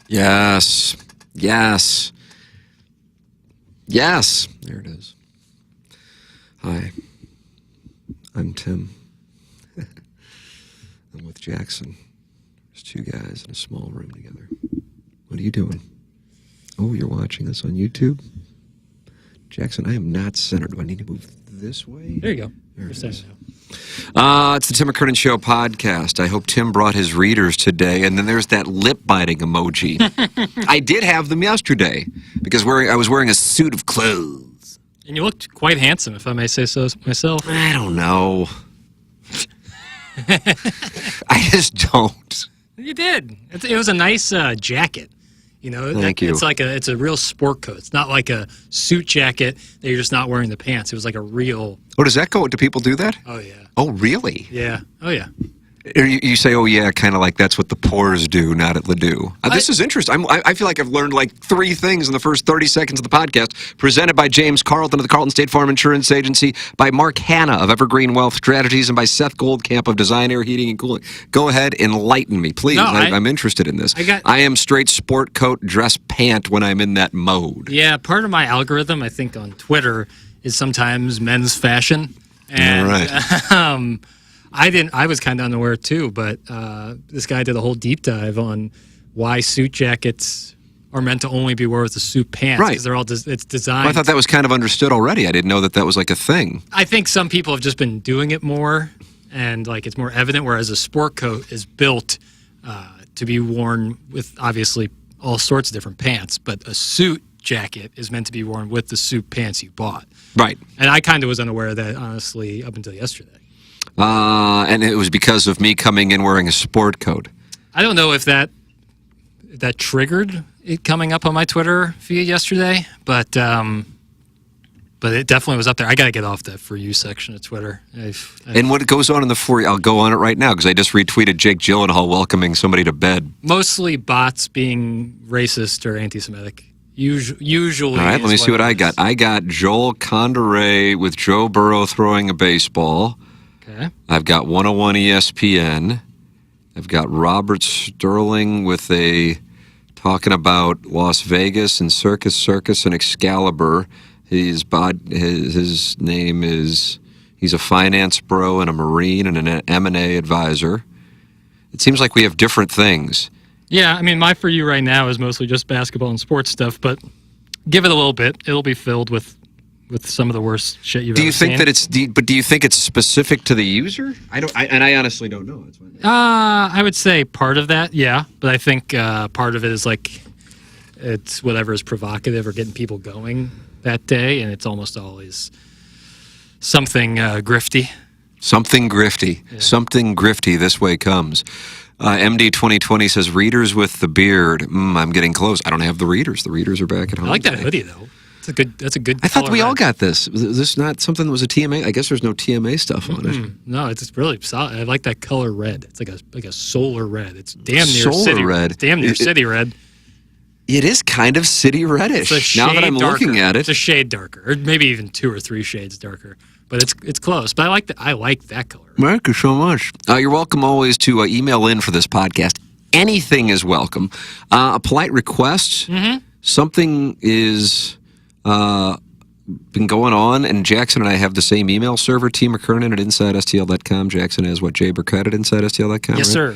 Yes. Yes. Yes. There it is. Hi. I'm Tim. I'm with Jackson. There's two guys in a small room together. What are you doing? Oh, you're watching us on YouTube? Jackson, I am not centered. Do I need to move this way? There you go. There it is. Now. It's the Tim McKernan Show podcast. I hope Tim brought his readers today. And then there's that lip-biting emoji. I did have them yesterday because I was wearing a suit of clothes. And you looked quite handsome, if I may say so myself. I don't know. I just don't. You did. It was a nice jacket. You know, Thank you. It's a real sport coat. It's not like a suit jacket that you're just not wearing the pants. It was like a real. Oh, does that go? Do people do that? Oh yeah. Oh, really? Yeah. Oh yeah. You say, oh, yeah, kind of like that's what the pores do, not at Ledoux. This is interesting. I feel like I've learned like 3 things in the first 30 seconds of the podcast. Presented by James Carlton of the Carlton State Farm Insurance Agency, by Mark Hanna of Evergreen Wealth Strategies, and by Seth Goldcamp of Design Air Heating and Cooling. Go ahead, enlighten me, please. No, I'm interested in this. I am straight sport coat, dress pant when I'm in that mode. Yeah, part of my algorithm, I think, on Twitter is sometimes men's fashion. And, all right. I was kind of unaware too, but this guy did a whole deep dive on why suit jackets are meant to only be worn with the suit pants. Right. Because they're all it's designed. Well, I thought that was kind of understood already. I didn't know that was like a thing. I think some people have just been doing it more, and like it's more evident. Whereas a sport coat is built to be worn with obviously all sorts of different pants, but a suit jacket is meant to be worn with the suit pants you bought. Right. And I kind of was unaware of that, honestly, up until yesterday. And it was because of me coming in wearing a sport coat. I don't know if that triggered it coming up on my Twitter feed yesterday, but it definitely was up there. I got to get off the For You section of Twitter. And what goes on in the For You, I'll go on it right now because I just retweeted Jake Gyllenhaal welcoming somebody to bed. Mostly bots being racist or anti-Semitic. Usually. All right, let me see what I got. I got Joel Condoré with Joe Burrow throwing a baseball. Okay. I've got 101 ESPN. I've got Robert Sterling with talking about Las Vegas and Circus and Excalibur. His name is, he's a finance bro and a Marine and an M&A advisor. It seems like we have different things. Yeah, I mean, my For You right now is mostly just basketball and sports stuff, but give it a little bit. It'll be filled with some of the worst shit you've ever seen. Do you think it's specific to the user? I honestly don't know. That's I would say part of that, yeah. But I think part of it is like it's whatever is provocative or getting people going that day, and it's almost always something grifty. Something grifty. Yeah. Something grifty this way comes. MD 2020 says, readers with the beard. I'm getting close. I don't have the readers. The readers are back at home. I like that hoodie, though. That's a good I thought we color all got this. Was this not something that was a TMA? I guess there's no TMA stuff on it. No, it's really solid. I like that color red. It's like a solar red. It's damn near solar city red. It's damn near city red. It is kind of city reddish. Now that I'm looking at it, it's a shade darker, or maybe even 2 or 3 shades darker. But it's close. But I like that color. Thank you so much. You're welcome always to email in for this podcast. Anything is welcome. A polite request. Something is been going on, and Jackson and I have the same email server, T. McKernan at InsideSTL.com. Jackson has Jay Burkett at InsideSTL.com. Yes, right? sir.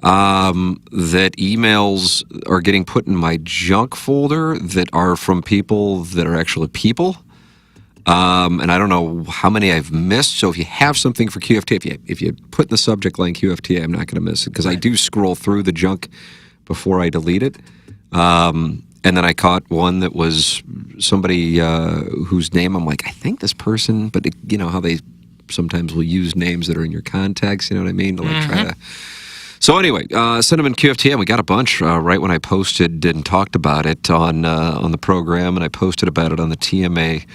That emails are getting put in my junk folder that are from people that are actually people. And I don't know how many I've missed. So if you have something for QFTA, if you put in the subject line QFTA, I'm not going to miss it because I do scroll through the junk before I delete it. And then I caught one that was somebody whose name I'm like, I think this person, but you know how they sometimes will use names that are in your contacts, you know what I mean? To like try to. So anyway, sent them in QFTA, and we got a bunch right when I posted and talked about it on the program, and I posted about it on the TMA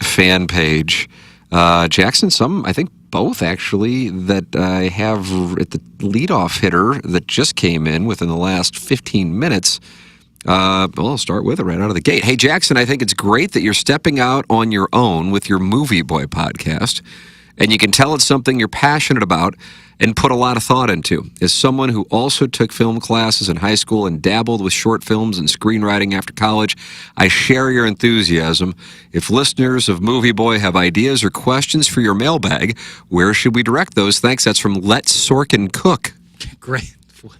fan page. Jackson, I think both actually, that I have at the leadoff hitter that just came in within the last 15 minutes. Well, I'll start with it right out of the gate. Hey, Jackson, I think it's great that you're stepping out on your own with your Movie Boy podcast And you can tell it's something you're passionate about and put a lot of thought into. As someone who also took film classes in high school and dabbled with short films and screenwriting after college, I share your enthusiasm. If listeners of Movie Boy have ideas or questions for your mailbag, where should we direct those? Thanks. That's from Let Sorkin Cook. Great.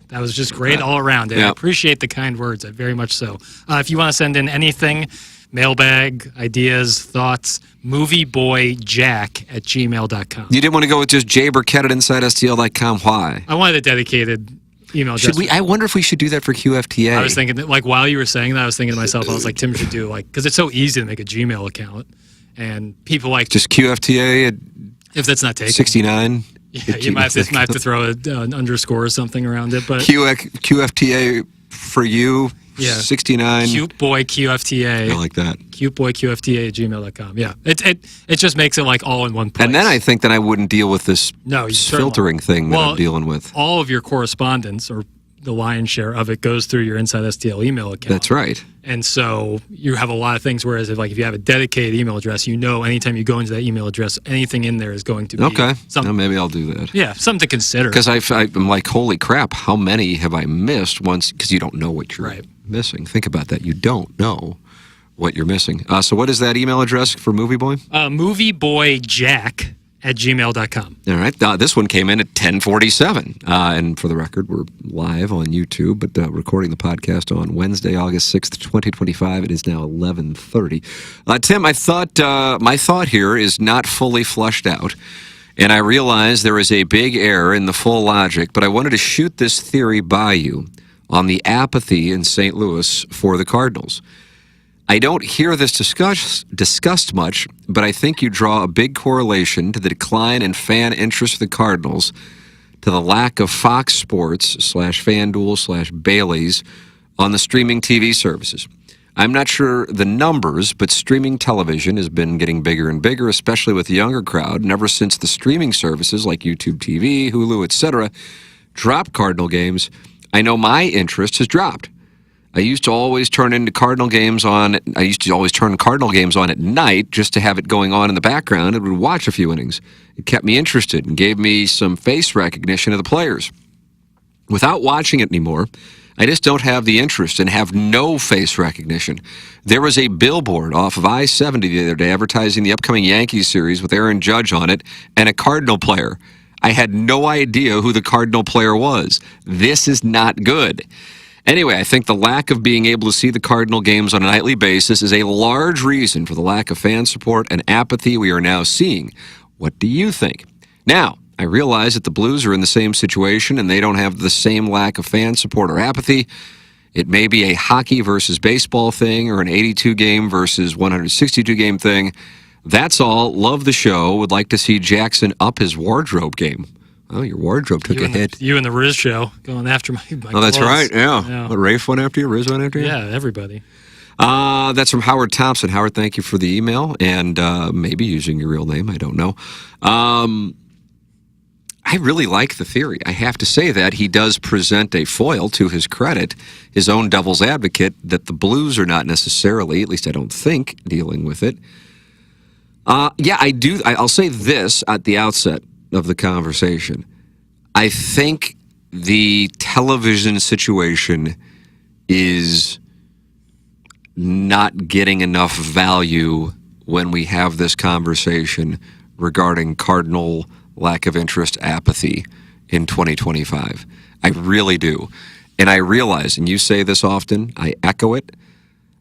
That was just great all around. And I appreciate the kind words. I very much so. If you want to send in anything, mailbag, ideas, thoughts, movieboyjack@gmail.com. You didn't want to go with just jburkett at InsideSTL.com. Why? I wanted a dedicated email address. I wonder if we should do that for QFTA. I was thinking, like, while you were saying that, I was thinking to myself, I was like, Tim should do, like, because it's so easy to make a Gmail account. And people like... Just QFTA at... If that's not taken. 69... Yeah, you might have to throw an underscore or something around it, but QFTA for you, 69. Cute boy QFTA. I like that. Cute boy QFTA at gmail.com. Yeah, it just makes it like all in one place. And then I think that I wouldn't deal with this filtering thing that I'm dealing with. All of your correspondence, or the lion's share of it, goes through your Inside STL email account. That's right. And so you have a lot of things, whereas if you have a dedicated email address, anytime you go into that email address, anything in there is going to be something. Well, maybe I'll do that. Yeah, something to consider. Because I'm like, holy crap, how many have I missed once? Because you don't know what you're missing. Think about that. You don't know what you're missing. So what is that email address for Movie Boy? Movieboyjack at gmail.com. All right. This one came in at 10:47. And for the record, we're live on YouTube, but recording the podcast on Wednesday, August 6th, 2025. It is now 11:30. Tim, my thought here is not fully flushed out. And I realize there is a big error in the full logic, but I wanted to shoot this theory by you on the apathy in St. Louis for the Cardinals. I don't hear this discussed much, but I think you draw a big correlation to the decline in fan interest of the Cardinals to the lack of Fox Sports /FanDuel /Bailey's on the streaming TV services. I'm not sure the numbers, but streaming television has been getting bigger and bigger, especially with the younger crowd, and ever since the streaming services like YouTube TV, Hulu, etc., dropped Cardinal games, I know my interest has dropped. I used to always turn Cardinal games on at night just to have it going on in the background and would watch a few innings. It kept me interested and gave me some face recognition of the players. Without watching it anymore, I just don't have the interest and have no face recognition. There was a billboard off of I-70 the other day advertising the upcoming Yankees series with Aaron Judge on it and a Cardinal player. I had no idea who the Cardinal player was. This is not good. Anyway, I think the lack of being able to see the Cardinal games on a nightly basis is a large reason for the lack of fan support and apathy we are now seeing. What do you think? Now, I realize that the Blues are in the same situation and they don't have the same lack of fan support or apathy. It may be a hockey versus baseball thing or an 82-game versus 162-game thing. That's all. Love the show. Would like to see Jackson up his wardrobe game. Oh, your wardrobe took a hit. You and the Riz show going after my Oh, that's clothes. right. Yeah. What, Rafe went after you? Riz went after you? Yeah, everybody. That's from Howard Thompson. Howard, thank you for the email and maybe using your real name. I don't know. I really like the theory. I have to say that he does present a foil, to his credit, his own devil's advocate, that the Blues are not necessarily, at least I don't think, dealing with it. Yeah, I do. I'll say this at the outset of the conversation. I think the television situation is not getting enough value when we have this conversation regarding Cardinal lack of interest, apathy in 2025. I really do. And I realize, and you say this often, I echo it,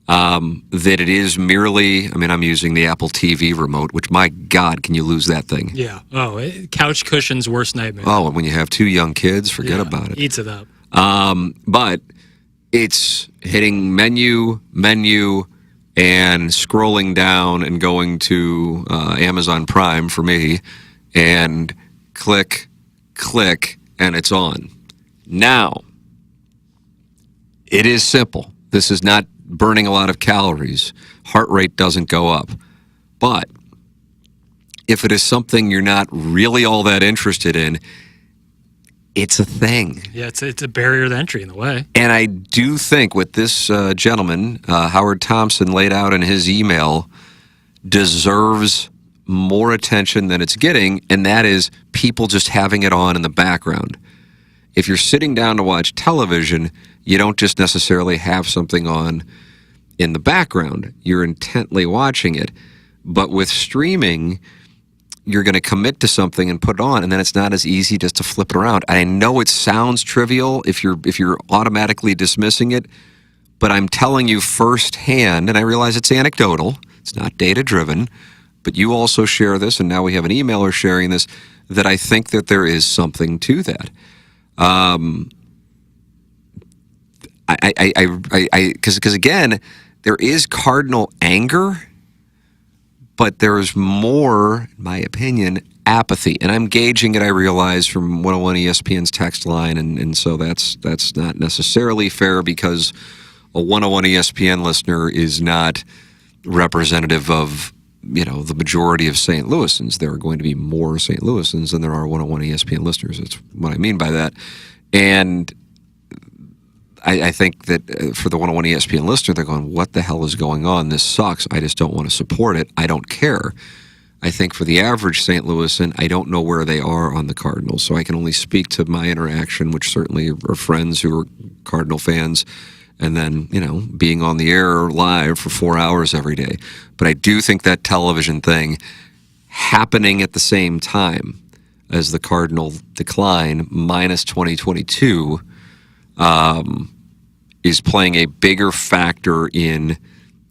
that it is merely, I'm using the Apple TV remote, which, my God, can you lose that thing? Yeah. Oh, couch cushion's worst nightmare. Oh, and when you have two young kids, forget about it. Eats it up. But it's hitting menu, and scrolling down and going to Amazon Prime for me, and click, and it's on. Now, it is simple. This is not burning a lot of calories. Heart rate doesn't go up. But if it is something you're not really all that interested in, it's a thing. Yeah, it's a barrier to entry in a way. And I do think what this gentleman, Howard Thompson, laid out in his email deserves more attention than it's getting, and that is people just having it on in the background. If you're sitting down to watch television, you don't just necessarily have something on in the background. You're intently watching it. But with streaming, you're going to commit to something and put it on, and then it's not as easy just to flip it around. I know it sounds trivial if you're automatically dismissing it, but I'm telling you firsthand, and I realize it's anecdotal, it's not data-driven, but you also share this, and now we have an emailer sharing this, that I think that there is something to that. Because again, there is Cardinal anger, but there's more, in my opinion, apathy. And I'm gauging it, I realize, from 101 ESPN's text line, and so that's not necessarily fair because a 101 ESPN listener is not representative of, the majority of St. Louisans. There are going to be more St. Louisans than there are 101 ESPN listeners. That's what I mean by that. And I think that for the 101 ESPN listener, they're going, what the hell is going on? This sucks. I just don't want to support it. I don't care. I think for the average St. Louisan, I don't know where they are on the Cardinals. So I can only speak to my interaction, which certainly are friends who are Cardinal fans, and then, being on the air live for 4 hours every day. But I do think that television thing happening at the same time as the Cardinal decline, minus 2022, is playing a bigger factor in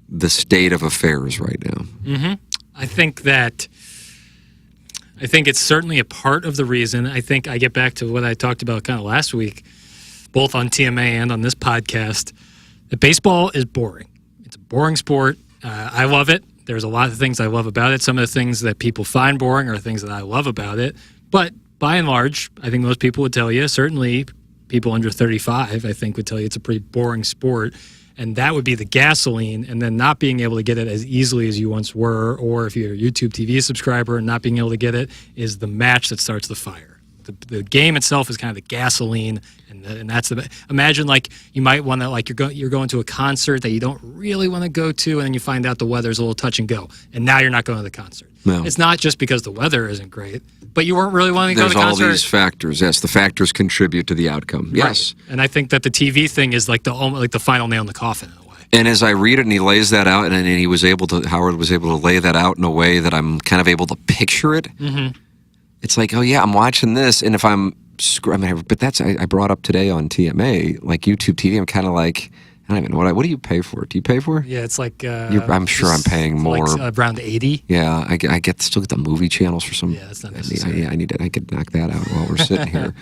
the state of affairs right now. Mm-hmm. I think it's certainly a part of the reason. I think I get back to what I talked about kind of last week, both on TMA and on this podcast, that baseball is boring. It's a boring sport. I love it. There's a lot of things I love about it. Some of the things that people find boring are things that I love about it. But by and large, I think most people would tell you, certainly people under 35, I think, would tell you it's a pretty boring sport. And that would be the gasoline, and then not being able to get it as easily as you once were, or if you're a YouTube TV subscriber and not being able to get it, is the match that starts the fire. The game itself is kind of the gasoline, and that's the. Imagine you might want to you're going to a concert that you don't really want to go to, and then you find out the weather's a little touch and go, and now you're not going to the concert. No. It's not just because the weather isn't great, but you weren't really wanting to go to the concert. There's all these factors. Yes, the factors contribute to the outcome. Yes, right. And I think that the TV thing is like the final nail in the coffin in a way. And as I read it, and he lays that out, and Howard was able to lay that out in a way that I'm kind of able to picture it. Mm-hmm. It's like, oh yeah, I'm watching this, and if I brought up today on TMA, like YouTube TV, I'm kind of like, I don't even know what do you pay for? Do you pay for? Yeah, it's like I'm sure I'm paying more. Like around 80. Yeah, I still get the movie channels for some. Yeah, that's not necessary. I could knock that out while we're sitting here.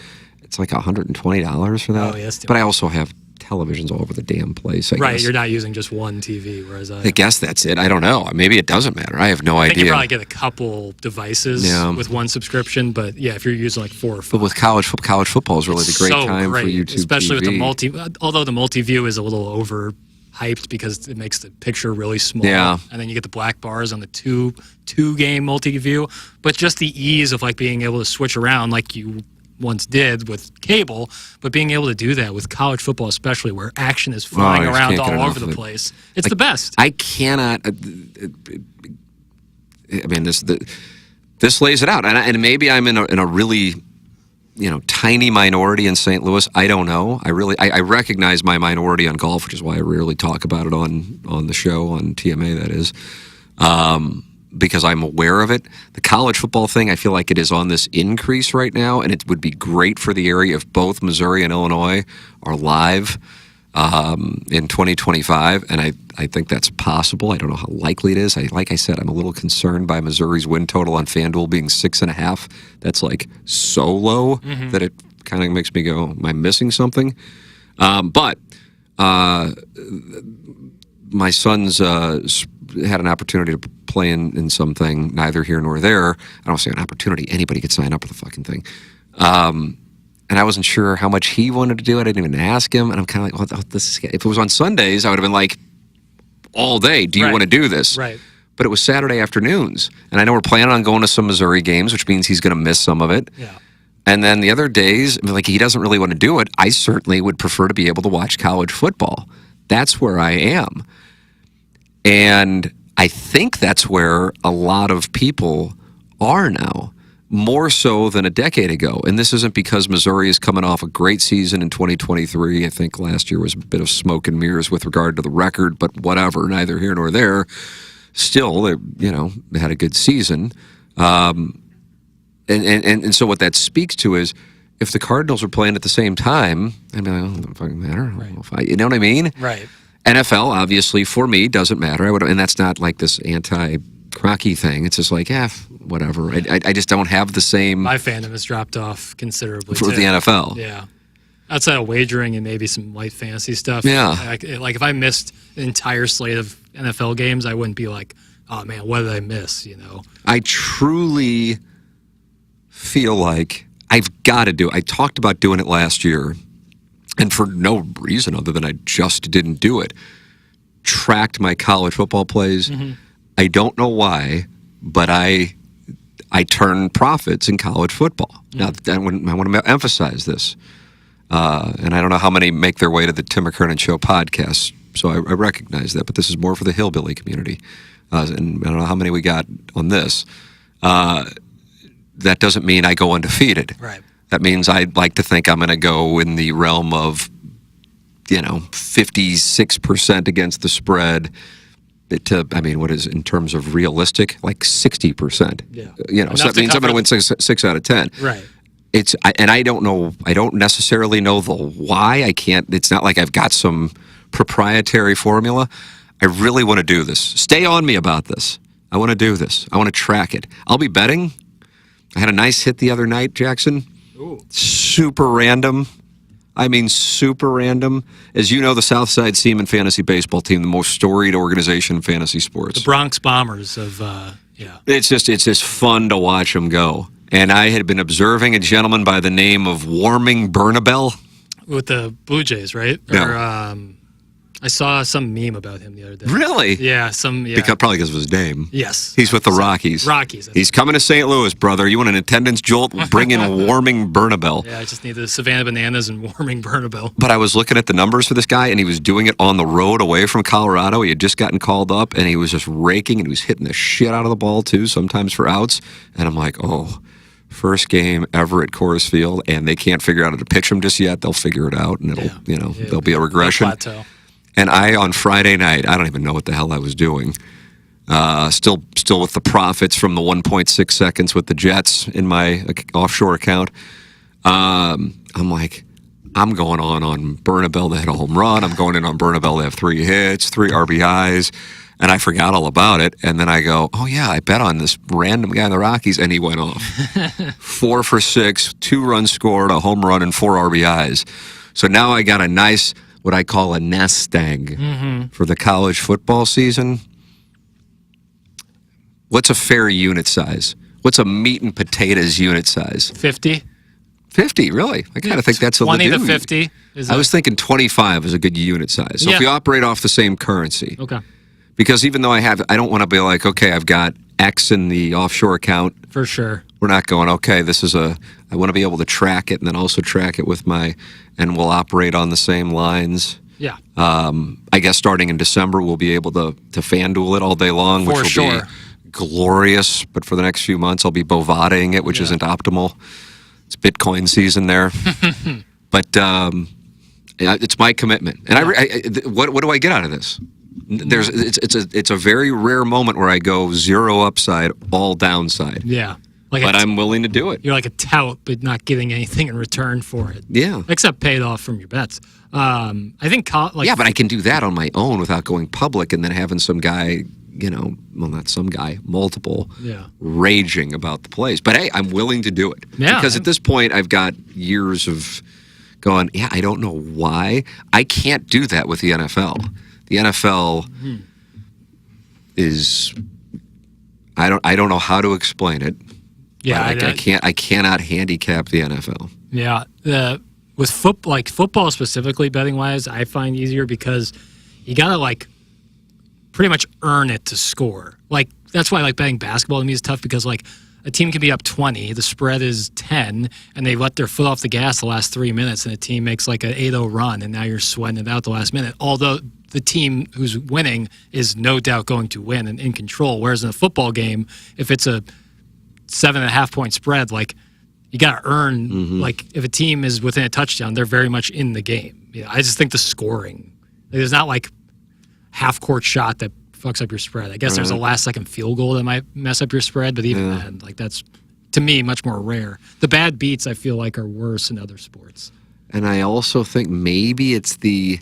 It's like $120 for that. Oh, yes, but I also have televisions all over the damn place. I guess. You're not using just one TV, whereas I guess that's it. I don't know. Maybe it doesn't matter. I have no idea. I think you probably get a couple devices with one subscription, but yeah, if you're using like 4 or 5. But with college football is really the great time for YouTube especially TV. With although the multi-view is a little overhyped because it makes the picture really small. Yeah. And then you get the black bars on the two game multi-view, but just the ease of being able to switch around like you once did with cable, but being able to do that with college football, especially where action is flying around all over the place, it's the best. I cannot. I mean, this lays it out, and maybe I'm in a really tiny minority in St. Louis. I don't know. I recognize my minority on golf, which is why I rarely talk about it on the show on TMA. That is. Because I'm aware of it. The college football thing, I feel like it is on this increase right now, and it would be great for the area if both Missouri and Illinois are live in 2025, and I think that's possible. I don't know how likely it is. Like I said, I'm a little concerned by Missouri's win total on FanDuel being 6.5. That's so low that it kind of makes me go, am I missing something? But my son's had an opportunity to play in something, neither here nor there. I don't say an opportunity. Anybody could sign up for the fucking thing. And I wasn't sure how much he wanted to do it. I didn't even ask him. And I'm kind of like, if it was on Sundays, I would have been like, all day, do you want to do this? Right. But it was Saturday afternoons. And I know we're planning on going to some Missouri games, which means he's going to miss some of it. Yeah. And then the other days, he doesn't really want to do it. I certainly would prefer to be able to watch college football. That's where I am. And I think that's where a lot of people are now, more so than a decade ago. And this isn't because Missouri is coming off a great season in 2023. I think last year was a bit of smoke and mirrors with regard to the record, but whatever, neither here nor there. Still, they had a good season. And so what that speaks to is if the Cardinals are playing at the same time, I'd be like, oh, it doesn't fucking matter. Right. You know what I mean? Right. NFL, obviously, for me, doesn't matter. And that's not like this anti-Crocky thing. It's just like, whatever. I just don't have the same... My fandom has dropped off considerably, for the NFL. Yeah. Outside of wagering and maybe some light fantasy stuff. Yeah. Like if I missed an entire slate of NFL games, I wouldn't be like, oh, man, what did I miss, I truly feel like I've got to do it. I talked about doing it last year, and for no reason other than I just didn't do it. Tracked my college football plays. Mm-hmm. I don't know why, but I turn profits in college football. Mm-hmm. Now, I want to emphasize this, and I don't know how many make their way to the Tim McKernan Show podcast, so I recognize that, but this is more for the hillbilly community, and I don't know how many we got on this. That doesn't mean I go undefeated. Right. That means I'd like to think I'm going to go in the realm of, 56% against the spread. What is in terms of realistic? Like 60%. Yeah. So that means I'm going to win six out of 10. Right. And I don't know. I don't necessarily know the why. I can't. It's not like I've got some proprietary formula. I really want to do this. Stay on me about this. I want to do this. I want to track it. I'll be betting. I had a nice hit the other night, Jackson. Ooh. Super random. Super random. As you know, the Southside Seaman Fantasy Baseball Team, the most storied organization in fantasy sports. The Bronx Bombers of, It's just fun to watch them go. And I had been observing a gentleman by the name of Warming Bernabel. With the Blue Jays, right? No. Or, I saw some meme about him the other day. Really? Yeah, Probably because of his name. Yes. He's with the Rockies. He's coming to St. Louis, brother. You want an attendance jolt? Bring in Warming Bernabel. Yeah, I just need the Savannah Bananas and Warming Bernabel. But I was looking at the numbers for this guy, and he was doing it on the road away from Colorado. He had just gotten called up, and he was just raking, and he was hitting the shit out of the ball, too, sometimes for outs. And I'm like, first game ever at Coors Field, and they can't figure out how to pitch him just yet. They'll figure it out, and there'll be a regression. Plateau. And on Friday night, I don't even know what the hell I was doing. Still with the profits from the 1.6 seconds with the Jets in my offshore account. I'm like, I'm going on Bernabel to hit a home run. I'm going in on Bernabel to have 3 hits, 3 RBIs. And I forgot all about it. And then I go, oh, yeah, I bet on this random guy in the Rockies. And he went off. 4 for 6, 2 runs scored, a home run, and 4 RBIs. So now I got a nice, what I call a nest egg for the college football season. What's a fair unit size? What's a meat and potatoes unit size? 50. 50, really? I kind of think that's a 20 to 50. I was thinking 25 is a good unit size. So if we operate off the same currency. Okay. Because even though I don't want to be like, okay, I've got X in the offshore account. For sure. We're not going, okay, I want to be able to track it and then also track it with and we'll operate on the same lines. Yeah. I guess starting in December, we'll be able to FanDuel it all day long, which will be glorious. But for the next few months, I'll be Bovadaing it, which isn't optimal. It's Bitcoin season there. But it's my commitment. And what do I get out of this? It's a very rare moment where I go 0 upside, all downside. Yeah. But I'm willing to do it. You're like a tout, but not getting anything in return for it. Yeah. Except paid off from your bets. I think but I can do that on my own without going public and then having some guy, not some guy, multiple, raging about the plays. But hey, I'm willing to do it. Yeah. Because at this point, I've got years of going, I don't know why. I can't do that with the NFL. The NFL is, I don't know how to explain it. Yeah, I cannot handicap the NFL. Yeah, with football specifically, betting wise, I find easier because you gotta pretty much earn it to score. That's why betting basketball to me is tough because a team can be up 20, the spread is 10, and they let their foot off the gas the last 3 minutes, and the team makes like an 8-0 run, and now you're sweating it out the last minute. Although the team who's winning is no doubt going to win and in control. Whereas in a football game, if it's a 7.5 point spread, like you got to earn, like if a team is within a touchdown, they're very much in the game. I just think the scoring, there's not like half court shot that fucks up your spread. I guess there's a last second field goal that might mess up your spread, but even then, like that's to me much more rare. The bad beats I feel like are worse in other sports. And I also think maybe it's the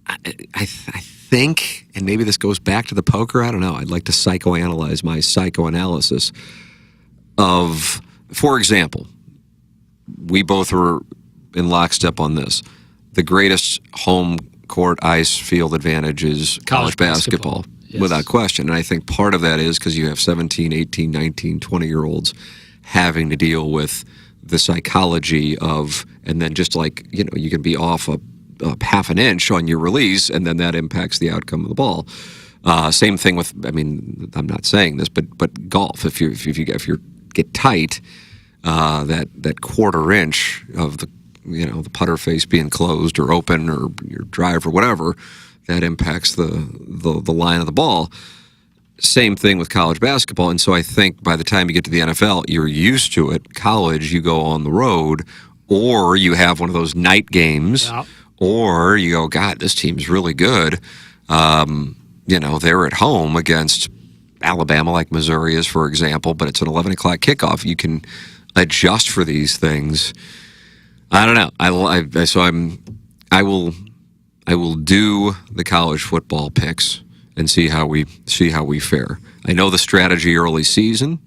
I think, and maybe this goes back to the poker, I don't know. I'd like to psychoanalyze my psychoanalysis of, for example, we both were in lockstep on this. The greatest home court ice field advantage is college basketball. Yes. Without question. And I think part of that is because you have 17, 18, 19, 20-year-olds having to deal with the psychology of, and then just like, you can be off a half an inch on your release, and then that impacts the outcome of the ball. Same thing with, I'm not saying this, but golf. If you get tight, that quarter inch of the putter face being closed or open or your drive or whatever, that impacts the line of the ball. Same thing with college basketball. And so I think by the time you get to the NFL, you're used to it. College, you go on the road, or you have one of those night games, or you go, God, this team's really good. They're at home against Alabama, like Missouri is, for example, but it's an 11 o'clock kickoff. You can adjust for these things. I don't know. I will do the college football picks and see how we fare. I know the strategy early season,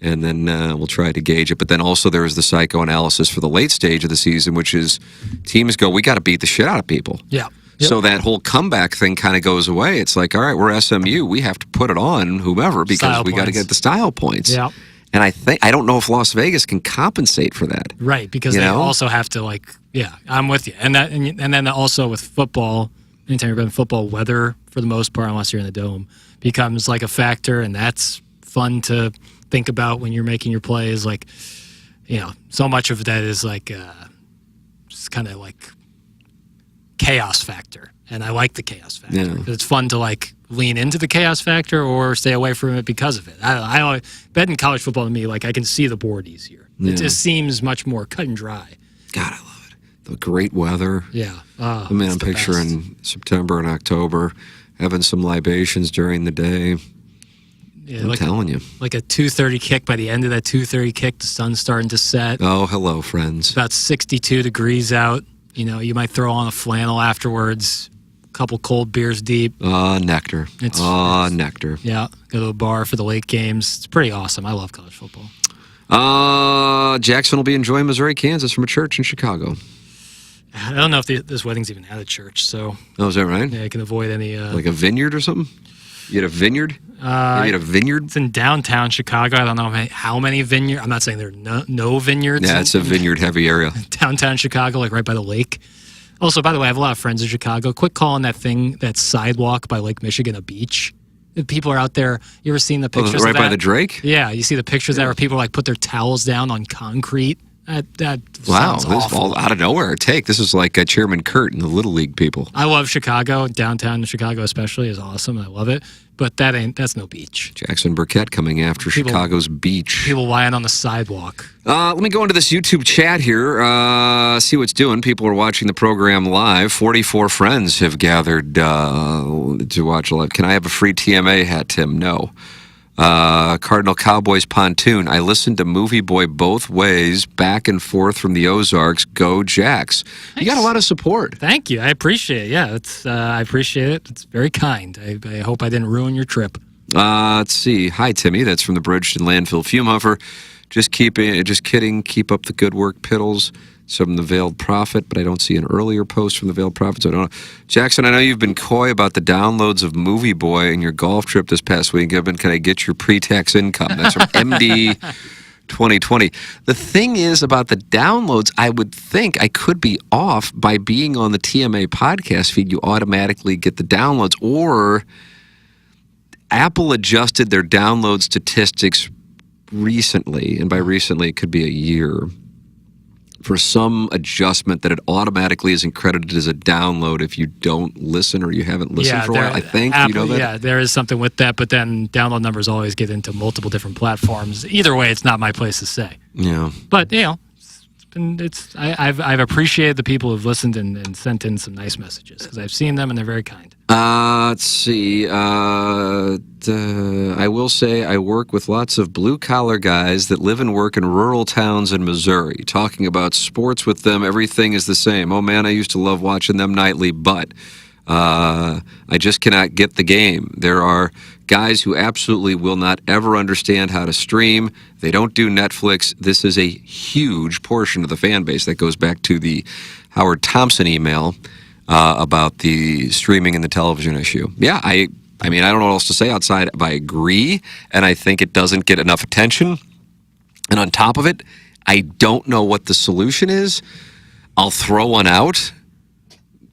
and then we'll try to gauge it. But then also there is the psychoanalysis for the late stage of the season, which is teams go, we got to beat the shit out of people. Yeah. Yep. So that whole comeback thing kind of goes away. It's like, all right, we're SMU. We have to put it on whomever because we got to get the style points. Yeah. And I don't know if Las Vegas can compensate for that. Right, because they also have to I'm with you. And then also with football, anytime you're in football, weather for the most part, unless you're in the dome, becomes like a factor, and that's fun to think about when you're making your plays. Like, so much of that is like it's kind of like chaos factor, and I like the chaos factor. Yeah. It's fun to lean into the chaos factor or stay away from it because of it. I betting college football to me, I can see the board easier. Yeah. It just seems much more cut and dry. God, I love it. The great weather. Yeah. I'm picturing September and October, having some libations during the day. Yeah, I'm telling you. Like a 2:30 kick. By the end of that 2:30 kick, the sun's starting to set. Oh, hello, friends. It's about 62 degrees out. You might throw on a flannel afterwards. Couple cold beers deep. Nectar. Nectar. Yeah, go to a bar for the late games. It's pretty awesome. I love college football. Jackson will be enjoying Missouri, Kansas from a church in Chicago. I don't know if this wedding's even at a church, so... Oh, is that right? Yeah, I can avoid any... like a vineyard or something? You had a vineyard? You had a vineyard? It's in downtown Chicago. I don't know how many vineyards. I'm not saying there are no vineyards. Yeah, it's a vineyard-heavy area. Downtown Chicago, right by the lake. Also, by the way, I have a lot of friends in Chicago. Quit calling that sidewalk by Lake Michigan a beach. People are out there. You ever seen the pictures right of that? by the Drake? Yeah, you see the pictures there where people put their towels down on concrete. That wow, sounds this is awful. all out of nowhere. This is like Chairman Kurt and the Little League people. I love Chicago. Downtown Chicago especially is awesome. I love it. But that's no beach. Jackson Burkett coming after Chicago's beach. People lying on the sidewalk. Let me go into this YouTube chat here, see what's doing. People are watching the program live. 44 friends have gathered to watch live. Can I have a free TMA hat, Tim? No. Cardinal Cowboys pontoon. I listened to Movie Boy both ways, back and forth from the Ozarks. Go Jacks! Nice. You got a lot of support. Thank you. I appreciate it. Yeah, I appreciate it. It's very kind. I hope I didn't ruin your trip. Let's see. Hi, Timmy. That's from the Bridgeton Landfill Fume Huffer. Just kidding. Keep up the good work, Piddles. From the Veiled Prophet, but I don't see an earlier post from the Veiled Prophet, so I don't know. Jackson, I know you've been coy about the downloads of Movie Boy and your golf trip this past week. Can I get your pre-tax income? That's from MD 2020. The thing is about the downloads, I would think I could be off by being on the TMA podcast feed. You automatically get the downloads, or Apple adjusted their download statistics recently, and by recently it could be a year, for some adjustment that it automatically isn't credited as a download if you don't listen or you haven't listened for a while. I think Apple, you know that. Yeah, there is something with that, but then download numbers always get into multiple different platforms. Either way, it's not my place to say. Yeah, but I've appreciated the people who've listened and sent in some nice messages because I've seen them and they're very kind. Let's see. I will say I work with lots of blue-collar guys that live and work in rural towns in Missouri. Talking about sports with them, everything is the same. Oh, man, I used to love watching them nightly, but I just cannot get the game. There are guys who absolutely will not ever understand how to stream. They don't do Netflix. This is a huge portion of the fan base. That goes back to the Howard Thompson email about the streaming and the television issue. Yeah, I mean, I don't know what else to say outside of I agree, and I think it doesn't get enough attention. And on top of it, I don't know what the solution is. I'll throw one out,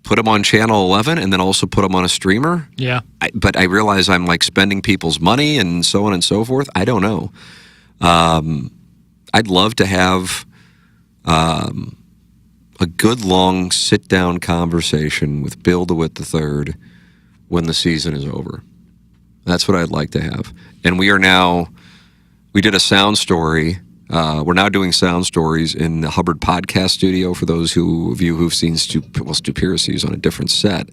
put them on Channel 11, and then also put them on a streamer. Yeah. But I realize I'm like spending people's money and so on and so forth. I don't know. I'd love to have a good long sit-down conversation with Bill DeWitt III when the season is over. That's what I'd like to have. And we did a sound story. We're now doing sound stories in the Hubbard Podcast Studio for those of you who've seen Stupiracy's on a different set.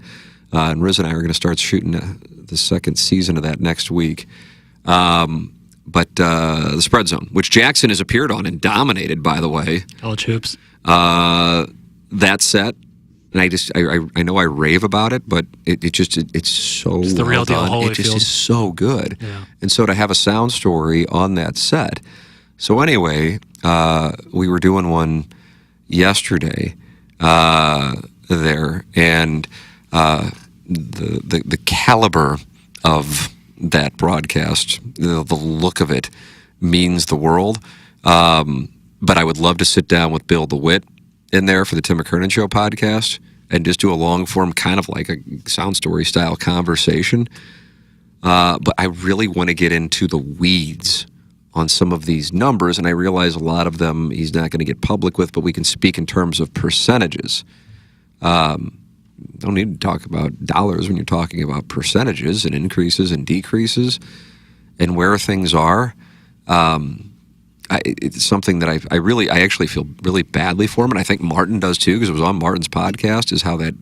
And Riz and I are going to start shooting the second season of that next week. But the Spread Zone, which Jackson has appeared on and dominated, by the way. College hoops. That set, and I know I rave about it, but it's so it's the real deal. It just is so good. Yeah. And so to have a sound story on that set. So anyway, we were doing one yesterday there, and the caliber of that broadcast, the look of it means the world. But I would love to sit down with Bill DeWitt in there for the Tim McKernan Show podcast and just do a long form, kind of like a sound story style conversation. But I really want to get into the weeds on some of these numbers, and I realize a lot of them he's not going to get public with, but we can speak in terms of percentages. Don't need to talk about dollars when you're talking about percentages and increases and decreases and where things are. It's something that I actually feel really badly for him, and I think Martin does too, because it was on Martin's podcast, is how that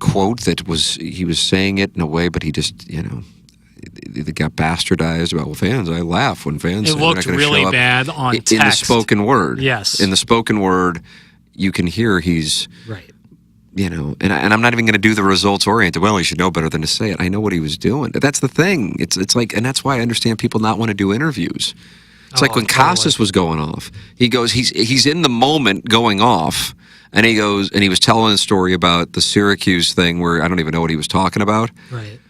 quote he was saying it in a way, but he just, it got bastardized about, well, fans, I laugh when fans it say looked really bad on text. In the spoken word. Yes. In the spoken word, you can hear he's... Right. And I'm not even going to do the results oriented. Well, he should know better than to say it. I know what he was doing. That's the thing. It's like, and that's why I understand people not want to do interviews. It's like when Costas was going off. He goes, he's in the moment going off, and he goes, and he was telling a story about the Syracuse thing where I don't even know what he was talking about. Right.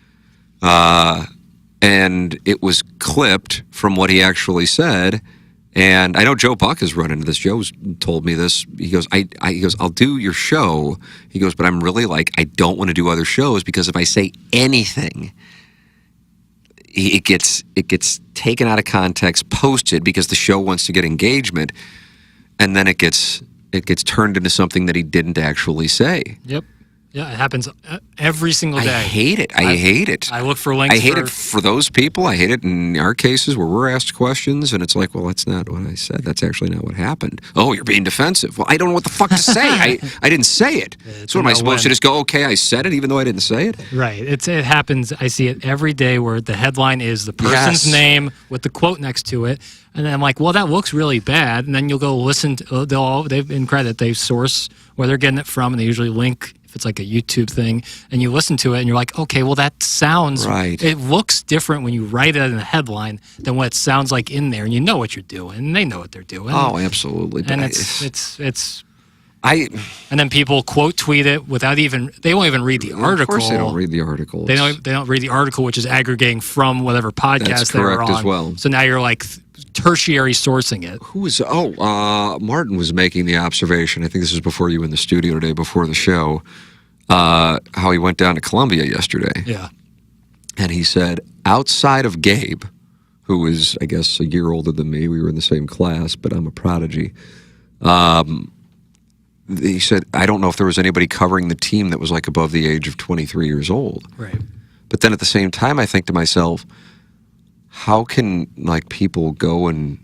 And it was clipped from what he actually said. And I know Joe Buck has run into this. Joe's told me this. He goes, I'll do your show. He goes, but I'm really I don't want to do other shows because if I say anything, it gets taken out of context, posted because the show wants to get engagement, and then it gets turned into something that he didn't actually say. Yep. Yeah, it happens every single day. I hate it. I hate it. I look for links. I hate it for those people. I hate it in our cases where we're asked questions and it's like, well, that's not what I said. That's actually not what happened. Oh, you're being defensive. Well, I don't know what the fuck to say. I didn't say it. So am I supposed to just go, okay, I said it even though I didn't say it? Right. It happens. I see it every day where the headline is the person's name with the quote next to it. And then I'm like, well, that looks really bad. And then you'll go listen to, they've in credit, they source where they're getting it from, and they usually link if it's like a YouTube thing, and you listen to it and you're like, okay, well, that sounds right. It looks different when you write it in a headline than what it sounds like in there, and you know what you're doing, and they know what they're doing. Oh, absolutely. And and then people quote tweet it without they won't even read the article. Of course, they don't read the article. They don't read the article, which is aggregating from whatever podcast they were on. That's correct as well. So now you're like tertiary sourcing it. Martin was making the observation, I think this was before you were in the studio today, before the show, how he went down to Columbia yesterday. Yeah. And he said, outside of Gabe, who is, I guess, a year older than me. We were in the same class, but I'm a prodigy. He said, I don't know if there was anybody covering the team that was like above the age of 23 years old. Right. But then at the same time, I think to myself, how can like people go and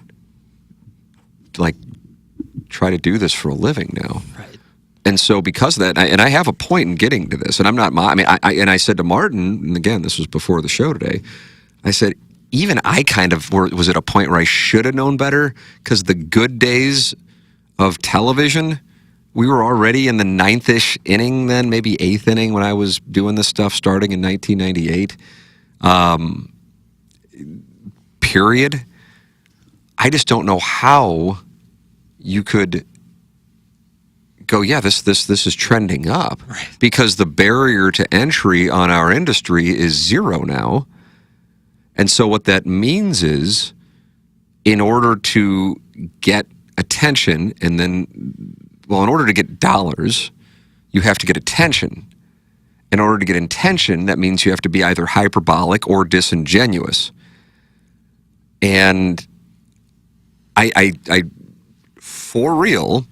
like try to do this for a living now? Right. And so because of that, and I have a point in getting to this, and I'm not, I said to Martin, and again, this was before the show today, I said, even I kind of was at a point where I should have known better, because the good days of television, we were already in the 9th-ish inning then, maybe 8th inning when I was doing this stuff starting in 1998. Period. I just don't know how you could go, yeah, this is trending up. Right. Because the barrier to entry on our industry is zero now. And so what that means is, in order to get attention, and then, well, in order to get dollars, you have to get attention. In order to get attention, that means you have to be either hyperbolic or disingenuous. And I for real,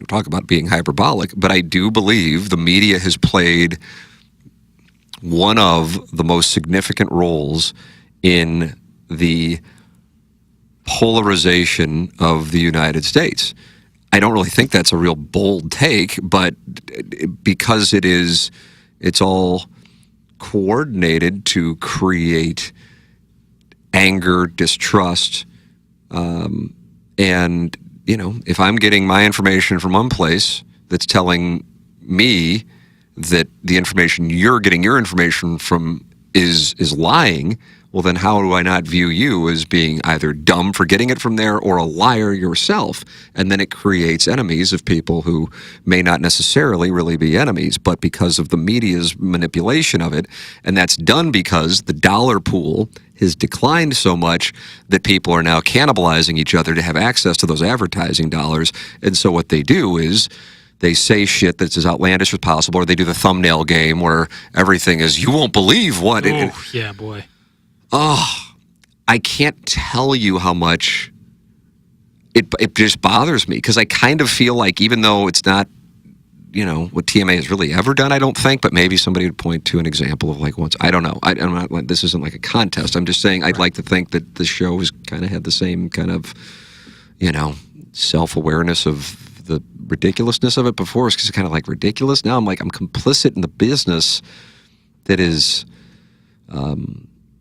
talk about being hyperbolic, but I do believe the media has played one of the most significant roles in the polarization of the United States. I don't really think that's a real bold take, but because it's all coordinated to create anger, distrust, and, you know, if I'm getting my information from one place that's telling me that the information you're getting your information from is lying, well, then how do I not view you as being either dumb for getting it from there or a liar yourself? And then it creates enemies of people who may not necessarily really be enemies, but because of the media's manipulation of it. And that's done because the dollar pool has declined so much that people are now cannibalizing each other to have access to those advertising dollars. And so what they do is they say shit that's as outlandish as possible, or they do the thumbnail game where everything is, you won't believe what. Oh, yeah, boy. Oh, I can't tell you how much it just bothers me, because I kind of feel like, even though it's not, you know, what TMA has really ever done, I don't think, but maybe somebody would point to an example of like once. I don't know. I'm not. This isn't like a contest. I'm just saying I'd like to think that the show has kind of had the same kind of, you know, self-awareness of the ridiculousness of it before. It's kind of like ridiculous. Now I'm like, I'm complicit in the business that is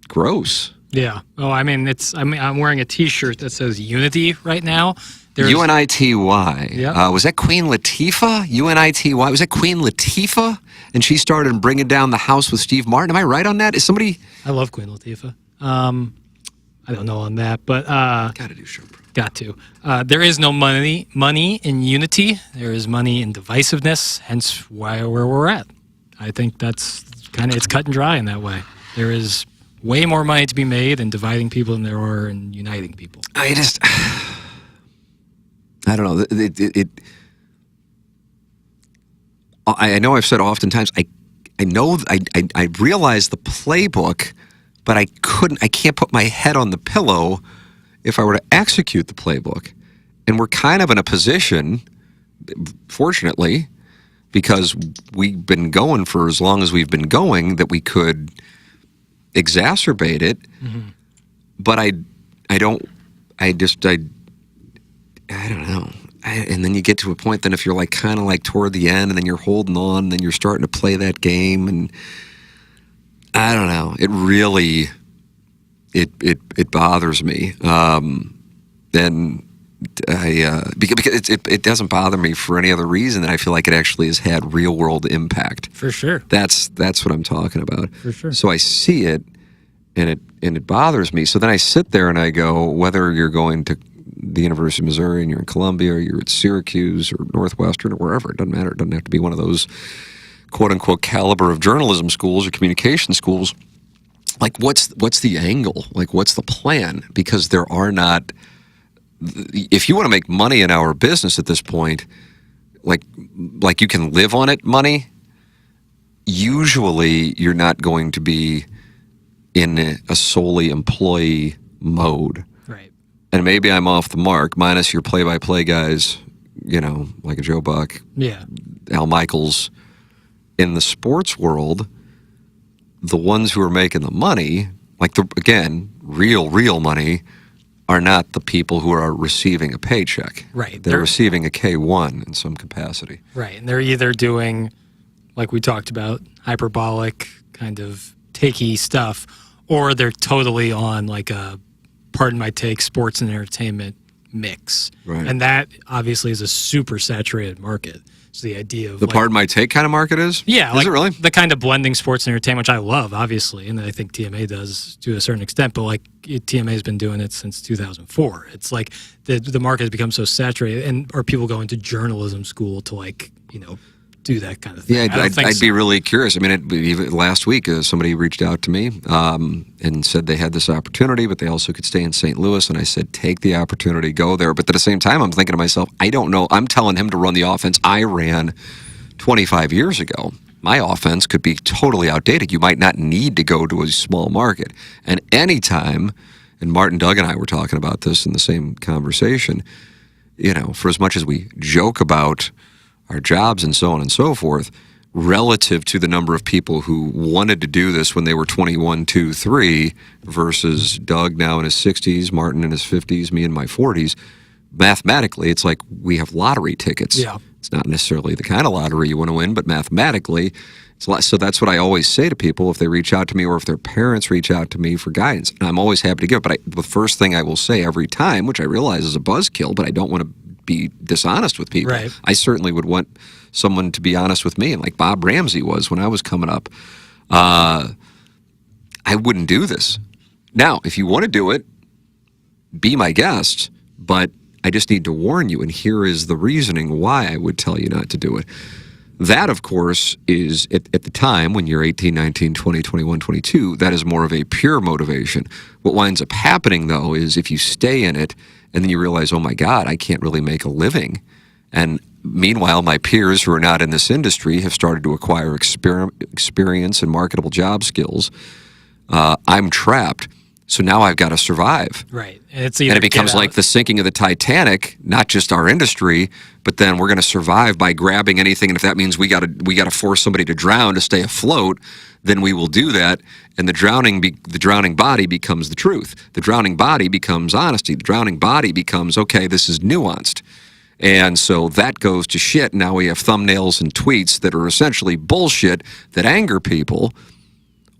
gross. Yeah. Oh, I mean, I'm wearing a T-shirt that says Unity right now. UNITY. Yeah. Was that Queen Latifah? UNITY. Was that Queen Latifah? And she started bringing down the house with Steve Martin. Am I right on that? Is somebody? I love Queen Latifah. I don't know on that, but Got to do show. got to. There is no money in unity. There is money in divisiveness. Hence where we're at. I think that's it's cut and dry in that way. There is way more money to be made in dividing people than there are in uniting people. I don't know. I know I've said oftentimes, I know, I realize the playbook, but I can't put my head on the pillow if I were to execute the playbook. And we're kind of in a position, fortunately, because we've been going for as long as we've been going, that we could exacerbate it. Mm-hmm. But I don't know. And then you get to a point, then if you're like kind of like toward the end, and then you're holding on, and then you're starting to play that game, and I don't know. It really, it bothers me. And because it doesn't bother me for any other reason than I feel like it actually has had real world impact. For sure. That's what I'm talking about. For sure. So I see it, and it bothers me. So then I sit there and I go, whether you're going to the University of Missouri and you're in Columbia, or you're at Syracuse or Northwestern or wherever, it doesn't matter. It doesn't have to be one of those quote unquote caliber of journalism schools or communication schools. Like, what's the angle? Like, what's the plan? Because there are not. If you want to make money in our business at this point, like you can live on it, money, usually you're not going to be in a solely employee mode. Right. And maybe I'm off the mark, minus your play-by-play guys, like a Joe Buck, Yeah. Al Michaels. In the sports world, the ones who are making the money, real money, are not the people who are receiving a paycheck. Right. They're receiving a K-1 in some capacity. Right. And they're either doing, like we talked about, hyperbolic kind of takey stuff, or they're totally on like a, pardon my take, sports and entertainment mix. Right. And that obviously is a super saturated market. So the idea of The pardon my take kind of market is? Yeah. Is it really? The kind of blending sports and entertainment, which I love, obviously, and I think TMA does to a certain extent, but like TMA has been doing it since 2004. It's like the market has become so saturated, and are people going to journalism school to do that kind of thing? Yeah, I'd be really curious. I mean, even last week, somebody reached out to me and said they had this opportunity, but they also could stay in St. Louis. And I said, take the opportunity, go there. But at the same time, I'm thinking to myself, I don't know. I'm telling him to run the offense I ran 25 years ago. My offense could be totally outdated. You might not need to go to a small market. And anytime, and Martin, Doug, and I were talking about this in the same conversation, for as much as we joke about our jobs and so on and so forth, relative to the number of people who wanted to do this when they were 21, 2, 3, versus Doug now in his 60s, Martin in his 50s, me in my 40s, mathematically, it's like we have lottery tickets. Yeah. It's not necessarily the kind of lottery you want to win, but mathematically, it's less. So that's what I always say to people if they reach out to me or if their parents reach out to me for guidance. And I'm always happy to give it. But the first thing I will say every time, which I realize is a buzzkill, but I don't want to be dishonest with people. Right. I certainly would want someone to be honest with me, and like Bob Ramsey was when I was coming up. I wouldn't do this. Now, if you want to do it, be my guest, but I just need to warn you, and here is the reasoning why I would tell you not to do it. That, of course, is at the time when you're 18, 19, 20, 21, 22, that is more of a pure motivation. What winds up happening, though, is if you stay in it and then you realize, oh my God, I can't really make a living. And meanwhile, my peers who are not in this industry have started to acquire experience and marketable job skills. I'm trapped. So now I've got to survive. Right. And it becomes like the sinking of the Titanic, not just our industry, but then we're going to survive by grabbing anything. And if that means we got to force somebody to drown to stay afloat, then we will do that. And the drowning body becomes the truth. The drowning body becomes honesty. The drowning body becomes, okay, this is nuanced. And so that goes to shit. Now we have thumbnails and tweets that are essentially bullshit that anger people,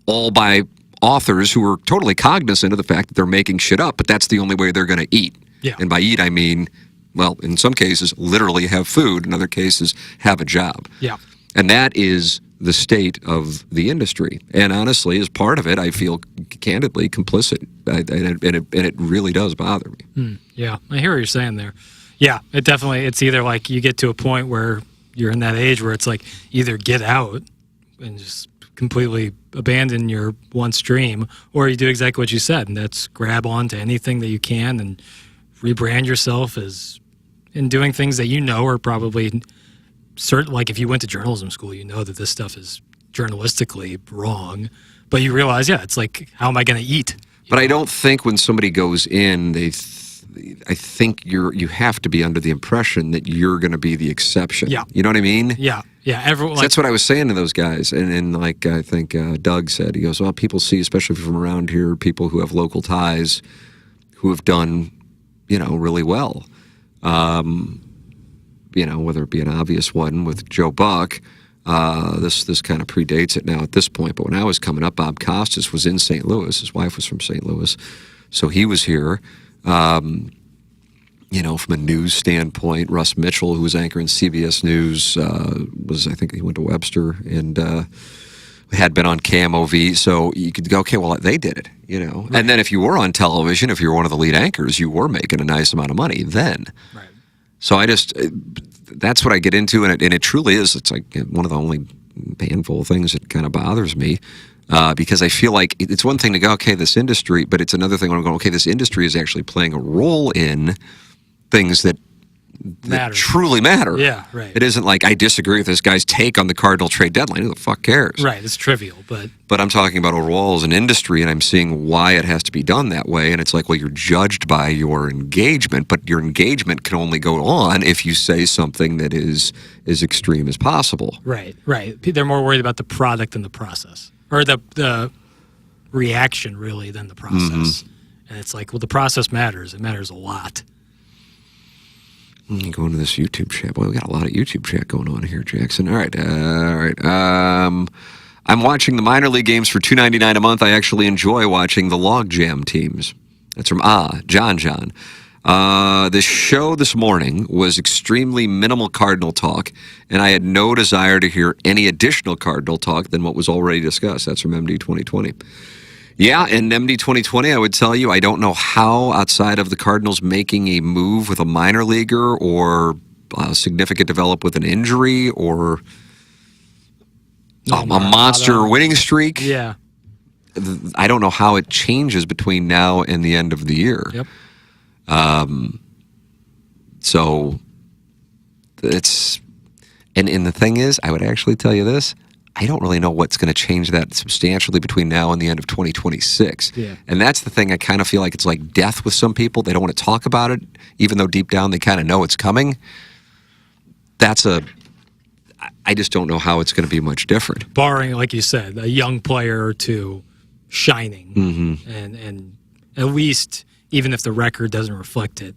all by authors who are totally cognizant of the fact that they're making shit up, but that's the only way they're going to eat. Yeah. And by eat, I mean, well, in some cases, literally have food. In other cases, have a job. Yeah. And that is the state of the industry. And honestly, as part of it, I feel candidly complicit. And it really does bother me. Yeah. I hear what you're saying there. Yeah. It's either like you get to a point where you're in that age where it's like either get out and just completely abandon your once dream, or you do exactly what you said, and that's grab onto anything that you can and rebrand yourself as in doing things that are probably certain. Like if you went to journalism school, that this stuff is journalistically wrong, but you realize, it's like, how am I going to eat? But I don't think when somebody goes in, I think you have to be under the impression that you're going to be the exception. Yeah. You know what I mean? Yeah. Yeah. Everyone. That's what I was saying to those guys. And like I think Doug said, he goes, well, people see, especially from around here, people who have local ties who have done, really well. Whether it be an obvious one with Joe Buck, this kind of predates it now at this point. But when I was coming up, Bob Costas was in St. Louis. His wife was from St. Louis. So he was here. From a news standpoint, Russ Mitchell, who was anchoring CBS News, I think he went to Webster and had been on KMOV. So you could go, okay, well, they did it, Right. And then if you were on television, if you were one of the lead anchors, you were making a nice amount of money then. Right. So that's what I get into, and it truly is. It's like one of the only handful of things that kind of bothers me. Because I feel like it's one thing to go, okay, this industry, but it's another thing when I'm going, okay, this industry is actually playing a role in things that truly matter. Yeah, right. It isn't like I disagree with this guy's take on the Cardinal trade deadline. Who the fuck cares? Right, it's trivial, but I'm talking about overall as an industry, and I'm seeing why it has to be done that way. And it's like, well, you're judged by your engagement, but your engagement can only go on if you say something that is as extreme as possible. Right. They're more worried about the product than the process, or the reaction really than the process. And it's like, well, the process matters. It matters a lot. Go into this YouTube chat. Boy, we got a lot of YouTube chat going on here, Jackson. All right. I'm watching the minor league games for $2.99 a month. I actually enjoy watching the Logjam teams. That's from John. The show this morning was extremely minimal Cardinal talk, and I had no desire to hear any additional Cardinal talk than what was already discussed. That's from MD 2020. Yeah, in MD 2020, I would tell you, I don't know how, outside of the Cardinals making a move with a minor leaguer or significant develop with an injury or a monster winning streak. Yeah. I don't know how it changes between now and the end of the year. Yep. So it's, and the thing is, I would actually tell you this, I don't really know what's going to change that substantially between now and the end of 2026. Yeah. And that's the thing. I kind of feel like it's like death with some people. They don't want to talk about it, even though deep down they kind of know it's coming. I just don't know how it's going to be much different. Barring, like you said, a young player or two shining, and at least, even if the record doesn't reflect it,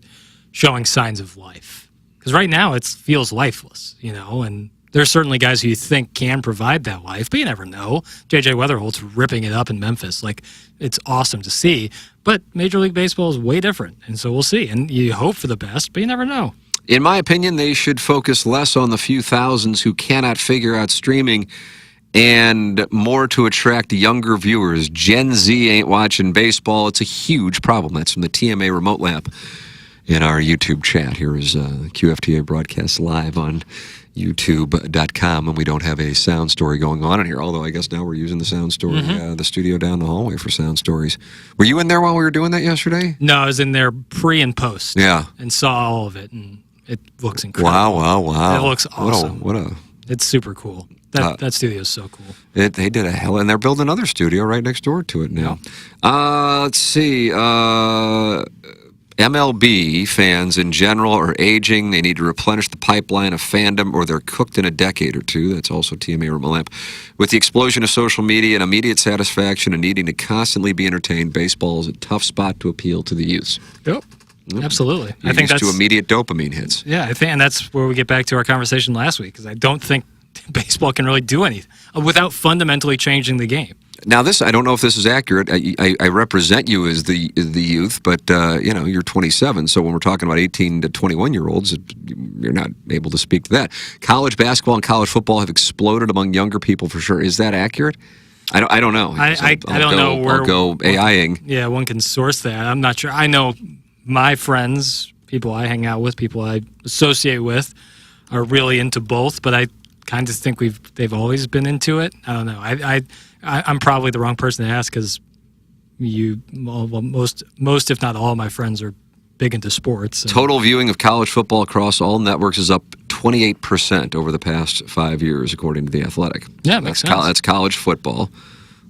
showing signs of life. Because right now it feels lifeless, and there's certainly guys who you think can provide that life, but you never know. J.J. Weatherholt's ripping it up in Memphis. Like, it's awesome to see. But Major League Baseball is way different, and so we'll see. And you hope for the best, but you never know. In my opinion, they should focus less on the few thousands who cannot figure out streaming and more to attract younger viewers. Gen Z ain't watching baseball. It's a huge problem. That's from the TMA Remote Lab in our YouTube chat. Here is QFTA broadcast live on YouTube.com, and we don't have a sound story going on in here, although I guess now we're using the sound story, the studio down the hallway for sound stories. Were you in there while we were doing that yesterday? No, I was in there pre and post. Yeah. And saw all of it, and it looks incredible. Wow. It looks awesome. What a It's super cool. That studio is so cool. They did a hell, and they're building another studio right next door to it now. Let's see. MLB fans in general are aging. They need to replenish the pipeline of fandom, or they're cooked in a decade or two. That's also TMA Remote Lab. With the explosion of social media and immediate satisfaction and needing to constantly be entertained, baseball is a tough spot to appeal to the youth. Yep. Absolutely. I think that's to immediate dopamine hits. Yeah, I think, and that's where we get back to our conversation last week, because I don't think baseball can really do anything without fundamentally changing the game. Now, I don't know if this is accurate. I represent you as the youth, but you're 27. So when we're talking about 18 to 21-year-olds, you're not able to speak to that. College basketball and college football have exploded among younger people for sure. Is that accurate? I don't know. I don't know where I'll go AIing. Yeah, one can source that. I'm not sure. I know my friends, people I hang out with, people I associate with, are really into both, but I kind of think they've always been into it. I don't know. I'm probably the wrong person to ask, because most if not all of my friends are big into sports. Total viewing of college football across all networks is up 28% over the past 5 years, according to The Athletic. Yeah, makes sense. That's college football.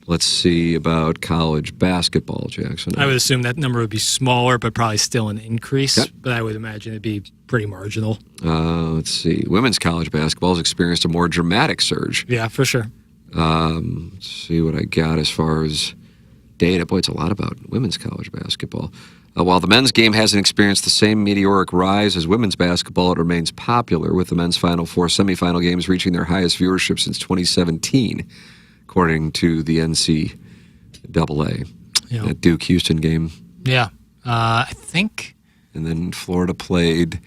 Let's see about college basketball, Jackson. I would assume that number would be smaller, but probably still an increase. Yep. But I would imagine it'd be pretty marginal. Let's see. Women's college basketball has experienced a more dramatic surge. Yeah, for sure. Let's see what I got as far as data. Boy, it's a lot about women's college basketball. While the men's game hasn't experienced the same meteoric rise as women's basketball, it remains popular, with the men's Final Four semifinal games reaching their highest viewership since 2017, according to the NCAA. Yeah. That Duke-Houston game. Yeah. I think... And then Florida played...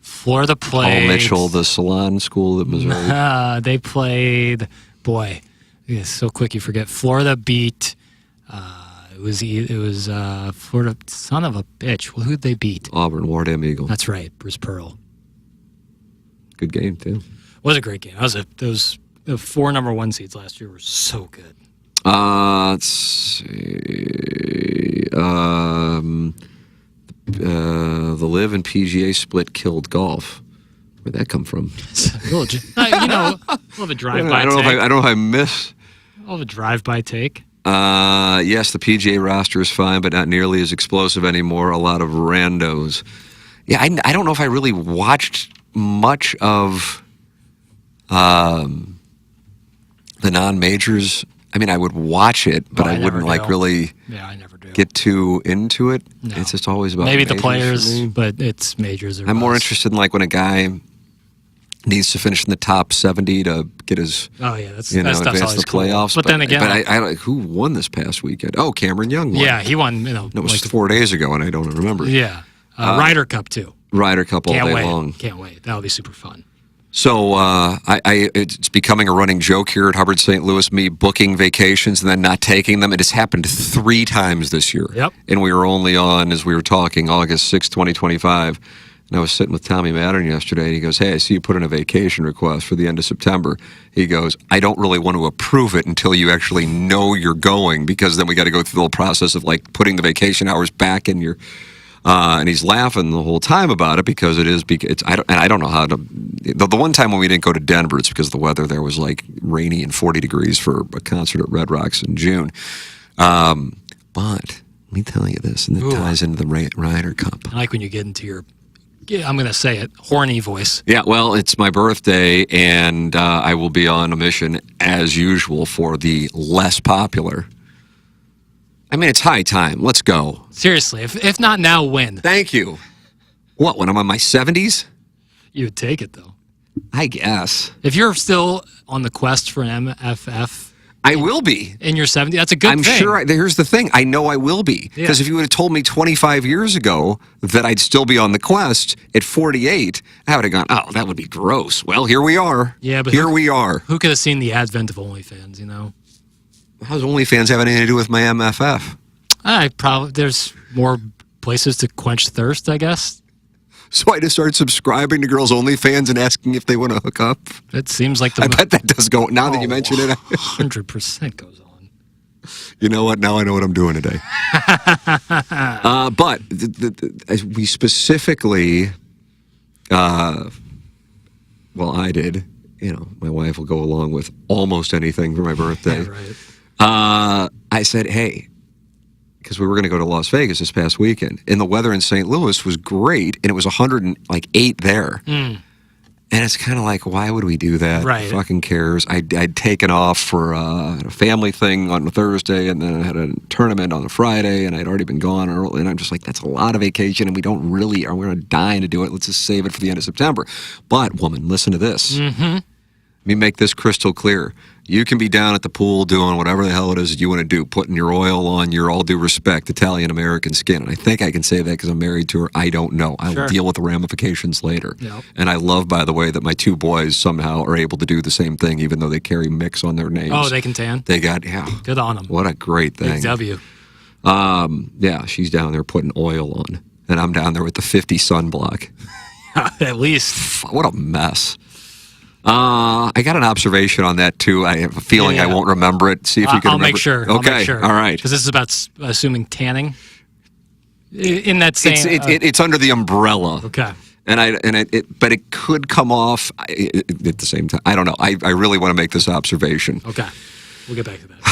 Paul Mitchell, the Salon School at Missouri. They played... Boy, it's so quick you forget. Florida beat... It was Florida, son of a bitch. Well, who'd they beat? Auburn, Wardam Eagle. That's right, Bruce Pearl. Good game, too. It was a great game. Those 4 number 1 seeds last year were so good. Let's see. The the Live and PGA split killed golf. Where'd that come from? We'll have a drive-by I don't know if I miss. We'll have a drive-by take. Yes, the PGA roster is fine, but not nearly as explosive anymore. A lot of randos. Yeah, I don't know if I really watched much of the non-majors. I mean, I would watch it, but I wouldn't really I never do. get too into it. No. It's just always about maybe the majors players, for me. but it's majors. I'm more interested in like when a guy needs to finish in the top 70 to get his that stuff's advance always the playoffs. Cool. But then again, I who won this past weekend? Oh, Cameron Young won. Yeah, he won. It was 4 days ago, and I don't remember. Yeah, Ryder Cup too. Ryder Cup all day long. Can't wait. That'll be super fun. So it's becoming a running joke here at Hubbard St. Louis, me booking vacations and then not taking them. It has happened 3 times this year. Yep. And we were only on, as we were talking, August 6, 2025. And I was sitting with Tommy Mattern yesterday, and he goes, hey, I see you put in a vacation request for the end of September. He goes, I don't really want to approve it until you actually know you're going, because then we got to go through the whole process of like putting the vacation hours back in your... and he's laughing the whole time about it because I don't know how to. The one time when we didn't go to Denver, it's because the weather there was like rainy and 40 degrees for a concert at Red Rocks in June. But let me tell you this, and it ties into the Ryder Cup. I like when you get into your, I'm going to say it, horny voice. Yeah, well, it's my birthday, and I will be on a mission as usual for the less popular. I mean, it's high time. Let's go. Seriously, if not now, when? Thank you. What, when I'm in my 70s? You would take it, though. I guess. If you're still on the quest for an MFF... I will be. In your 70s, that's a good thing. I'm sure. Here's the thing. I know I will be. Because if you would have told me 25 years ago that I'd still be on the quest at 48, I would have gone, oh, that would be gross. Well, here we are. Yeah, but we are. Who could have seen the advent of OnlyFans, you know? How does OnlyFans have anything to do with my MFF? There's more places to quench thirst, I guess. So I just started subscribing to girls' OnlyFans and asking if they want to hook up? It seems like I bet that does go, now that you mention it. 100% goes on. You know what? Now I know what I'm doing today. But we specifically, I did. You know, my wife will go along with almost anything for my birthday. Yeah, right. I said, hey, because we were going to go to Las Vegas this past weekend, and the weather in St. Louis was great, and it was 108 there. And it's kind of like, why would we do that? Right. Fucking cares. I'd taken off for a family thing on a Thursday, and then I had a tournament on a Friday, and I'd already been gone early, and I'm just like, that's a lot of vacation, and we're going to dying to do it. Let's just save it for the end of September. But, woman, listen to this. Let me make this crystal clear. You can be down at the pool doing whatever the hell it is that you want to do, putting your oil on your, all due respect, Italian-American skin. And I think I can say that because I'm married to her. I don't know. I'll deal with the ramifications later. Yep. And I love, by the way, that my 2 boys somehow are able to do the same thing, even though they carry mix on their names. Oh, they can tan? They got, Good on them. What a great thing. Big W. Yeah, she's down there putting oil on. And I'm down there with the 50 sunblock. At least. What a mess. I got an observation on that too. I have a feeling I won't remember it. See if you can remember. I'll make sure. Okay. I'll make sure. All right. Because this is about assuming tanning. In that same. It's under the umbrella. Okay. But it could come off at the same time. I don't know. I really want to make this observation. Okay. We'll get back to that.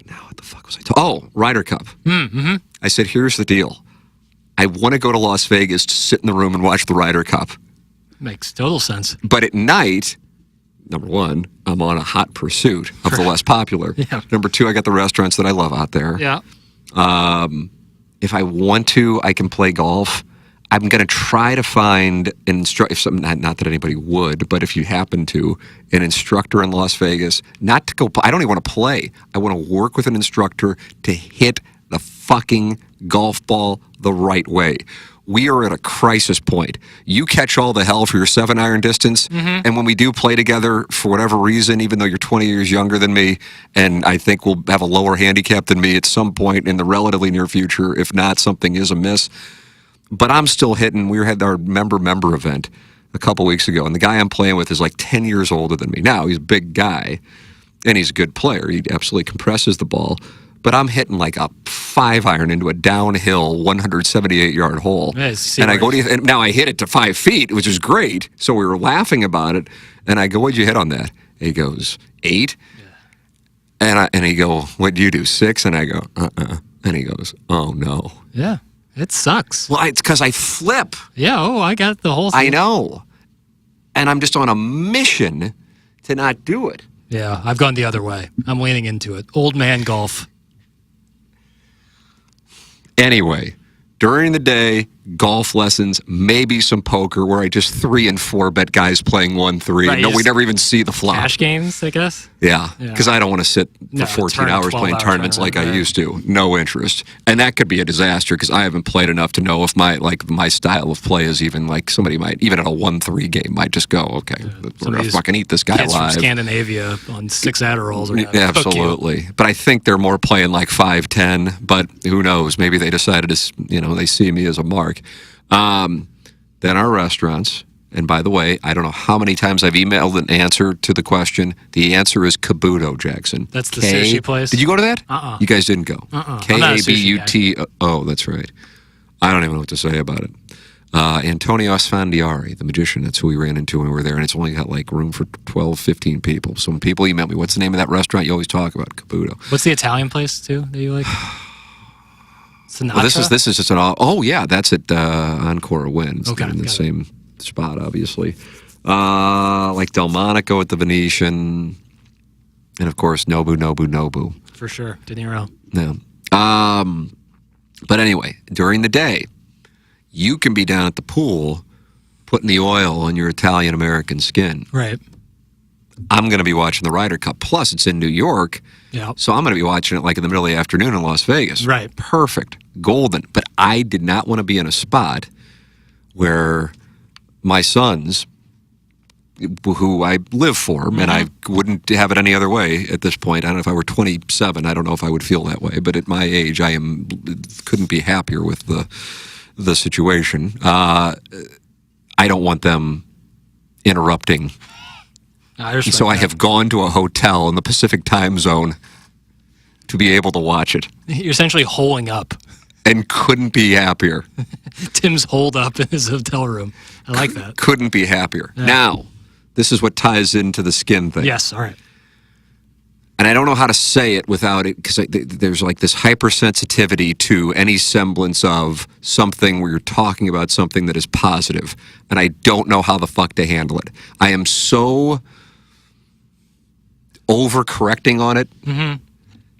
Now, what the fuck was I talking? Oh, Ryder Cup. Mm-hmm. I said, here's the deal. I want to go to Las Vegas to sit in the room and watch the Ryder Cup. Makes total sense. But at night, number 1, I'm on a hot pursuit of the less popular. Yeah. Number 2, I got the restaurants that I love out there. Yeah. If I want to, I can play golf. I'm going to try to find not that anybody would, but if you happen to, an instructor in Las Vegas, not to go, I don't even want to play. I want to work with an instructor to hit the fucking golf ball the right way. We are at a crisis point. You catch all the hell for your 7-iron distance, and when we do play together, for whatever reason, even though you're 20 years younger than me, and I think we'll have a lower handicap than me at some point in the relatively near future, if not, something is amiss. But I'm still hitting. We had our member event a couple weeks ago, and the guy I'm playing with is like 10 years older than me. Now, he's a big guy, and he's a good player. He absolutely compresses the ball. but I'm hitting like a 5-iron into a downhill 178-yard hole. Yeah, and I go, and now I hit it to 5 feet, which is great. So we were laughing about it. And I go, what'd you hit on that? He goes, 8. Yeah. And he go, what'd you do, 6? And I go, And he goes, oh, no. Yeah, it sucks. Well, it's because I flip. Yeah, I got the whole thing. I know. And I'm just on a mission to not do it. Yeah, I've gone the other way. I'm leaning into it. Old man golf. Anyway, during the day, golf lessons, maybe some poker where I just 3 and 4 bet guys playing 1-3. Right, No, we never even see the flop. Cash games, I guess? Yeah, because I don't want to sit for 14 hours playing tournaments like I used to. No interest. And that could be a disaster because I haven't played enough to know if my style of play is even like somebody might, even at a 1-3 game, might just go, okay, we're going to fucking eat this guy kids alive. From Scandinavia on 6 Adderalls. Or Absolutely. But I think they're more playing like 5-10, but who knows? Maybe they decided to, they see me as a mark. Then our restaurants. And by the way, I don't know how many times I've emailed an answer to the question. The answer is Kabuto, Jackson. That's the sushi place? Did you go to that? You guys didn't go? Kabut. Oh, that's right. I don't even know what to say about it. Antonio Asfandiari, the magician, that's who we ran into when we were there, and it's only got like room for 12, 15 people. So when people email me, what's the name of that restaurant you always talk about? Kabuto. What's the Italian place, too, that you like? Sinatra? Well, this is just an... Oh, yeah, that's at Encore Win. It's okay, in the same spot, obviously. Like Delmonico at the Venetian. And, of course, Nobu. For sure. De Niro. Yeah. But anyway, during the day, you can be down at the pool putting the oil on your Italian-American skin. Right. I'm going to be watching the Ryder Cup. Plus, it's in New York. Yeah. So I'm going to be watching it like in the middle of the afternoon in Las Vegas. Right. Perfect. Golden. But I did not want to be in a spot where my sons, who I live for, and I wouldn't have it any other way at this point. I don't know if I were 27, I don't know if I would feel that way. But at my age, couldn't be happier with the situation. I don't want them interrupting. So I have gone to a hotel in the Pacific time zone to be able to watch it. You're essentially holing up. And couldn't be happier. Tim's holed up in his hotel room. I like that. Couldn't be happier. Yeah. Now, this is what ties into the skin thing. Yes, all right. And I don't know how to say it without it, because there's like this hypersensitivity to any semblance of something where you're talking about something that is positive. And I don't know how the fuck to handle it. I am so overcorrecting on it. Mm-hmm.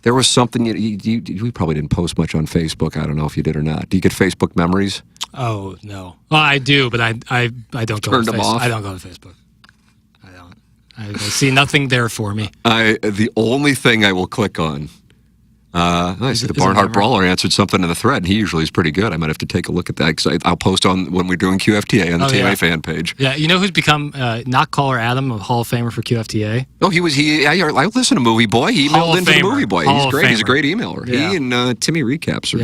There was something you probably didn't post much on Facebook. I don't know if you did or not. Do you get Facebook memories? Oh no. Well, I do, but I don't go. Turned them off. I don't go to Facebook. I don't. I see nothing there for me. The only thing I will click on. I see the Barnhart Brawler answered something in the thread, and he usually is pretty good. I might have to take a look at that because I'll post on when we're doing QFTA on the TMA fan page. Yeah, you know who's become not Caller Adam, a Hall of Famer for QFTA? Oh, I listen to Movie Boy. He emailed into the Movie Boy. He's great. He's a great emailer. Yeah. He and Timmy Recaps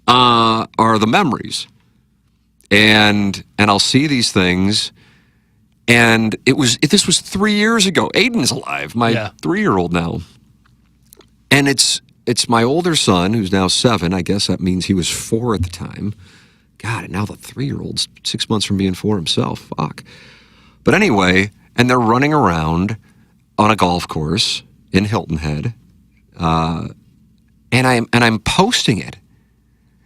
are the memories, and I'll see these things. And this was 3 years ago. Aiden's alive, my 3-year-old now, and it's my older son, who's now 7. I guess that means he was 4 at the time. God, and now the 3-year-old's 6 months from being 4 himself. Fuck. But anyway, and they're running around on a golf course in Hilton Head, and I'm posting it.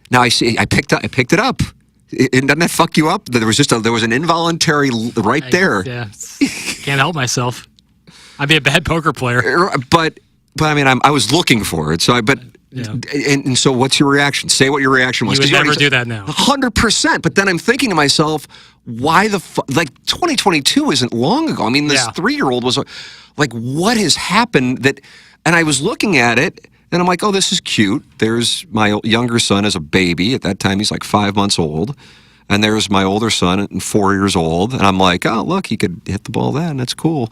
Now I picked it up. Doesn't that fuck you up? There was an involuntary right there. Yeah, can't help myself. I'd be a bad poker player. But I mean, I was looking for it. So and so what's your reaction? Say what your reaction was. You would never do that now. 100%. But then I'm thinking to myself, why the fuck? Like 2022 isn't long ago. I mean, this 3-year-old was like, what has happened that? And I was looking at it. And I'm like, oh, this is cute. There's my younger son as a baby. At that time, he's like 5 months old. And there's my older son at 4 years old. And I'm like, oh, look, he could hit the ball then. That's cool.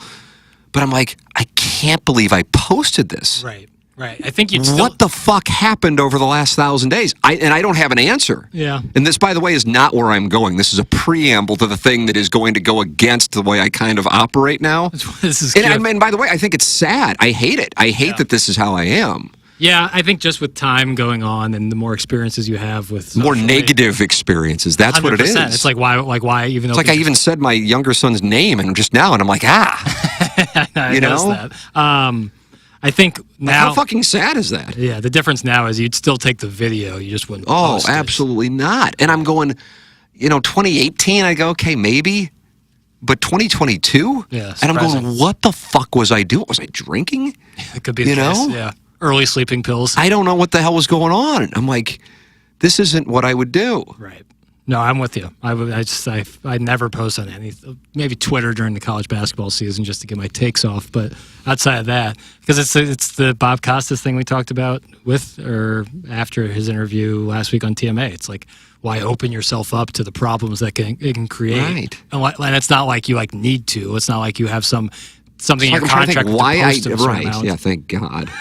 But I'm like, I can't believe I posted this. Right. I think What the fuck happened over the last 1,000 days? I don't have an answer. Yeah. And this, by the way, is not where I'm going. This is a preamble to the thing that is going to go against the way I kind of operate now. This is cute. And by the way, I think it's sad. I hate it. I hate that this is how I am. Yeah, I think just with time going on and the more experiences you have with More social negative experiences. That's what it 100%. is. It's like why even It's like I even said my younger son's name and just now, and I'm like, I you noticed know? that. I think Like, now how fucking sad is that? yeah, the difference now is you'd still take the video, you just wouldn't Oh, post it. absolutely not. And I'm going, 2018, I go, okay, maybe. But 2022? Yeah, and I'm surprising. going, what the fuck was I doing? Was I drinking? It could be the You case. know? Yeah. Early sleeping pills. I don't know what the hell was going on. I'm like, this isn't what I would do. Right. No, I'm with you. I never post on anything. Maybe Twitter during the college basketball season just to get my takes off. But outside of that, because it's the Bob Costas thing we talked about with or after his interview last week on TMA. It's like, why open yourself up to the problems that it can create? Right. And it's not like you need to. It's not like you have something in your I'm trying to contract think to why post a certain right. amount. Yeah, thank God.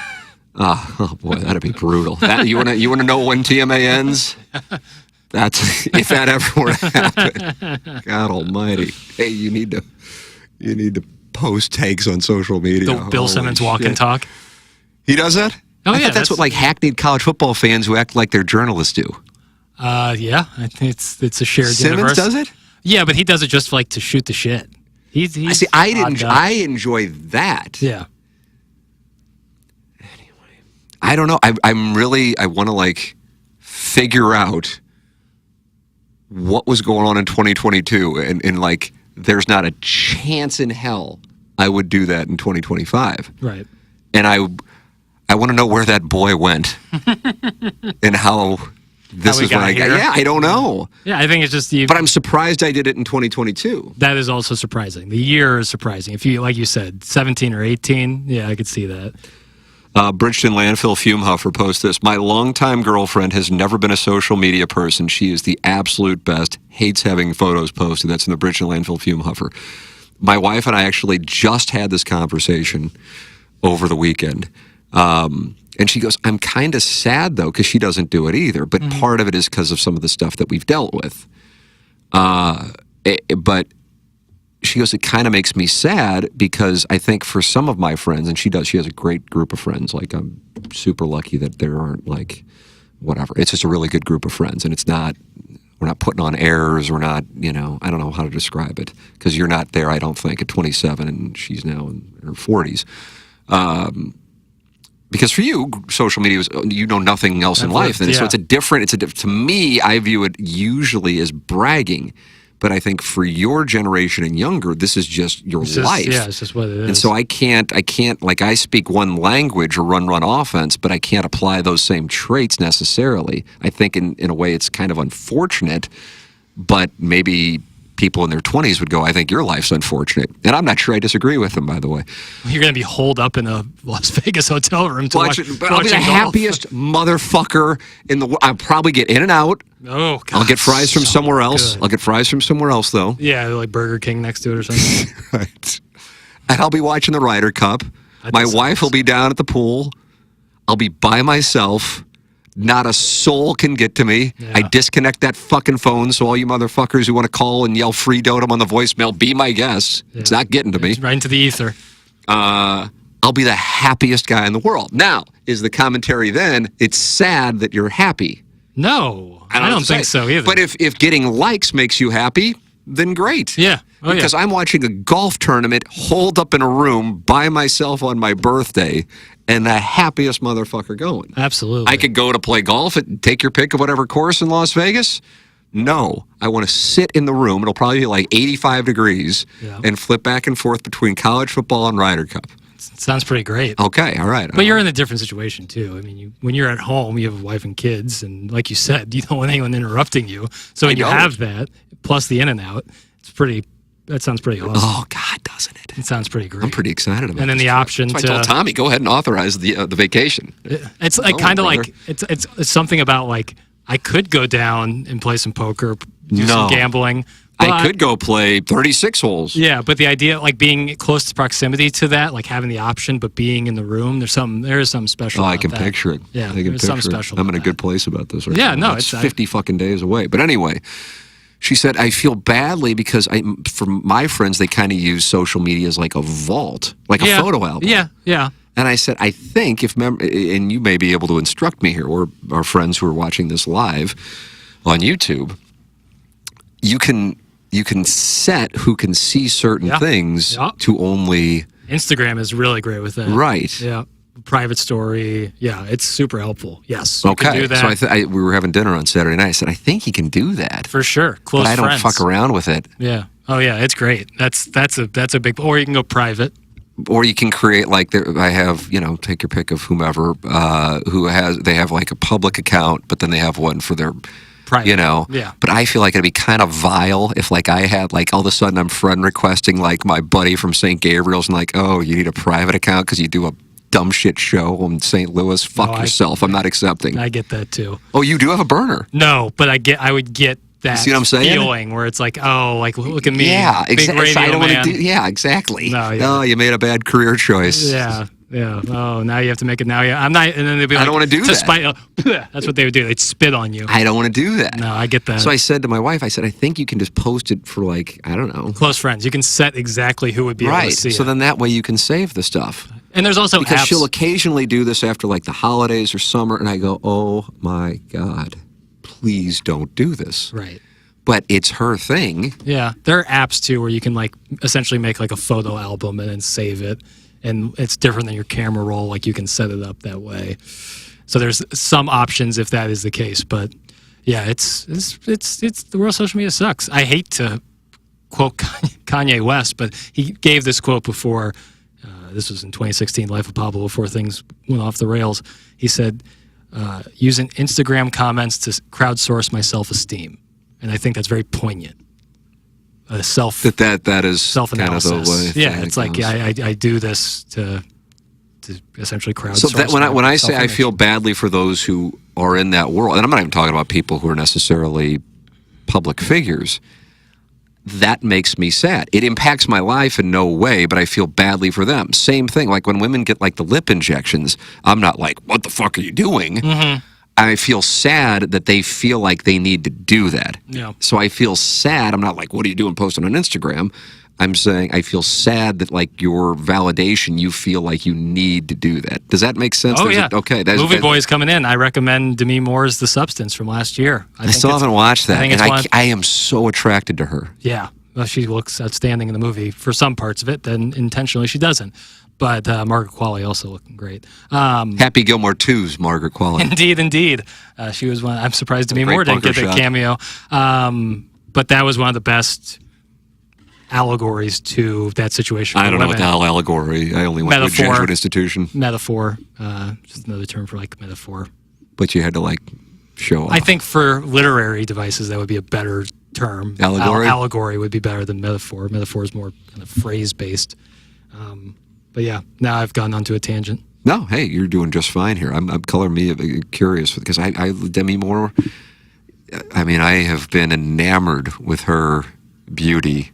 Oh boy, that'd be brutal. You want to know when TMA ends? That's if that ever were to happen. God Almighty! Hey, you need to post takes on social media. The Bill Simmons walk and talk. He does that? Oh, I yeah, thought that's what like hackneyed college football fans who act like they're journalists do. Yeah, I think it's a shared Simmons universe. does it? Yeah, but he does it just like to shoot the shit. He's I enjoy that. Yeah. I don't know. I want to like figure out what was going on in 2022 and like there's not a chance in hell I would do that in 2025. Right. And I want to know where that boy went and how this is what I got. here. Yeah, I don't know. Yeah, I think it's just you. But I'm surprised I did it in 2022. That is also surprising. The year is surprising. If you, like you said, 17 or 18, yeah, I could see that. Bridgeton Landfill Fume Huffer posts this. My longtime girlfriend has never been a social media person. She is the absolute best. Hates having photos posted. That's in the Bridgeton Landfill Fume Huffer. My wife and I actually just had this conversation over the weekend. And she goes, I'm kind of sad, though, because she doesn't do it either. But part of it is because of some of the stuff that we've dealt with. But she goes, it kind of makes me sad because I think for some of my friends, and she has a great group of friends. Like, I'm super lucky that there aren't, like, whatever. It's just a really good group of friends. And it's not, we're not putting on airs. We're not, I don't know how to describe it. Because you're not there, I don't think, at 27, and she's now in her 40s. Because for you, social media is, nothing else in life. And so to me, I view it usually as bragging. But I think for your generation and younger, this is just your life. Yeah, it's just what it is. And so I can't, like I speak one language or run offense, but I can't apply those same traits necessarily. I think in a way it's kind of unfortunate, but maybe people in their 20s would go, I think your life's unfortunate. And I'm not sure I disagree with them, by the way. You're going to be holed up in a Las Vegas hotel room to watch I'll be the golf. happiest motherfucker in the world. I'll probably get in and out. Oh, God. I'll get fries from somewhere else. good. I'll get fries from somewhere else, though. Yeah, like Burger King next to it or something. Right. And I'll be watching the Ryder Cup. My wife will be down at the pool. I'll be by myself. Not a soul can get to me. Yeah. I disconnect that fucking phone, so all you motherfuckers who want to call and yell free dotem on the voicemail, be my guest. Yeah. It's not getting to me. It's right into the ether. I'll be the happiest guy in the world. Now, is the commentary then, it's sad that you're happy. No, I don't think so either. But if getting likes makes you happy, then great. Yeah. Because I'm watching a golf tournament holed up in a room by myself on my birthday and the happiest motherfucker going. Absolutely. I could go to play golf and take your pick of whatever course in Las Vegas. No, I want to sit in the room. It'll probably be like 85 degrees and flip back and forth between college football and Ryder Cup. Sounds pretty great. Okay, all right. But you're in a different situation, too. I mean, when you're at home, you have a wife and kids, and like you said, you don't want anyone interrupting you. So when you have that, plus the in and out, that sounds pretty awesome. Oh, God, doesn't it? It sounds pretty great. I'm pretty excited about it. And then the option to... I told Tommy, go ahead and authorize the vacation. It's like kind of like, it's something about like, I could go down and play some poker, do some gambling. I could go play 36 holes. Yeah, but the idea, like being close to proximity to that, like having the option, but being in the room, there is something special. Oh, about I can that. picture it. Yeah, there's something special. I'm in a good place about this. Right yeah, now. no, it's 50 fucking days away. But anyway, she said, I feel badly because for my friends, they kind of use social media as like a vault, like a photo album. Yeah. And I said, I think and you may be able to instruct me here, or our friends who are watching this live on YouTube, you can set who can see certain things to only. Instagram is really great with that. Right. Yeah. Private story. Yeah, it's super helpful. Yes. Okay. Can do that. So we were having dinner on Saturday night. I said, I think he can do that. For sure. Close but I don't friends. fuck around with it. Yeah. Oh yeah, it's great. That's a big. Or you can go private. Or you can create I have, take your pick of whomever they have like a public account, but then they have one for their private. Yeah. But I feel like it'd be kind of vile if like I had like all of a sudden I'm friend requesting like my buddy from St. Gabriel's and like, oh, you need a private account because you do a dumb shit show in St. Louis. Fuck yourself. I'm not accepting. I get that too. Oh, you do have a burner? No, but I would get that see what I'm saying? feeling where it's like, oh, like look at me. Yeah, exactly. I don't want to do. Yeah, exactly. No, yeah. Oh, you made a bad career choice. Yeah. Yeah. Oh, now you have to make it. Now, I'm not. And then they'd be like, I don't want to do that. That's what they would do. They'd spit on you. I don't want to do that. No, I get that. So I said to my wife, I think you can just post it for like, I don't know. Close friends. You can set exactly who would be able to see so it. then that way you can save the stuff. And there's also because apps. she'll occasionally do this after like the holidays or summer, and I go, oh my God, please don't do this. Right. But it's her thing. Yeah. There are apps too where you can like essentially make like a photo album and then save it. And it's different than your camera roll. Like you can set it up that way. So there's some options if that is the case. But yeah, it's the world of social media sucks. I hate to quote Kanye West, but he gave this quote before. This was in 2016, Life of Pablo, before things went off the rails. He said, using Instagram comments to crowdsource my self-esteem. And I think that's very poignant. That is self-analysis. Kind of the way. Yeah, it's like I do this to essentially crowdsource. So when I say I feel badly for those who are in that world, and I'm not even talking about people who are necessarily public figures, that makes me sad. It impacts my life in no way, but I feel badly for them. Same thing, like when women get like the lip injections, I'm not like, what the fuck are you doing? Mm-hmm. I feel sad that they feel like they need to do that. Yeah. So I feel sad. I'm not like, what are you doing posting on Instagram? I'm saying I feel sad that like your validation, you feel like you need to do that. Does that make sense? Oh, yeah. Okay. Movie Boy is coming in. I recommend Demi Moore's The Substance from last year. I still haven't watched that. And I am so attracted to her. Yeah. Well, she looks outstanding in the movie for some parts of it. Then intentionally she doesn't. But Margaret Qualley also looking great. Happy Gilmore 2's Margaret Qualley. Indeed. She was one. I'm surprised Demi Moore didn't get that cameo. But that was one of the best allegories to that situation. I don't know what the hell allegory. I only went to a Jesuit institution. Metaphor. Just another term for like metaphor. But you had to like show off. I think for literary devices that would be a better term. Allegory? Allegory would be better than metaphor. Metaphor is more kind of phrase-based. But yeah, now I've gone onto a tangent. No, hey, you're doing just fine here. I'm coloring me curious because I Demi Moore, I mean, I have been enamored with her beauty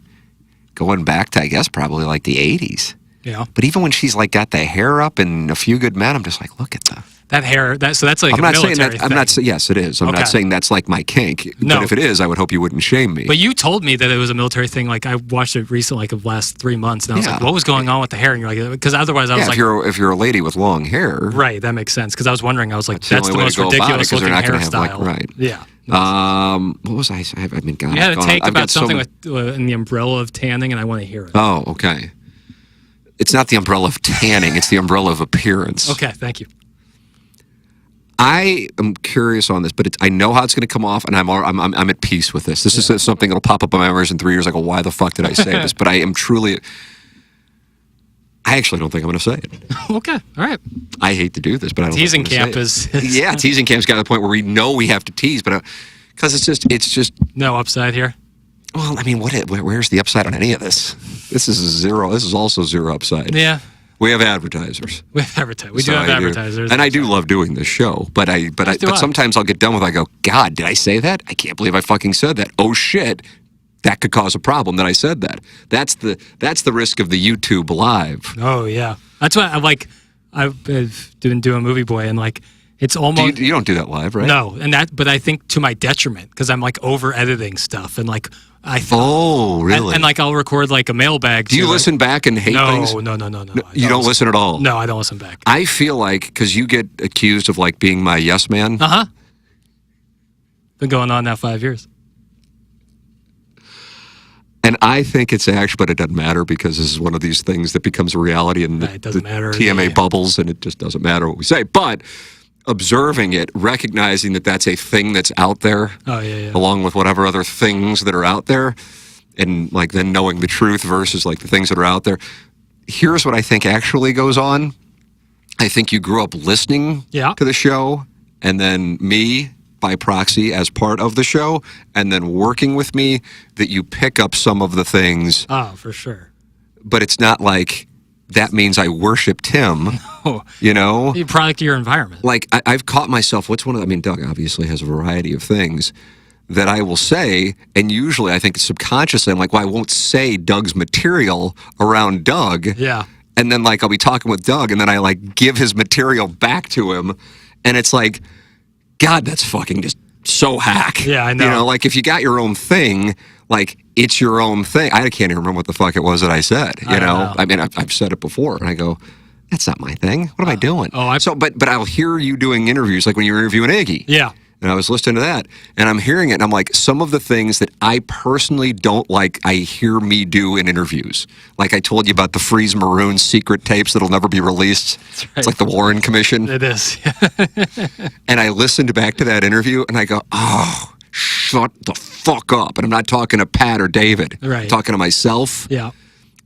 going back to, I guess, probably like the 80s. Yeah. But even when she's like got the hair up and A Few Good Men, I'm just like, look at that hair. So that's like I'm a not military saying that. thing. I'm not saying yes, it is. I'm not saying that's like my kink. No. But if it is, I would hope you wouldn't shame me. But you told me that it was a military thing. Like I watched it recently, like of the last 3 months, and I was like, what was going on with the hair? And you're like, because otherwise I was like, if you're a lady with long hair, right? That makes sense. Because I was wondering, I was like, that's the way most to go ridiculous about it, looking they're not gonna have, hairstyle. like, right? Yeah. What was I? I mean, God, You had a take about something with in the umbrella of tanning, and I want to hear it. Oh, okay. It's not the umbrella of tanning; it's the umbrella of appearance. Okay, thank you. I am curious on this, but I know how it's going to come off, and I'm at peace with this. This is something that'll pop up in my memories in 3 years. I go, why the fuck did I say this? But I am truly. I actually don't think I'm going to say it. Okay, all right. I hate to do this, but I don't. Teasing camp is. Yeah, teasing camp's got to the point where we know we have to tease, but because it's just no upside here. Well, I mean, where's the upside on any of this? This is zero. This is also zero upside. Yeah. We have advertisers. We have advertisers. We do have advertisers. And I do love doing this show, but sometimes I'll get done with it. I go, God, did I say that? I can't believe I fucking said that. Oh shit, that could cause a problem that I said that. That's the risk of the YouTube live. Oh yeah, that's why I've been doing Movie Boy, and like It's almost You don't do that live, right? no, but I think to my detriment because I'm like over editing stuff and like Oh, really? and like I'll record like a mailbag. Do you listen back and hate things? No. You don't listen at all? No, I don't listen back. I feel like, because you get accused of like being my yes man. Been going on now 5 years. And I think it's actually, but it doesn't matter because this is one of these things that becomes a reality and It doesn't matter. TMA bubbles and it just doesn't matter what we say. But observing it, recognizing that that's a thing that's out there, along with whatever other things that are out there, and like then knowing the truth versus like the things that are out there. Here's what I think actually goes on. I think you grew up listening to the show, and then me by proxy as part of the show, and then working with me, that you pick up some of the things. Oh, for sure. But it's not like that means I worship Tim. No. You know? You're a product of your environment. Like, I've caught myself, Doug obviously has a variety of things that I will say, and usually I think subconsciously I'm like, well, I won't say Doug's material around Doug. Yeah. And then, like, I'll be talking with Doug, and then I, like, give his material back to him, and it's like, God, that's fucking just so hack. Yeah, I know. You know, like, if you got your own thing, like, it's your own thing. I can't even remember what the fuck it was that I said, you know? I mean, I've said it before, and I go, that's not my thing. What am I doing? But I'll hear you doing interviews, like when you were interviewing Iggy. Yeah. And I was listening to that, and I'm hearing it, and I'm like, some of the things that I personally don't like, I hear me do in interviews. Like I told you about the Freeze Maroon secret tapes that'll never be released. That's right. It's like the Warren Commission. It is. And I listened back to that interview, and I go, oh, shut the fuck up. And I'm not talking to Pat or David. Right. I'm talking to myself. Yeah.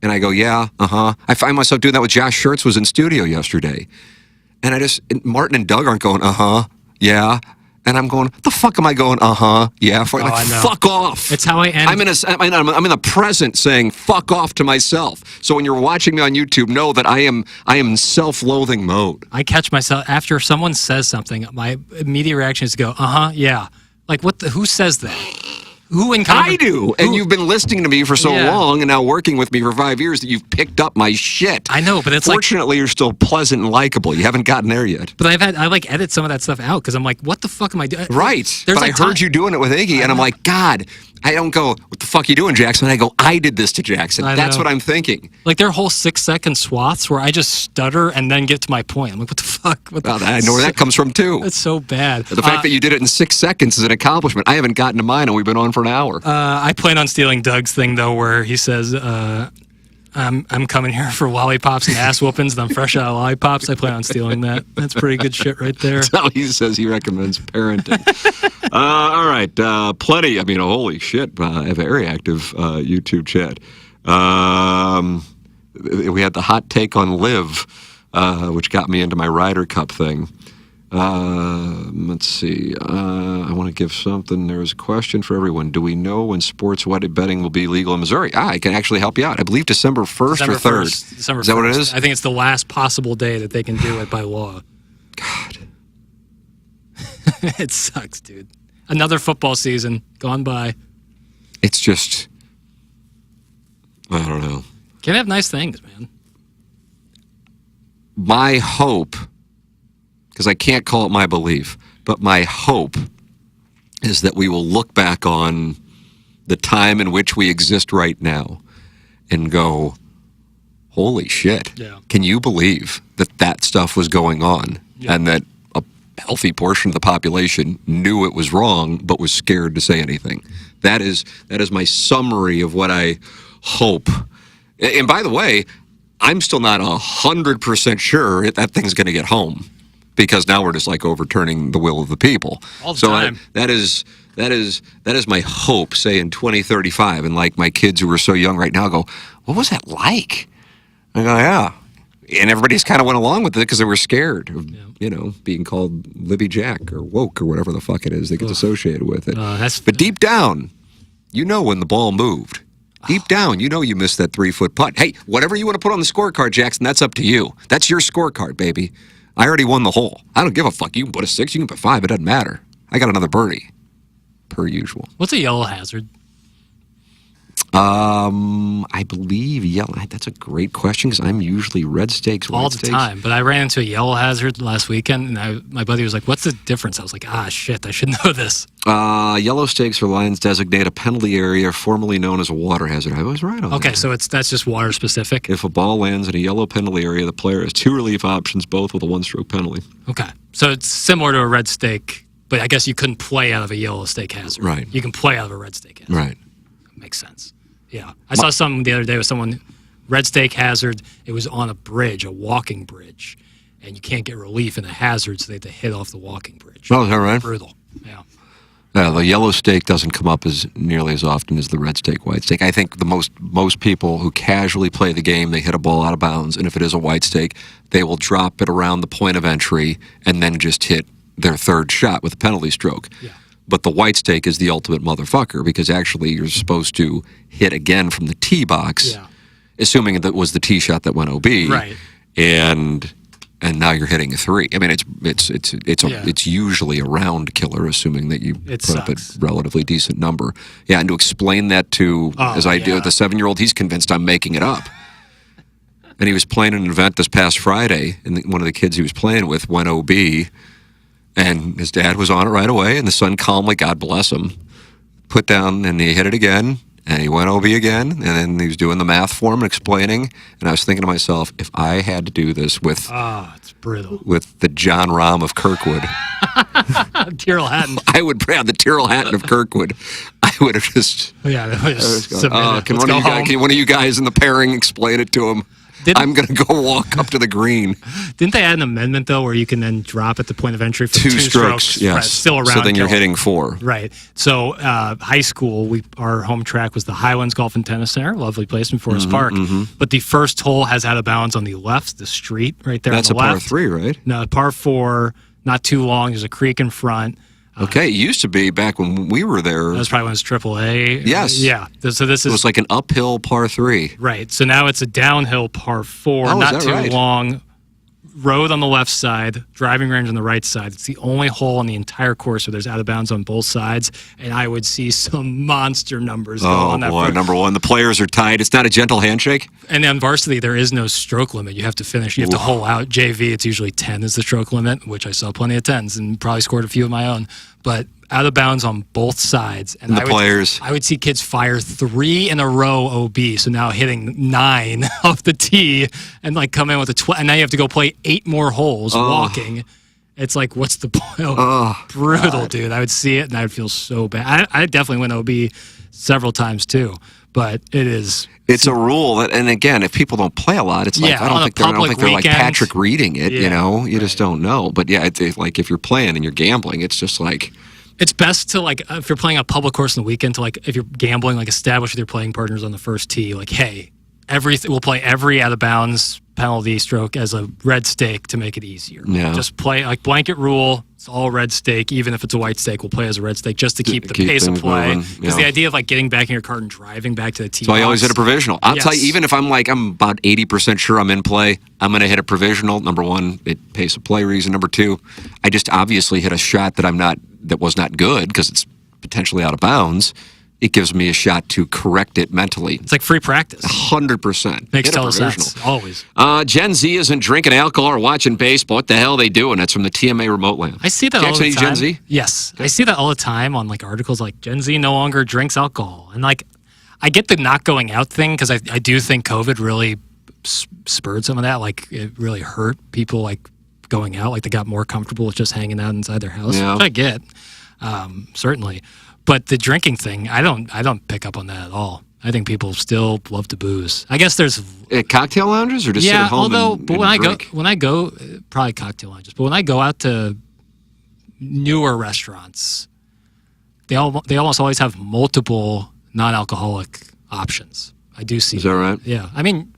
And I go, yeah, I find myself doing that with Josh Schertz was in studio yesterday. And Martin and Doug aren't going, yeah. And I'm going, the fuck am I going, yeah, for? Like, fuck off. It's how I end. I'm in the present saying fuck off to myself. So when you're watching me on YouTube, know that I am in self-loathing mode. I catch myself, after someone says something, my immediate reaction is to go, yeah. Like, who says that? Who in I do, and you've been listening to me for so long, and now working with me for 5 years that you've picked up my shit. I know, but it's fortunately you're still pleasant and likable. You haven't gotten there yet. But I like edit some of that stuff out because I'm like, what the fuck am I doing? Right. But I heard you doing it with Iggy, and I'm like, God. I don't go, what the fuck are you doing, Jackson? I go, I did this to Jackson. That's what I'm thinking. Like, there are whole 6-second swaths where I just stutter and then get to my point. I'm like, what the fuck? I know where that comes from, too. That's so bad. The fact that you did it in 6 seconds is an accomplishment. I haven't gotten to mine, and we've been on for an hour. I plan on stealing Doug's thing, though, where he says, I'm coming here for lollipops and ass whoopings, and I'm fresh out of lollipops. I plan on stealing that. That's pretty good shit right there. That's how he says he recommends parenting. All right. Plenty. I mean, holy shit. A very active YouTube chat. We had the hot take on Liv, which got me into my Ryder Cup thing. Let's see. I want to give something. There was a question for everyone. Do we know when sports betting will be legal in Missouri? I can actually help you out. I believe December 1st or 3rd. December 1st. Is that what it is? I think it's the last possible day that they can do it by law. God. It sucks, dude. Another football season gone by. It's just, I don't know. Can't have nice things, man. My hope, because I can't call it my belief, but my hope is that we will look back on the time in which we exist right now and go, holy shit. Yeah. Can you believe that stuff was going on and that a healthy portion of the population knew it was wrong but was scared to say anything? That is my summary of what I hope. And by the way, I'm still not 100% sure that thing's going to get home, because now we're just like overturning the will of the people. All the time. That is my hope, say in 2035, and like my kids who are so young right now go, what was that like? I go, yeah. And everybody's kind of went along with it because they were scared of, being called Libby Jack or woke or whatever the fuck it is that gets associated with it. But deep down, when the ball moved. Deep down, you missed that 3-foot putt. Hey, whatever you want to put on the scorecard, Jackson, that's up to you. That's your scorecard, baby. I already won the hole. I don't give a fuck. You can put a 6, you can put 5. It doesn't matter. I got another birdie, per usual. What's a yellow hazard? I believe yellow. That's a great question because I'm usually red steaks, white All the steaks. time. But I ran into a yellow hazard last weekend, and my buddy was like, "What's the difference?" I was like, shit, I should know this. Yellow steaks for lines designate a penalty area formerly known as a water hazard. I was right on that. Okay, so that's just water specific. If a ball lands in a yellow penalty area, the player has 2 relief options, both with a 1-stroke penalty. Okay, so it's similar to a red steak, but I guess you couldn't play out of a yellow steak hazard. Right. You can play out of a red steak hazard. Right. Makes sense. Yeah. I saw something the other day with someone, red steak hazard, it was on a bridge, a walking bridge, and you can't get relief in a hazard, so they had to hit off the walking bridge. Oh, is that right? Brutal. Yeah. The yellow steak doesn't come up as nearly as often as the red steak, white steak. I think the most people who casually play the game, they hit a ball out of bounds, and if it is a white steak, they will drop it around the point of entry and then just hit their third shot with a penalty stroke. Yeah. But the white steak is the ultimate motherfucker because actually you're supposed to hit again from the tee box, assuming that was the tee shot that went OB. Right. And now you're hitting a 3. I mean, it's usually a round killer, assuming that you put up a relatively decent number. Yeah, and to explain that to, as I do, the 7-year-old, he's convinced I'm making it up. And he was playing an event this past Friday, and one of the kids he was playing with went OB. And his dad was on it right away, and the son calmly, God bless him, put down, and he hit it again, and he went OB again, and then he was doing the math for him and explaining, and I was thinking to myself, if I had to do this with it's brutal. with the John Rahm of Kirkwood, Tyrrell Hatton. I would brand the Tyrrell Hatton of Kirkwood. I would have just... can one of you guys in the pairing explain it to him? I'm going to go walk up to the green. Didn't they add an amendment, though, where you can then drop at the point of entry for 2 strokes? Yes. Right, still around. So then you're hitting 4. Right. So high school, our home track was the Highlands Golf and Tennis Center, lovely place in Forest Park. But the first hole has out of bounds on the left, the street right there. That's on the left. Par 3, right? No, par 4, not too long. There's a creek in front. Okay, it used to be back when we were there. That was probably when it was AAA. Yes. Yeah. So this is... It was like an uphill par 3. Right. So now it's a downhill par 4, Oh, not too right? long. Road on the left side, driving range on the right side. It's the only hole on the entire course where there's out of bounds on both sides, and I would see some monster numbers go on that. Oh, boy. Number one, the players are tied. It's not a gentle handshake. And on varsity, there is no stroke limit. You have to finish. You have to hole out. JV, it's usually 10 is the stroke limit, which I saw plenty of 10s and probably scored a few of my own. But out of bounds on both sides. And players. I would see kids fire 3 in a row OB, so now hitting 9 off the tee and like come in with a 12. And now you have to go play 8 more holes walking. It's like, what's the point? Brutal, God. Dude. I would see it and I would feel so bad. I definitely went OB several times too, but it is. It's a rule that, and again, if people don't play a lot, it's like I don't think they're like Patrick reading it. You know, you just don't know. But yeah, it's like if you're playing and you're gambling, it's just like. It's best to, like, if you're playing a public course on the weekend, to, like, if you're gambling, like, establish with your playing partners on the first tee, like, hey, we'll play every out-of-bounds penalty stroke as a red stake to make it easier. Yeah. Just play, like, blanket rule, it's all red stake. Even if it's a white stake, we'll play as a red stake just to keep the pace of play. Because the idea of, like, getting back in your cart and driving back to the tee. So I always hit a provisional. I'll tell you, even if I'm about 80% sure I'm in play, I'm going to hit a provisional. Number one, it pace of play reason. Number two, I just obviously hit a shot that was not good because it's potentially out of bounds. It gives me a shot to correct it mentally. It's like free practice. 100%. Makes total sense. Always. Gen Z isn't drinking alcohol or watching baseball. What the hell are they doing? That's from the TMA remote land. I see that all the time. Gen Z? Yes. I see that all the time on like articles like Gen Z no longer drinks alcohol. And like, I get the not going out thing because I do think COVID really spurred some of that. Like it really hurt people like going out. Like they got more comfortable with just hanging out inside their house, which I get, certainly. But the drinking thing, I don't pick up on that at all. I think people still love to booze. I guess there's at cocktail lounges or just sit at home. But when I go, probably cocktail lounges. But when I go out to newer restaurants, they almost always have multiple non-alcoholic options. I do see. Is that right? Yeah. I mean,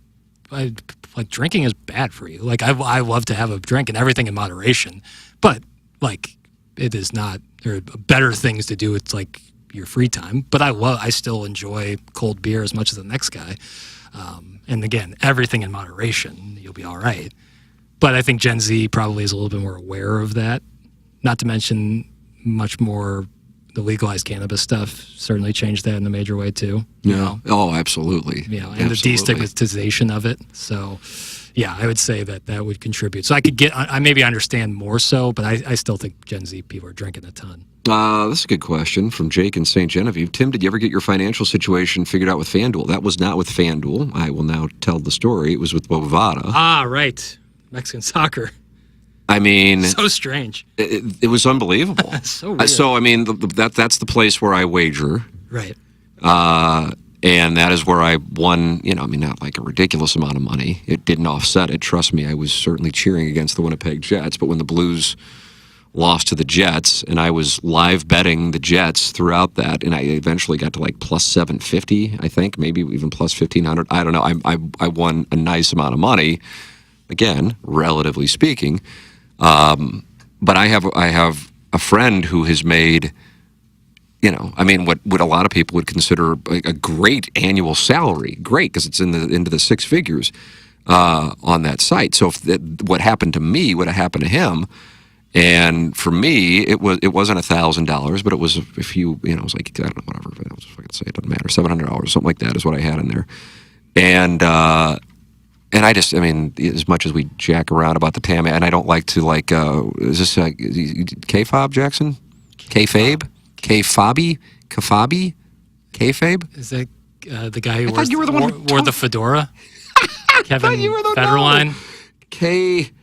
like drinking is bad for you. Like I love to have a drink and everything in moderation, but like it is not. There are better things to do. It's like your free time. But I still enjoy cold beer as much as the next guy. And again, everything in moderation. You'll be all right. But I think Gen Z probably is a little bit more aware of that. Not to mention much more the legalized cannabis stuff certainly changed that in a major way too. Oh, absolutely. And the destigmatization of it. So, yeah, I would say that would contribute. So I maybe understand more so, but I still think Gen Z people are drinking a ton. This is a good question from Jake in St. Genevieve. Tim, did you ever get your financial situation figured out with FanDuel? That was not with FanDuel. I will now tell the story. It was with Bovada. Ah, right. Mexican soccer. I mean, so strange. It was unbelievable. So weird. So I mean, that's the place where I wager. Right. And that is where I won, not like a ridiculous amount of money. It didn't offset it. Trust me, I was certainly cheering against the Winnipeg Jets. But when the Blues lost to the Jets, and I was live betting the Jets throughout that, and I eventually got to like plus 750, I think, maybe even plus 1,500. I don't know. I won a nice amount of money, again, relatively speaking. But I have a friend who has made, what a lot of people would consider a great annual salary. Great, because it's into the six figures on that site. So what happened to me would have happened to him. And for me, it wasn't $1,000, but it was a few. It was like, I don't know, whatever. I was fucking say it doesn't matter. $700, something like that is what I had in there. And I just, as much as we jack around about the TAM, and I don't like to is this K-Fob, Jackson? K-Fabe? K-Fabi? Kafabi? K-Fabe? Is that the guy who wore the fedora? Kevin Federline? K-Fabe?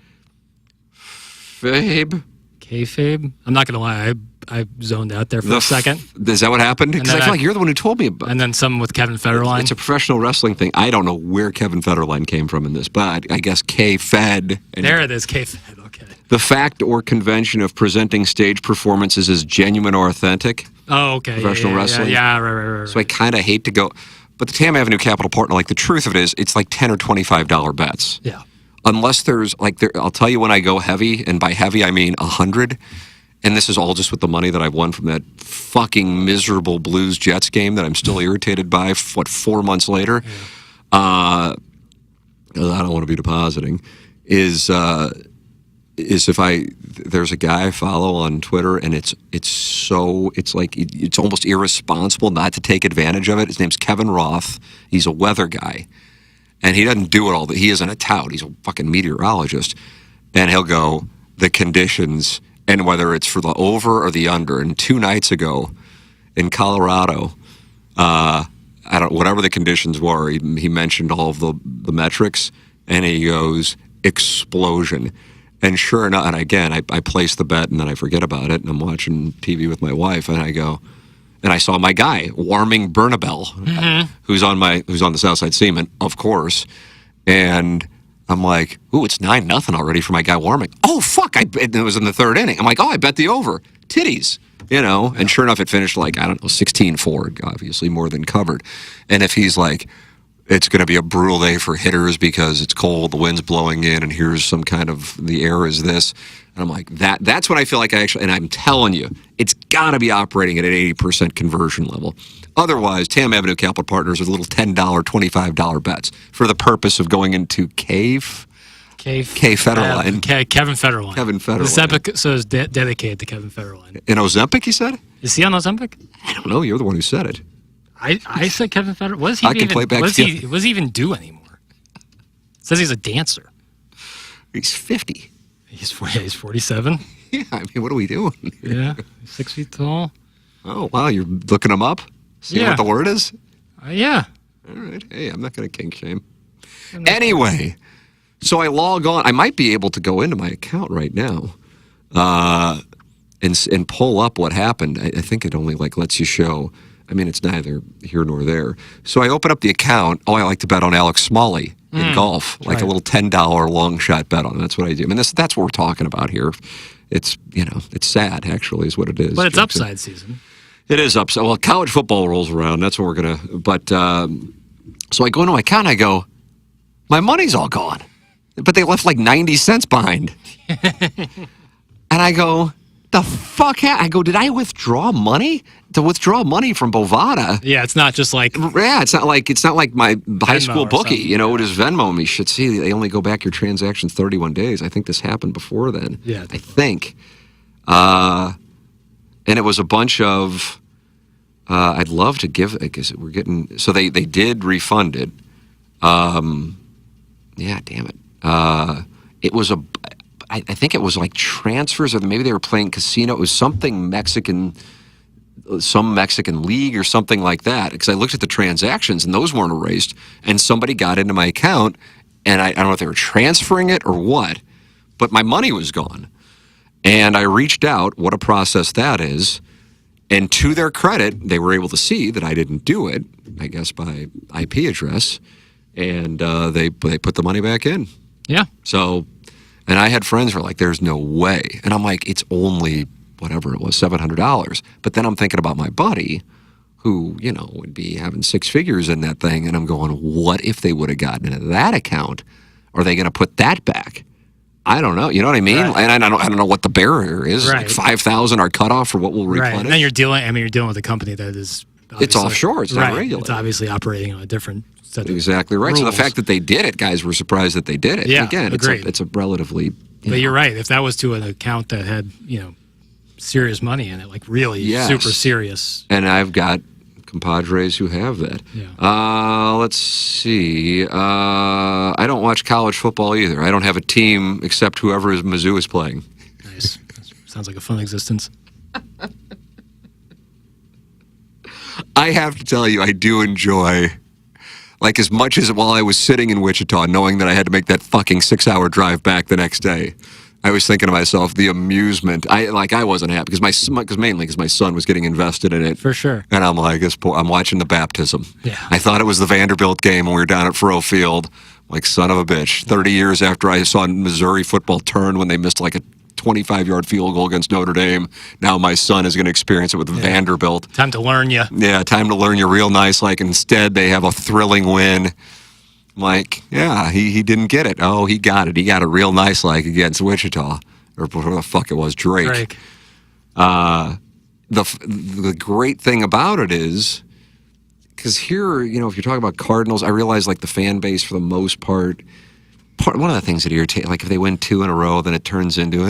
K-Fabe? I'm not going to lie, I zoned out there for a second. Is that what happened? Because I feel like you're the one who told me about it. And then some with Kevin Federline. It's a professional wrestling thing. I don't know where Kevin Federline came from in this, but I guess K-Fed. There it is, K-Fed, okay. The fact or convention of presenting stage performances as genuine or authentic. Oh, okay. Professional wrestling. Yeah, right. So I kind of hate to go. But the Tam Avenue Capital Partner, the truth of it is, it's like $10 or $25 bets. Yeah. Unless there's, I'll tell you when I go heavy, and by heavy I mean 100. And this is all just with the money that I won from that fucking miserable Blues Jets game that I'm still irritated by, 4 months later. Yeah. I don't want to be depositing. Is if there's a guy I follow on Twitter, and it's almost irresponsible not to take advantage of it. His name's Kevin Roth. He's a weather guy. And he doesn't do it all. He isn't a tout. He's a fucking meteorologist. And he'll go, the conditions, and whether it's for the over or the under. And 2 nights ago in Colorado, whatever the conditions were, he mentioned all of the metrics, and he goes, explosion. And sure enough, and again, I place the bet, and then I forget about it, and I'm watching TV with my wife, and I go, and I saw my guy warming Bernabel, who's on the Southside Seaman, of course, and I'm like, ooh, it's 9-0 already for my guy warming. Oh fuck! It was in the 3rd inning. I'm like, oh, I bet the over. Titties, And sure enough, it finished 16-4, obviously more than covered. And if he's like, it's going to be a brutal day for hitters because it's cold, the wind's blowing in, and here's some kind of, the air is this. And I'm like, that's when I feel like and I'm telling you, it's got to be operating at an 80% conversion level. Otherwise, Tam Avenue Capital Partners are little $10, $25 bets for the purpose of going into Federline. Kevin Federline. Kevin Federline. This episode is dedicated to Kevin Federline. In Ozempic, you said? Is he on Ozempic? I don't know. You're the one who said it. I said Kevin Federline. What does he even do anymore? It says he's a dancer. He's 50. He's 47. Yeah, what are we doing? Yeah, 6 feet tall. Oh, wow, you're looking him up? Seeing what the word is? Yeah. All right. Hey, I'm not going to kink shame. Anyway, so I log on. I might be able to go into my account right now and pull up what happened. I think it only lets you show. It's neither here nor there. So I open up the account. Oh, I like to bet on Alex Smalley in golf, a little $10 long shot bet on him. That's what I do. That's what we're talking about here. It's it's sad actually, is what it is. But it's upside season. It is upside. Well, college football rolls around. That's what we're gonna. But so I go into my account. I go, my money's all gone, but they left 90 cents behind. And I go, the fuck? I go, did I withdraw money? To withdraw money from Bovada? Yeah, it's not just like. Yeah, it's not like my high school bookie. Would just Venmo me. Shit, see, they only go back your transactions 31 days. I think this happened before then. Yeah, I think. And it was a bunch of, I'd love to give, I guess we're getting, so they did refund it. Yeah, damn it. It was I think it was like transfers, or maybe they were playing casino. It was something Mexican, some Mexican league or something like that. Because I looked at the transactions and those weren't erased. And somebody got into my account, and I don't know if they were transferring it or what, but my money was gone. And I reached out, what a process that is. And to their credit, they were able to see that I didn't do it, I guess by IP address. And they put the money back in. Yeah. So, and I had friends who were like, there's no way. And I'm like, it's only whatever it was, $700. But then I'm thinking about my buddy who, you know, would be having six figures in that thing. And I'm going, what if they would have gotten into that account? Are they going to put that back? I don't know. You know what I mean? Right. And I don't know what the barrier is. Right. Like 5,000 our cutoff for what we'll replenish. Right. And then you're dealing with a company that is it's offshore. It's not regulated. It's obviously operating on a different set of exactly right. rules. So the fact that they did it, guys were surprised that they did it. Yeah, again, agreed. It's a relatively. But you're right. If that was to an account that had, you know, serious money in it, like really super serious. And I've got compadres who have that. Yeah. Let's see. I don't watch college football either. I don't have a team except whoever Mizzou is playing. Nice. Sounds like a fun existence. I have to tell you, I do enjoy, like, as much as while I was sitting in Wichita, knowing that I had to make that fucking 6-hour drive back the next day, I was thinking to myself, the amusement. I wasn't happy because my son was getting invested in it. For sure. And I'm like, I'm watching the baptism. Yeah. I thought it was the Vanderbilt game when we were down at Furrow Field. Like, son of a bitch. 30 years after I saw Missouri football turn when they missed like a 25-yard field goal against Notre Dame, now my son is going to experience it with Vanderbilt. Time to learn you. Yeah, time to learn you real nice. Like, instead, they have a thrilling win. I'm like, yeah, he didn't get it. Oh, he got it. He got it real nice, like, against Wichita. Or whatever the fuck it was, Drake. The great thing about it is, because here, you know, if you're talking about Cardinals, I realize, like, the fan base, for the most part, one of the things that irritates, like, if they win 2 in a row, then it turns into,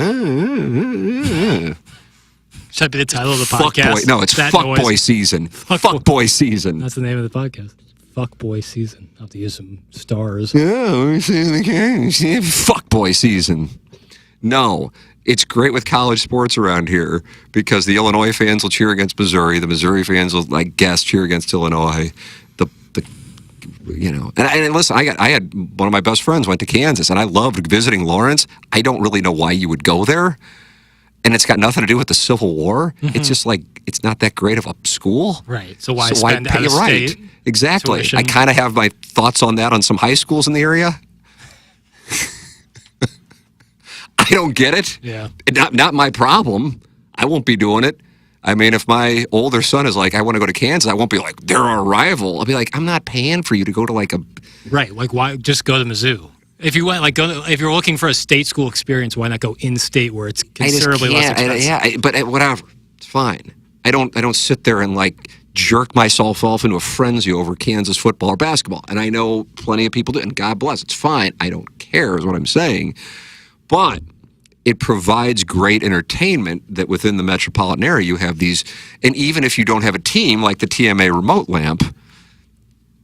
Should that be the title of the podcast? No, it's Fuckboy Season. Fuckboy Season. That's the name of the podcast. Fuckboy Season. I'll have to use some stars. Fuckboy Season. No, it's great with college sports around here because the Illinois fans will cheer against Missouri. The Missouri fans will, I guess, cheer against Illinois. You know, and listen, I had one of my best friends went to Kansas, and I loved visiting Lawrence. I don't really know why you would go there, and it's got nothing to do with the Civil War. Mm-hmm. It's just like it's not that great of a school, right? So why spend out of right? state Exactly. tuition? I kind of have my thoughts on that on some high schools in the area. I don't get it. Yeah, not my problem. I won't be doing it. I mean, if my older son is like, I want to go to Kansas, I won't be like, they're our rival. I'll be like, I'm not paying for you to go to like a... Right, like why just go to Mizzou? If you went, like, if you're looking for a state school experience, why not go in-state where it's considerably less expensive? But whatever, it's fine. I don't sit there and like jerk myself off into a frenzy over Kansas football or basketball. And I know plenty of people do, and God bless, it's fine. I don't care is what I'm saying. But it provides great entertainment that within the metropolitan area you have these, and even if you don't have a team like the TMA remote lamp,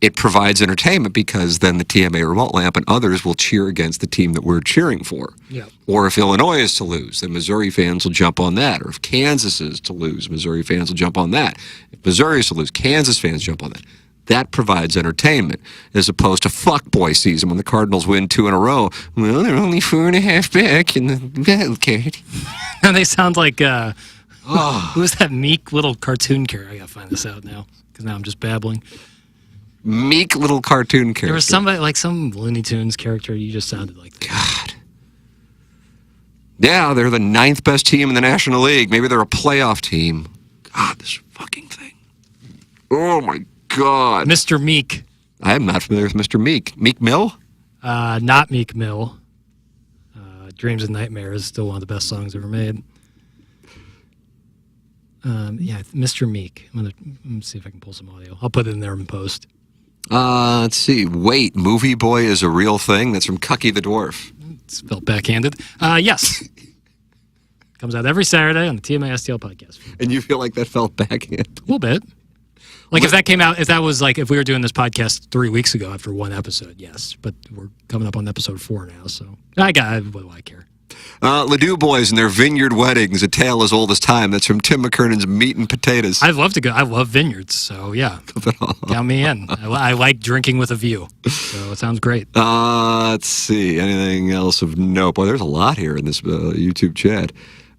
it provides entertainment because then the TMA remote lamp and others will cheer against the team that we're cheering for. Yeah. Or if Illinois is to lose, then Missouri fans will jump on that. Or if Kansas is to lose, Missouri fans will jump on that. If Missouri is to lose, Kansas fans jump on that. That provides entertainment as opposed to fuckboy season when the Cardinals win 2 in a row. Well, they're only 4.5 back in the wild card. And they sound like, who's that meek little cartoon character? I gotta find this out now because now I'm just babbling. Meek little cartoon character. There was somebody, like some Looney Tunes character, you just sounded like that. God. Yeah, they're the 9th best team in the National League. Maybe they're a playoff team. God, this fucking thing. Oh, my God. Mr. Meek. I am not familiar with Mr. Meek. Meek Mill? Not Meek Mill. Dreams and Nightmares is still one of the best songs ever made. Yeah, Mr. Meek. Let me see if I can pull some audio. I'll put it in there in post. Let's see. Wait, Movie Boy is a real thing? That's from Cucky the Dwarf. It's spelled backhanded. Yes. Comes out every Saturday on the TMA STL podcast. And you feel like that felt backhand? A little bit. Like if that came out, if that was like, if we were doing this podcast 3 weeks ago after one episode, yes. But we're coming up on episode 4 now, so what do I care? Ladue Boys and their vineyard weddings, a tale as old as time. That's from Tim McKernan's Meat and Potatoes. I'd love to go. I love vineyards, so yeah. Count me in. I like drinking with a view, so it sounds great. Let's see. Anything else of note? Boy, there's a lot here in this YouTube chat.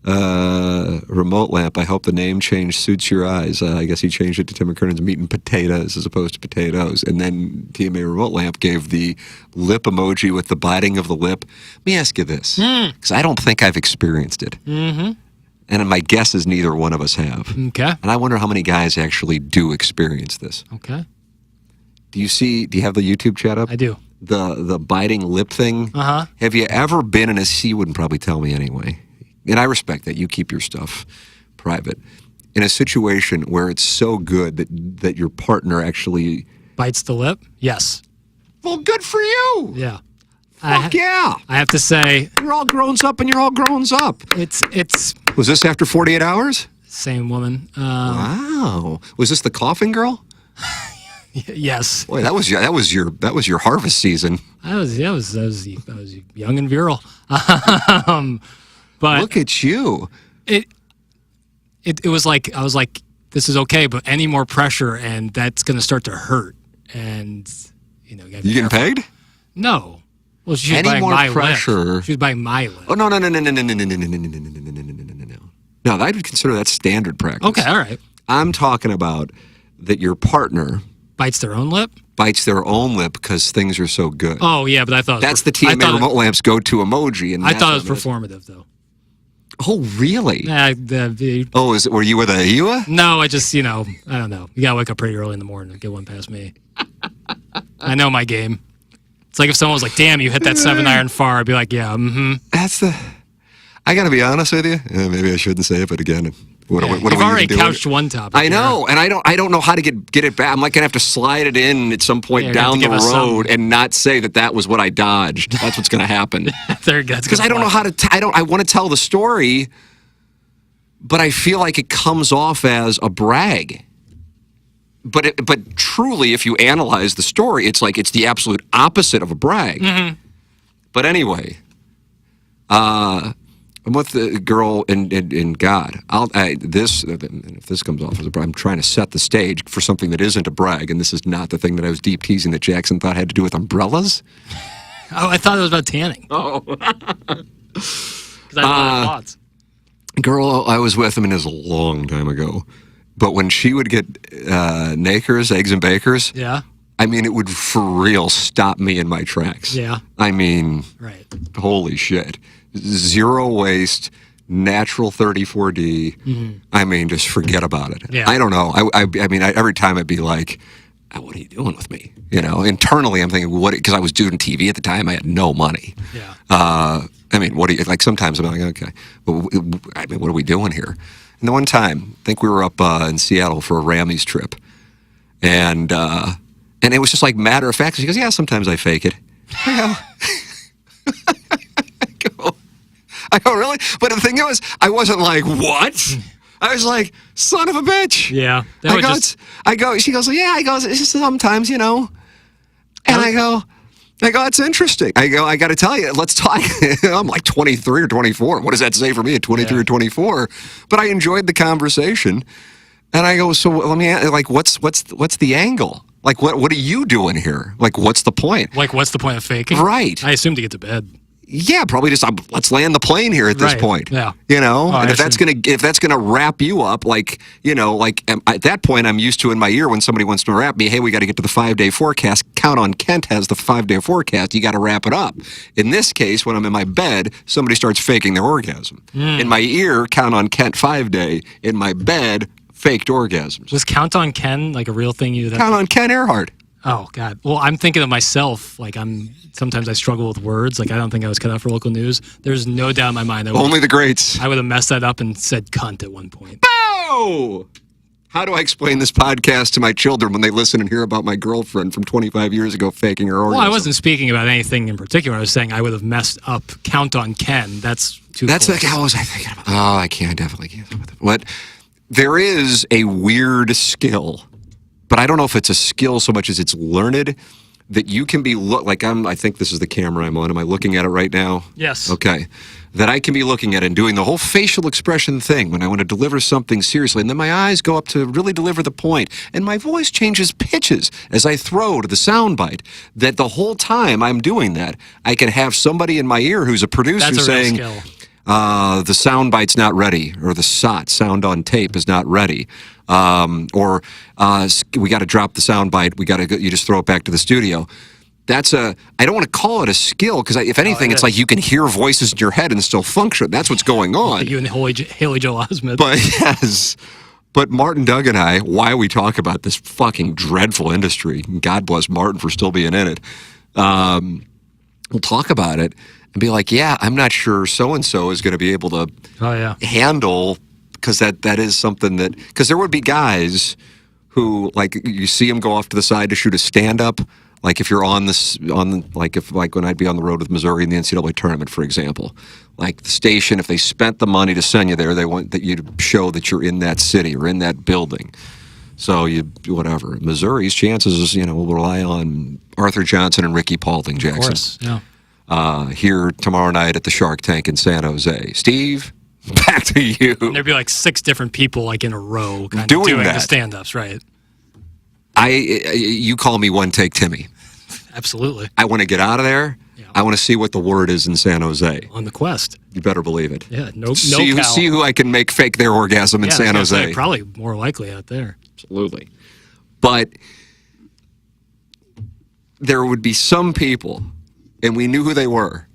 Remote lamp. I hope the name change suits your eyes. I guess he changed it to Tim McKernan's Meat and Potatoes as opposed to potatoes. And then TMA Remote Lamp gave the lip emoji with the biting of the lip. Let me ask you this, because I don't think I've experienced it. Mm-hmm. And my guess is neither one of us have. Okay. And I wonder how many guys actually do experience this. Okay. Do you have the YouTube chat up? I do. The biting lip thing? Uh-huh. Have you ever been in you wouldn't probably tell me anyway. And I respect that. You keep your stuff private. In a situation where it's so good that your partner actually... bites the lip? Yes. Well, good for you. Yeah. Fuck yeah. I have to say... You're all grown up and you're all grown up. It's... Was this after 48 hours? Same woman. Wow. Was this the coughing girl? Yes. Boy, that was your harvest season. I was young and virile. But look at you. It was like, I was like, this is okay, but any more pressure and that's going to start to hurt. And, you getting paid? No. Well, she was any buying more my pressure. lip. She was buying my lip. Oh, no. No, I would consider that standard practice. Okay, all right. I'm talking about that your partner bites their own lip? Bites their own lip because things are so good. Oh, yeah, but I thought... That's the TMA Remote Lamp's go-to emoji. And I thought it was performative, though. Oh, really? Were you with a Ewa? No, I just, I don't know. You got to wake up pretty early in the morning to get one past me. I know my game. It's like if someone was like, damn, you hit that 7-iron far, I'd be like, yeah, I got to be honest with you. Maybe I shouldn't say it, but again... What you've already couched one topic. I know, and I don't know how to get it back. I'm like gonna have to slide it in at some point down the road and not say that was what I dodged. That's what's gonna happen. Because I don't know how to. I want to tell the story, but I feel like it comes off as a brag. But truly, if you analyze the story, it's like it's the absolute opposite of a brag. Mm-hmm. But anyway, I'm with the girl in God. If this comes off as a brag, I'm trying to set the stage for something that isn't a brag, and this is not the thing that I was deep teasing that Jackson thought had to do with umbrellas. Oh, I thought it was about tanning. Oh. Because I have thoughts. Girl I was with, it was a long time ago, but when she would get Nakers, eggs and bakers, yeah. It would for real stop me in my tracks. Yeah. Right. Holy shit. Zero waste, natural 34D. Mm-hmm. Just forget about it. Yeah. I don't know. Every time I'd be like, what are you doing with me? Internally I'm thinking, what? Because I was doing TV at the time. I had no money. Yeah. What do you, like sometimes I'm like, okay, what are we doing here? And the one time, I think we were up in Seattle for a Rammies trip. And it was just like matter of fact. She goes, yeah, sometimes I fake it. I go, really? But the thing was, I wasn't like, what? I was like, son of a bitch. Yeah. She goes, yeah, it's just sometimes, And I go, it's interesting. I got to tell you, let's talk. I'm like 23 or 24. What does that say for me at 23 or 24? But I enjoyed the conversation. And I go, so let me ask, like, what's the angle? Like, what are you doing here? Like, what's the point? Like, what's the point of faking? Right. I assume to get to bed. Yeah, probably just let's land the plane here at this point. Yeah, and if that's gonna wrap you up, at that point, I'm used to in my ear when somebody wants to wrap me. Hey, we got to get to the 5-day forecast. Count on Kent has the 5-day forecast. You got to wrap it up. In this case, when I'm in my bed, somebody starts faking their orgasm. In my ear, count on Kent 5-day. In my bed, faked orgasms. Was Count on Ken like a real thing? Count on Ken Earhart. Oh God. Well, I'm thinking of myself. Sometimes I struggle with words. I don't think I was cut out for local news. There's no doubt in my mind. Only the greats. I would have messed that up and said cunt at one point. Oh! How do I explain this podcast to my children when they listen and hear about my girlfriend from 25 years ago faking her orgasm? Well, I wasn't speaking about anything in particular. I was saying I would have messed up Count on Ken. That's too That's close. like, how was I thinking about? Oh, I definitely can't think about that. What? There is a weird skill, but I don't know if it's a skill so much as it's learned, that you can be I think this is the camera I'm on. Am I looking at it right now? Yes. Okay. That I can be looking at and doing the whole facial expression thing when I want to deliver something seriously. And then my eyes go up to really deliver the point. And my voice changes pitches as I throw to the soundbite. That the whole time I'm doing that, I can have somebody in my ear who's a producer That's a real saying, skill. the soundbite's not ready, or the SOT, sound on tape, is not ready. Or we got to drop the soundbite. You just throw it back to the studio. I don't want to call it a skill, because if anything, it's like you can hear voices in your head and still function. That's what's going on. You and Haley Joel Osment. But yes, but Martin, Doug, and I, why we talk about this fucking dreadful industry, and God bless Martin for still being in it, we'll talk about it and be like, yeah, I'm not sure so-and-so is going to be able to handle, because that is something that, because there would be guys who, like, you see them go off to the side to shoot a stand-up. Like if you're when I'd be on the road with Missouri in the NCAA tournament, for example, like the station, if they spent the money to send you there, they want that you to show that you're in that city or in that building. So whatever. Missouri's chances is, will rely on Arthur Johnson and Ricky Paulding Jackson. Of course, yeah. Here tomorrow night at the Shark Tank in San Jose. Steve, back to you. And there'd be like 6 different people like in a row kind of doing the stand-ups, right? You call me One Take Timmy. Absolutely. I want to get out of there. Yeah. I want to see what the word is in San Jose. On the quest. You better believe it. Yeah, no see who I can make fake their orgasm in San Jose. Say, probably more likely out there. Absolutely. But there would be some people, and we knew who they were,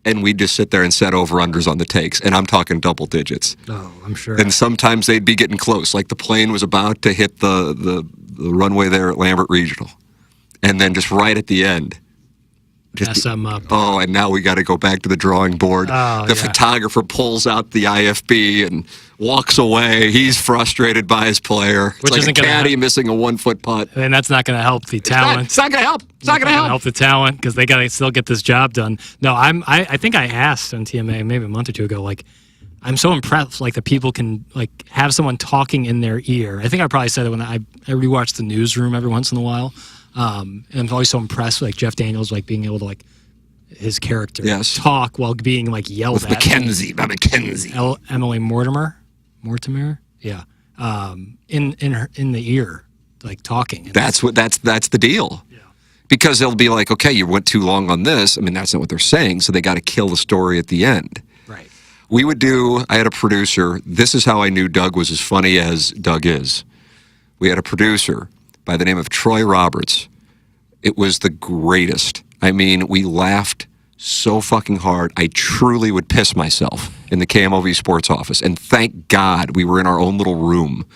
and we'd just sit there and set over-unders on the takes, and I'm talking double digits. Oh, I'm sure. And sometimes they'd be getting close, like the plane was about to hit the runway there at Lambert Regional, and then just right at the end, mess them up. Oh, and now we got to go back to the drawing board. The photographer pulls out the IFB and walks away. He's frustrated by his player. It's like a caddy missing a 1-foot putt. And that's not going to help the talent. It's not going to help. It's not going to help the talent, because they got to still get this job done. No, I think I asked on TMA maybe a month or two ago, like, I'm so impressed, like, that people can, like, have someone talking in their ear. I think I probably said it when I rewatch The Newsroom every once in a while. And I'm always so impressed with, like, Jeff Daniels, like, being able to, like, his character talk while being, like, yelled with at. Mackenzie. Emily Mortimer? Yeah. In the ear, like, talking. That's the deal. Yeah. Because they'll be like, okay, you went too long on this. I mean, that's not what they're saying, so they got to kill the story at the end. Right. I had a producer. This is how I knew Doug was as funny as Doug is. We had a producer by the name of Troy Roberts. It was the greatest. I mean, we laughed so fucking hard. I truly would piss myself in the KMOV sports office. And thank God we were in our own little room.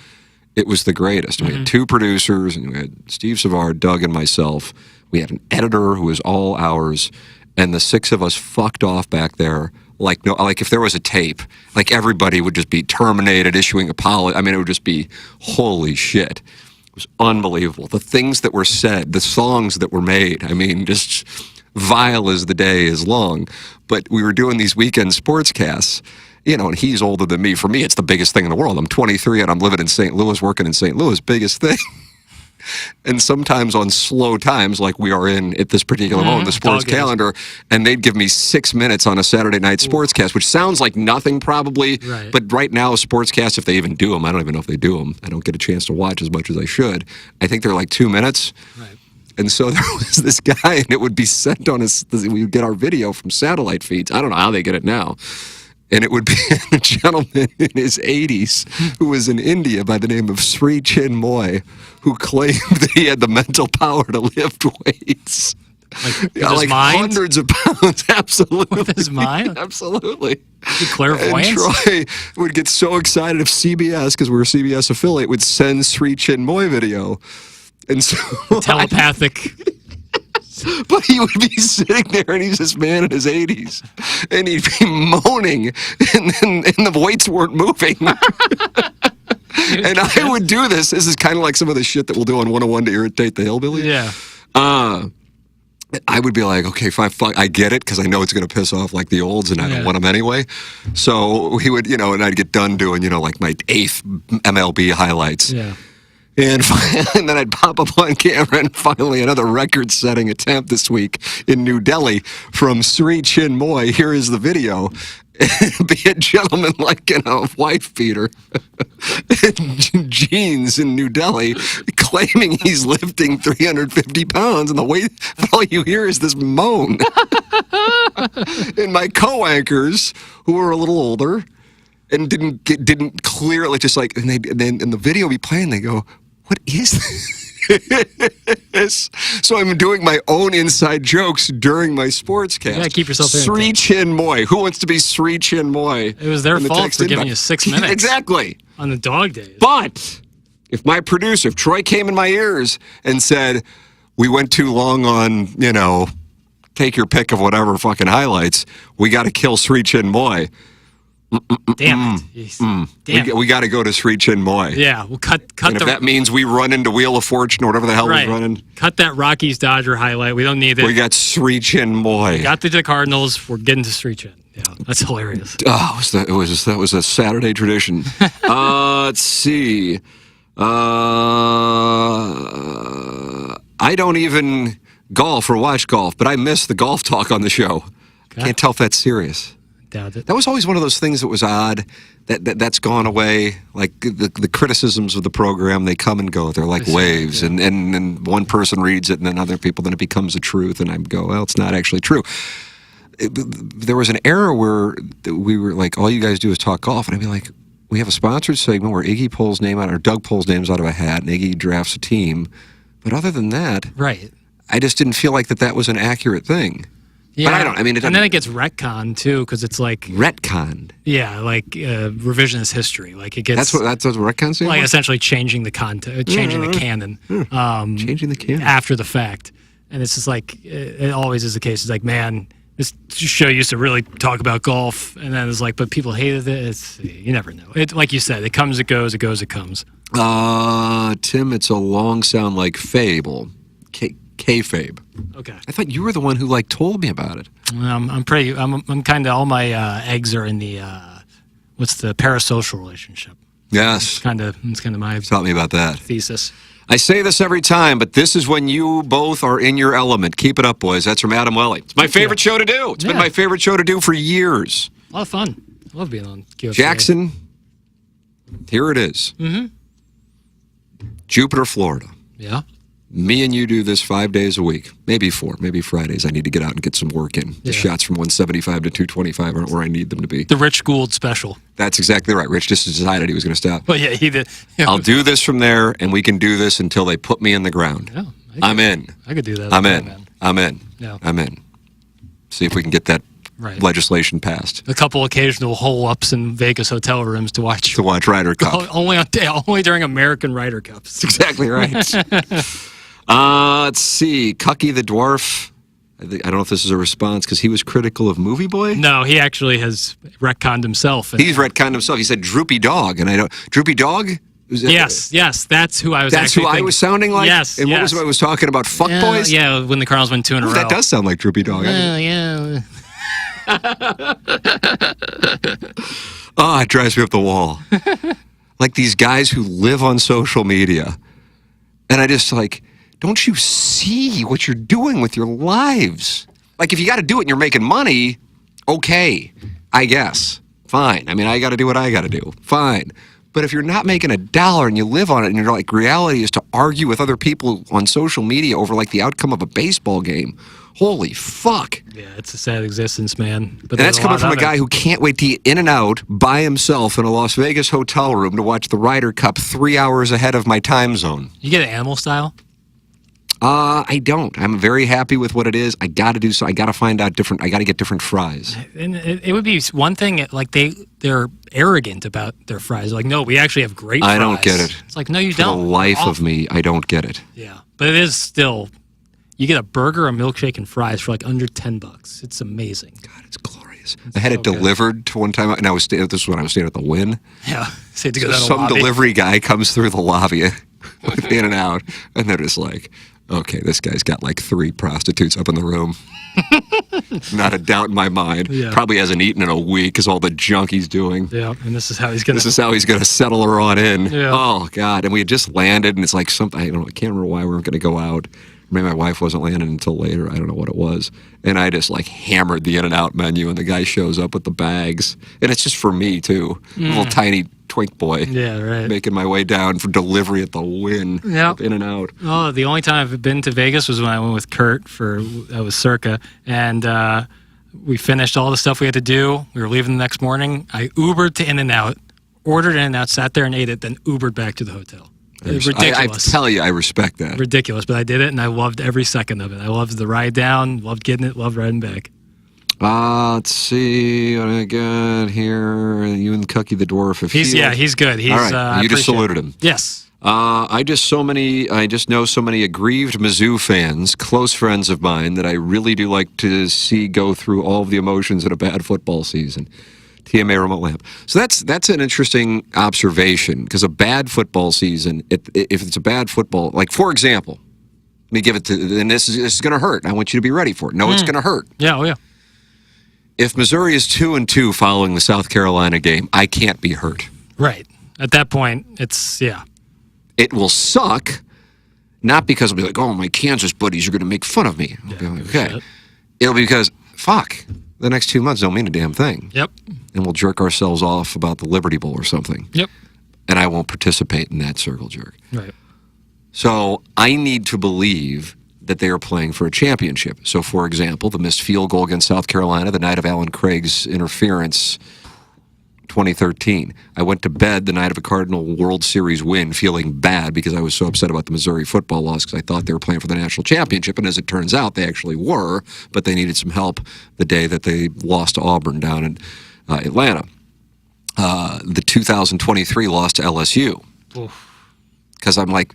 It was the greatest. We had 2 producers, and we had Steve Savard, Doug, and myself. We had an editor who was all ours. And the 6 of us fucked off back there. Like if there was a tape, like everybody would just be terminated, issuing apology. I mean, it would just be, holy shit. It was unbelievable. The things that were said, the songs that were made, I mean, just vile as the day is long. But we were doing these weekend sportscasts, and he's older than me. For me, it's the biggest thing in the world. I'm 23 and I'm living in St. Louis, working in St. Louis, biggest thing. And sometimes on slow times, like we are in at this particular moment, the sports calendar, and they'd give me 6 minutes on a Saturday night sportscast, which sounds like nothing probably, but right now sportscasts, if they even do them, I don't even know if they do them. I don't get a chance to watch as much as I should. I think they're like 2 minutes. Right. And so there was this guy, and it would be sent on we would get our video from satellite feeds. I don't know how they get it now. And it would be a gentleman in his 80s who was in India by the name of Sri Chinmoy, who claimed that he had the mental power to lift weights. Like hundreds of pounds, absolutely. With his mind? Absolutely. Clairvoyance? And Troy would get so excited if CBS, because we're a CBS affiliate, would send Sri Chinmoy video. And so telepathic. But he would be sitting there, and he's this man in his 80s, and he'd be moaning, and the weights weren't moving. And I would do this. This is kind of like some of the shit that we'll do on 101 to irritate the hillbilly. Yeah. I would be like, okay, fine, I get it, because I know it's going to piss off like the olds, and I don't want them anyway. So he would, and I'd get done doing, like my 8th MLB highlights. Yeah. And then I'd pop up on camera, and finally another record-setting attempt this week in New Delhi from Sri Chinmoy. Here is the video. Be a gentleman like in a wife beater, jeans in New Delhi, claiming he's lifting 350 pounds, and but all you hear is this moan. And my co-anchors, who were a little older and didn't clearly, just like, and then in the video be playing, they go, "What is this?" So I'm doing my own inside jokes during my sportscast. Yeah, keep yourself in. Sri Chinmoy. Who wants to be Sri Chinmoy? It was their fault for giving you 6 minutes. Exactly. On the dog days. But if my producer, if Troy came in my ears and said, we went too long on, take your pick of whatever fucking highlights, we got to kill Sri Chinmoy. Damn it. We got to go to Sri Chinmoy. Yeah, we'll cut and if that means we run into Wheel of Fortune or whatever the hell we're running. Cut that Rockies Dodger highlight. We don't need it. We got Sri Chinmoy. We got the Cardinals. We're getting to Sri Chin. Yeah, that's hilarious. Oh, that was a Saturday tradition. Let's see. I don't even golf or watch golf, but I miss the golf talk on the show. Okay. Can't tell if that's serious. Doubt it. That was always one of those things that was odd. That's gone away. Like the criticisms of the program, they come and go. They're like waves, yeah. and one person reads it, and then other people, then it becomes the truth, and I go, well, it's not actually true. There was an era where we were like, all you guys do is talk golf, and I'd be like, we have a sponsored segment where Iggy pulls name out, or Doug pulls names out of a hat, and Iggy drafts a team. But other than that, right, I just didn't feel like that was an accurate thing. Yeah, but I don't. I mean, and then it gets retconned too, because it's like retconned. Yeah, like revisionist history. Like it gets that's what retcons. Like essentially changing the content, changing the canon, changing the canon after the fact. And it's just like it always is the case. It's like, man, this show used to really talk about golf, and then it's like, but people hated it. You never know. It, like you said, it comes, it goes, it goes, it comes. Tim, it's a long sound like fable. Kayfabe. Okay. I thought you were the one who told me about it. I'm kind of all my eggs are in the what's the parasocial relationship. Yes. It's kind of my taught me about that thesis. I say this every time, but this is when you both are in your element. Keep it up, boys. That's from Adam Welly. It's my favorite show to do. It's been my favorite show to do for years. A lot of fun. I love being on QFTA. Jackson, here it is. Mm-hmm. Jupiter, Florida. Yeah. Me and you do this 5 days a week, maybe 4, maybe Fridays. I need to get out and get some work in. The shots from 175 to 225 aren't where I need them to be. The Rich Gould special. That's exactly right. Rich just decided he was going to stop. Well, yeah, he did. I'll do this from there, and we can do this until they put me in the ground. Yeah, I'm in. I could do that. I'm in. I'm in. Yeah. I'm in. See if we can get that legislation passed. A couple occasional hole-ups in Vegas hotel rooms to watch. To watch Ryder Cup. Only during American Ryder Cups. That's exactly right. Let's see. Cucky the Dwarf. I don't know if this is a response because he was critical of Movie Boy. No, he actually has retconned himself. He's retconned himself. He said Droopy Dog, and I don't. Droopy Dog. Yes, that's who I was. That's who I was sounding like. Yes, and what was I was talking about? Fuck boys. Yeah, when the Cardinals went 2 in a row. That does sound like Droopy Dog. Yeah. Oh, it drives me up the wall. Like these guys who live on social media, and I just don't you see what you're doing with your lives? Like, if you got to do it and you're making money, okay, I guess. Fine. I mean, I got to do what I got to do. Fine. But if you're not making $1 and you live on it and you're like, reality is to argue with other people on social media over the outcome of a baseball game, holy fuck. Yeah, it's a sad existence, man. But and that's coming from a guy who can't wait to get in and out by himself in a Las Vegas hotel room to watch the Ryder Cup 3 hours ahead of my time zone. You get an animal style? I don't. I'm very happy with what it is. I got to do so. I got to find out different. I got to get different fries. And it would be one thing. They're arrogant about their fries. Like, no, we actually have great fries. I don't get it. It's like, no, you don't. For the life of me, I don't get it. Yeah, but it is still. You get a burger, a milkshake, and fries for under $10. It's amazing. God, it's glorious. Vegas. I had it delivered to one time, and this is when I was staying at the Wynn. Yeah, so to go down the some lobby. delivery guy comes through the lobby with In and Out, and they're just like, okay, this guy's got like 3 prostitutes up in the room. Not a doubt in my mind. Yeah. Probably hasn't eaten in a week because all the junk he's doing. Yeah, and this is how he's going to settle her on in. Yeah. Oh, God. And we had just landed, and it's like something, I can't remember why we weren't going to go out. Maybe my wife wasn't landing until later. I don't know what it was. And I just like hammered the In-N-Out menu, and the guy shows up with the bags. And it's just for me, too. Little tiny twink boy. Yeah, right. Making my way down for delivery at the Wynn. Yep. In-N-Out. Oh, the only time I've been to Vegas was when I went with Kurt that was Circa. And we finished all the stuff we had to do. We were leaving the next morning. I Ubered to In-N-Out, ordered In-N-Out, sat there and ate it, then Ubered back to the hotel. Ridiculous. I tell you, I respect that. Ridiculous, but I did it, and I loved every second of it. I loved the ride down, loved getting it, loved riding back. Let's see what I got here. You and Cookie the Dwarf. He's good. He's, all right. You just saluted him. Yes. I just know so many aggrieved Mizzou fans, close friends of mine, that I really do like to see go through all of the emotions in a bad football season. TMA remote lamp. So that's an interesting observation, because a bad football season, if it's a bad football, like for example, let me give it to, and this is going to hurt. I want you to be ready for it. No, it's going to hurt. Yeah, oh yeah. If Missouri is 2-2 following the South Carolina game, I can't be hurt. Right. At that point, it's, yeah. It will suck, not because I'll be like, oh, my Kansas buddies are going to make fun of me. I'll be like, okay. Shit. It'll be because, fuck, the next 2 months don't mean a damn thing. Yep. And we'll jerk ourselves off about the Liberty Bowl or something. Yep. And I won't participate in that circle jerk. Right. So I need to believe that they are playing for a championship. So, for example, the missed field goal against South Carolina the night of Alan Craig's interference, 2013. I went to bed the night of a Cardinal World Series win feeling bad because I was so upset about the Missouri football loss, because I thought they were playing for the national championship. And as it turns out, they actually were, but they needed some help the day that they lost to Auburn down in Atlanta. The 2023 loss to LSU. Because I'm like,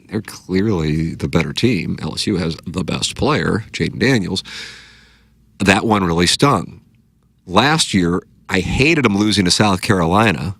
they're clearly the better team. LSU has the best player, Jaden Daniels. That one really stung. Last year, I hated him losing to South Carolina.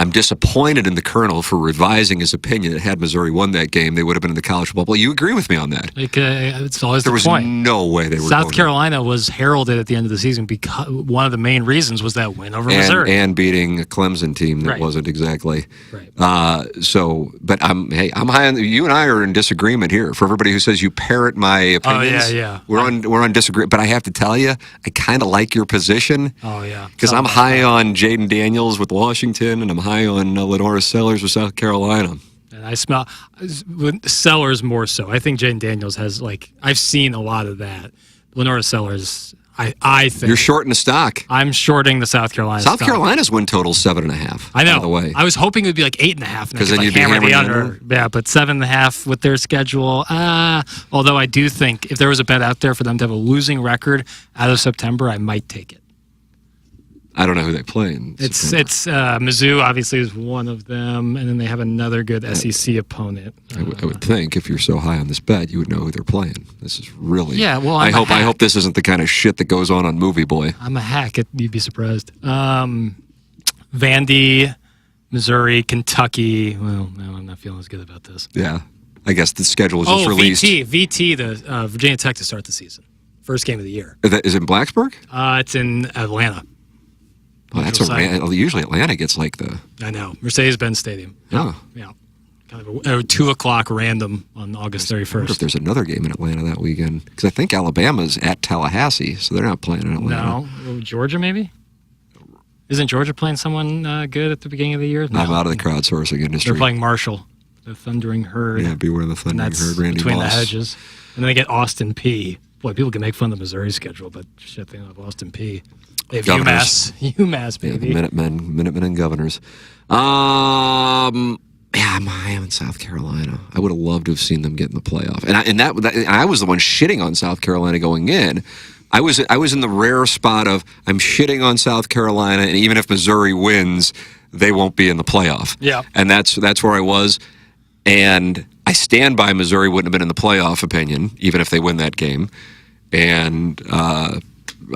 I'm disappointed in the Colonel for revising his opinion that had Missouri won that game, they would have been in the college football. You agree with me on that? Like, it's always there the was point. No way they were. South Carolina was heralded at the end of the season because one of the main reasons was that win over Missouri. And beating a Clemson team that wasn't exactly. Right. But I'm high on, you and I are in disagreement here. For everybody who says you parrot my opinions, we're on disagreement. But I have to tell you, I kind of like your position. Oh yeah. Because I'm high on Jaden Daniels with Washington, and I'm high on Lenora Sellers with South Carolina. And I smell Sellers more so. I think Jaden Daniels has, like, I've seen a lot of that. Lenora Sellers, I think. You're shorting the stock. I'm shorting the South Carolina South stock. Carolina's win total 7.5. I know. By the way, I was hoping it would be like 8.5. Because then you'd be hammer the under. under. Yeah, but 7.5 with their schedule. Although I do think if there was a bet out there for them to have a losing record out of September, I might take it. I don't know who they play in September. Mizzou obviously is one of them, and then they have another good SEC opponent. I would think if you're so high on this bet, you would know who they're playing. This is really. Yeah, well, I hope this isn't the kind of shit that goes on Movie Boy. I'm a hack. You'd be surprised. Vandy, Missouri, Kentucky. Well, no, I'm not feeling as good about this. Yeah, I guess the schedule was just released. VT, the Virginia Tech to start the season. First game of the year. Is it in Blacksburg? It's in Atlanta. Well, usually Atlanta gets like the. I know, Mercedes-Benz Stadium. Yeah. Yeah. Kind of a 2:00 random on August 31st. I wonder if there's another game in Atlanta that weekend, because I think Alabama's at Tallahassee, so they're not playing in Atlanta. No, Georgia maybe. Isn't Georgia playing someone good at the beginning of the year? No. I'm out of the crowdsourcing industry. They're playing Marshall, the Thundering Herd. Yeah, beware the Thundering Herd. Randy between Moss. the hedges, and then they get Austin P. Boy, people can make fun of the Missouri schedule, but shit, they don't have Austin P. They have UMass, baby. Yeah, the Minutemen and Governors. I'm high on South Carolina. I would have loved to have seen them get in the playoff. And I was the one shitting on South Carolina going in. I was in the rare spot of I'm shitting on South Carolina, and even if Missouri wins, they won't be in the playoff. Yeah. And that's where I was. And I stand by Missouri wouldn't have been in the playoff opinion, even if they win that game. And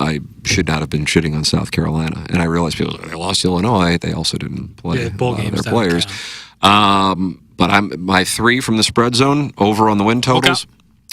I should not have been shitting on South Carolina. And I realized people, they lost to Illinois. They also didn't play bowl games their players. But my 3 from the spread zone over on the win totals.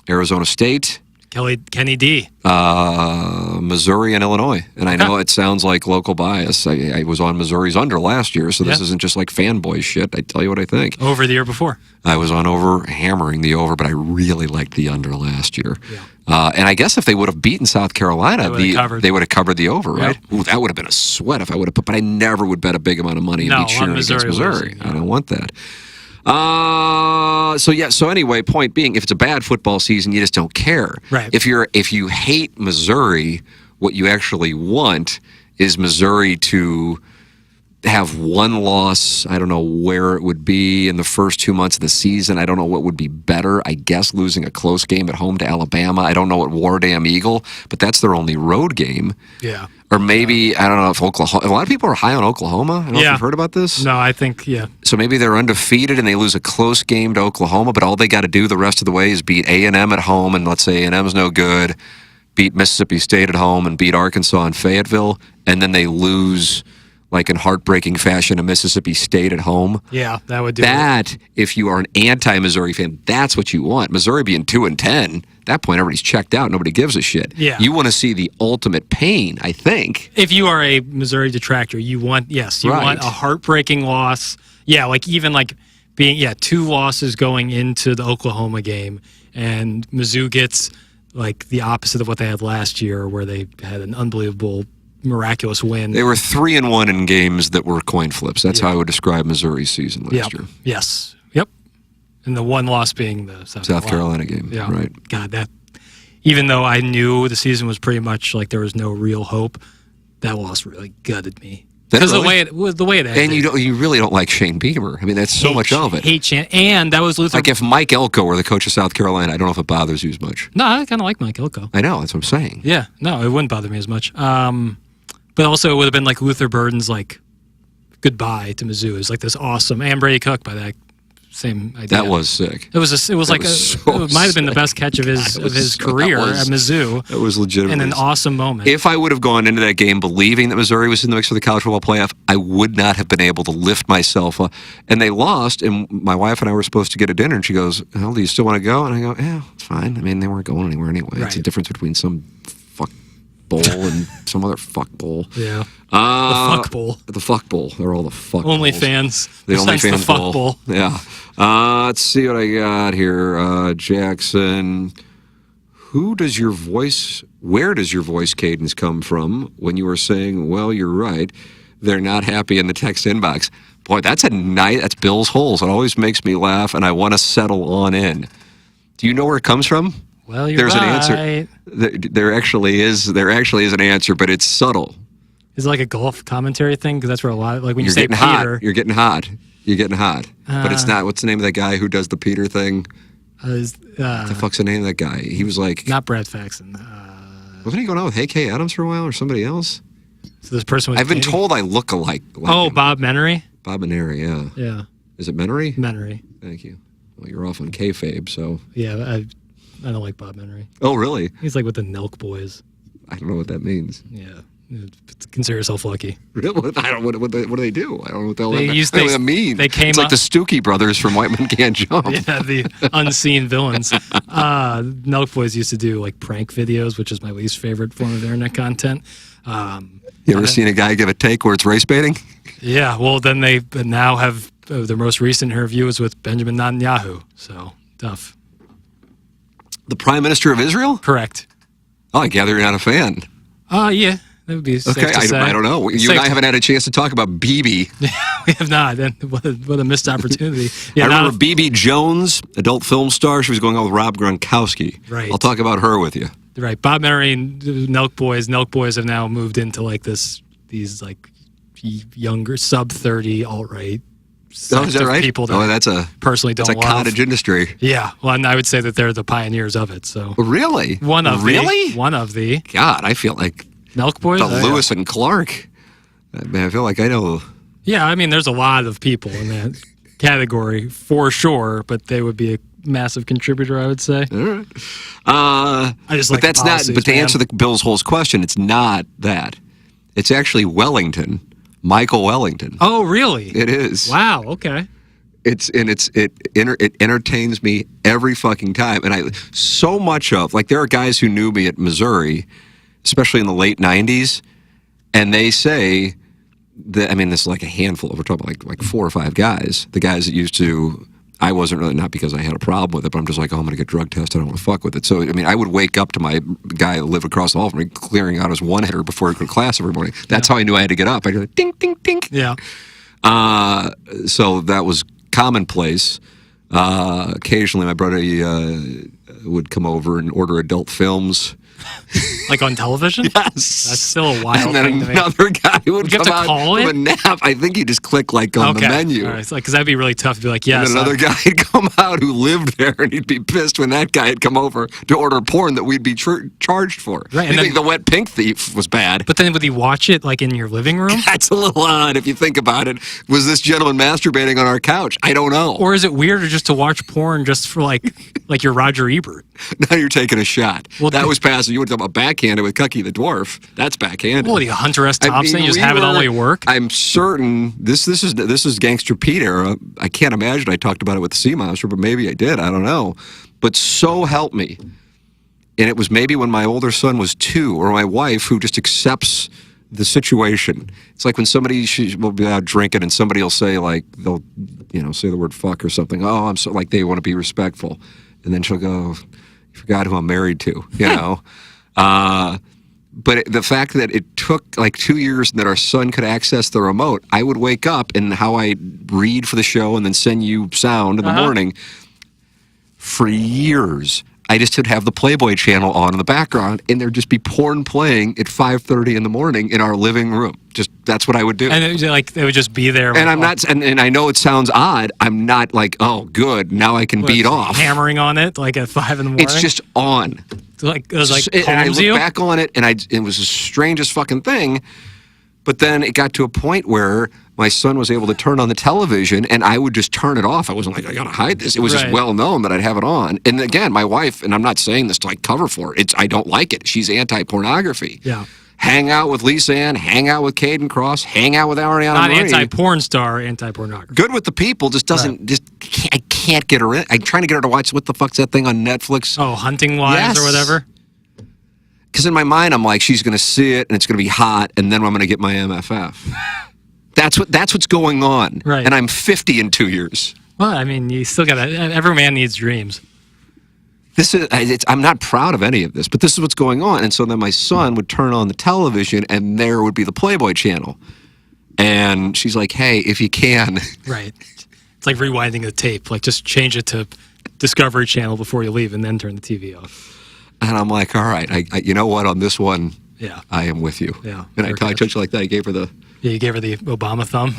Arizona State, Kenny D, Missouri, and Illinois. And I know it sounds like local bias. I was on Missouri's under last year, so this isn't just like fanboy shit. I tell you what I think. Over the year before. I was on over, hammering the over, but I really liked the under last year. Yeah. And I guess if they would have beaten South Carolina, they would have covered the over, right? Ooh, that would have been a sweat if I would have put, but I never would bet a big amount of money and be cheering against Missouri. I don't want that. So anyway, point being, if it's a bad football season, you just don't care. Right. If you hate Missouri, what you actually want is Missouri to have one loss. I don't know where it would be in the first 2 months of the season. I don't know what would be better. I guess losing a close game at home to Alabama. I don't know what War Damn Eagle, but that's their only road game. Yeah. Or maybe, I don't know if Oklahoma, a lot of people are high on Oklahoma. I don't know if you've heard about this. No, I think, So maybe they're undefeated and they lose a close game to Oklahoma, but all they got to do the rest of the way is beat A&M at home, and let's say A&M's no good, beat Mississippi State at home, and beat Arkansas and Fayetteville, and then they lose like in heartbreaking fashion to Mississippi State at home. Yeah, that would do that. If you are an anti-Missouri fan, that's what you want. Missouri being 2-10, at that point everybody's checked out. Nobody gives a shit. Yeah. You want to see the ultimate pain, I think. If you are a Missouri detractor, you want want a heartbreaking loss. Yeah, like even like being 2 losses going into the Oklahoma game, and Mizzou gets like the opposite of what they had last year, where they had an unbelievable, miraculous win. They were 3-1 in games that were coin flips. That's how I would describe Missouri's season last year. Yes. Yep. And the one loss being the South Carolina game. Yeah. Right. God, that, even though I knew the season was pretty much like there was no real hope, that loss really gutted me. Because the way it ended. And you really don't like Shane Beamer. I mean, that's so much of it. And that was Luther. Like if Mike Elko were the coach of South Carolina, I don't know if it bothers you as much. No, I kind of like Mike Elko. I know, that's what I'm saying. Yeah, no, it wouldn't bother me as much. But also it would have been like Luther Burden's like goodbye to Mizzou. It was like this awesome, and Brady Cook by that same idea. That was sick. It might have been the best catch of his career at Mizzou. That was legitimately and an awesome moment. If I would have gone into that game believing that Missouri was in the mix for the college football playoff, I would not have been able to lift myself up. And they lost, and my wife and I were supposed to get a dinner, and she goes, "Well, do you still want to go?" And I go, "Yeah, it's fine. I mean, they weren't going anywhere anyway. It's a difference between some fuck bowl and some other fuck bowl." Yeah. The fuck bowl. The fuck bowl. They're all the fuck Only bowls. Fans. The Besides OnlyFans the fuck bowl. Yeah. Let's see what I got here. Jackson. Where does your voice cadence come from when you were saying, "Well, you're right, they're not happy" in the text inbox? Boy, that's that's Bill's Holes. It always makes me laugh, and I want to settle on in. Do you know where it comes from? Well, There's an answer. There actually is an answer, but it's subtle. Is it like a golf commentary thing? Because that's where a lot, like when you say Peter. You're getting hot. But it's not. What's the name of that guy who does the Peter thing? What the fuck's the name of that guy? He was like... Not Brad Faxon. Wasn't he going on with Hey K Adams for a while or somebody else? So this person was... I've been told I look alike. Him. Bob Menery? Bob Menery, yeah. Yeah. Is it Menery? Menery. Thank you. Well, you're off on kayfabe, so... Yeah, I don't like Bob Menery. Oh, really? He's like with the Nelk Boys. I don't know what that means. Yeah. Consider yourself lucky. Really? I don't. What do they do? I don't know what the hell that means. It's like the Stookie brothers from White Men Can't Jump. Yeah, the unseen villains. Nelk Boys used to do like prank videos, which is my least favorite form of internet content. You ever seen a guy give a take where it's race baiting? Yeah. Well, then they now have their most recent interview is with Benjamin Netanyahu. So tough. The Prime Minister of Israel? Correct. Oh, I gather you're not a fan. Yeah. That would be safe to say. I don't know. You and I haven't had a chance to talk about BB. We have not. And what a missed opportunity. Yeah, I remember BB Jones, adult film star. She was going on with Rob Gronkowski. Right. I'll talk about her with you. Right. Bob Menery and Nelk Boys. Nelk Boys have now moved into like these like younger, sub-30 alt-right. Oh, is that right? People that that's a personally don't love. It's a cottage industry. Yeah. Well, and I would say that they're the pioneers of it. So. Really? One of the. God, I feel like Nelk Boys. The Lewis and Clark. I feel like I know. Yeah, I mean, there's a lot of people in that category for sure, but they would be massive contributor, I would say. All right. I just but like that's policies, not. But to man. answer Bill's whole question, it's not that. It's actually Wellington, Michael Wellington. Oh, really? It is. Wow. Okay. It entertains me every fucking time, and so much of like there are guys who knew me at Missouri, especially in the late '90s, and they say that this is like a handful. We're talking about like 4 or 5 guys. The guys that used to. I wasn't really, not because I had a problem with it, but I'm just like, oh, I'm going to get drug tested. I don't want to fuck with it. So, I would wake up to my guy who lived across the hall from me clearing out his one-hitter before he go to class every morning. That's how I knew I had to get up. I'd go, ding, ding, ding. Yeah. So that was commonplace. Occasionally, my brother would come over and order adult films. Like on television? Yes. That's still a wild and then thing to me. another guy would Would you have come to out call from it? a nap. I think you just click like on the menu. All right. Because that'd be really tough to be like, yes. And then another guy would come out who lived there, and he'd be pissed when that guy had come over to order porn that we'd be charged for. Right, and You then- think the wet pink thief was bad? But then would he watch it like in your living room? That's a little odd if you think about it. Was this gentleman masturbating on our couch? I don't know. Or is it weirder just to watch porn just for like you're Roger Ebert? Now you're taking a shot. Well, that was passive. You were talking about backhanded with Cucky the Dwarf. That's backhanded. Well, you Hunter S. Thompson, you just have it all the way to work? I'm certain this is Gangster Pete era. I can't imagine I talked about it with the Sea Monster, but maybe I did. I don't know. But so help me. And it was maybe when my older son was 2, or my wife, who just accepts the situation. It's like when she will be out drinking and somebody will say, like, they'll, say the word fuck or something. Oh, I'm so, like, they want to be respectful. And then she'll go, you forgot who I'm married to, But the fact that it took like 2 years that our son could access the remote, I would wake up and how I read for the show and then send you sound in the morning. For years, I just would have the Playboy channel on in the background, and there'd just be porn playing at 5:30 in the morning in our living room. Just that's what I would do. And it would just be there. And I'm not, and I know it sounds odd. I'm not like, oh, good, now I can beat off. Hammering on it like at 5 in the morning. It's just on. It was like And I calms look you. back on it, and it was the strangest fucking thing. But then it got to a point where my son was able to turn on the television, and I would just turn it off. I wasn't like, I gotta hide this. It was just well known that I'd have it on. And again, my wife, and I'm not saying this to like cover for it. I don't like it. She's anti-pornography. Yeah. Hang out with Lisa Ann, hang out with Caden Cross, hang out with Ariana Not Marie. anti-porn star, anti-pornography. Good with the people, just doesn't, I can't get her in. I'm trying to get her to watch, what the fuck's that thing on Netflix? Oh, Hunting Wives or whatever? Because in my mind, I'm like, she's going to see it, and it's going to be hot, and then I'm going to get my MFF. That's what's going on. Right. And I'm 50 in 2 years. Well, you still got to, every man needs dreams. I'm not proud of any of this, but this is what's going on. And so then my son would turn on the television, and there would be the Playboy channel. And she's like, hey, if you can. Right. It's like rewinding the tape. Like, just change it to Discovery Channel before you leave, and then turn the TV off. And I'm like, all right, I you know what? On this one, I am with you. Yeah. And I touched her like that. I gave her the... Yeah, you gave her the Obama thumb.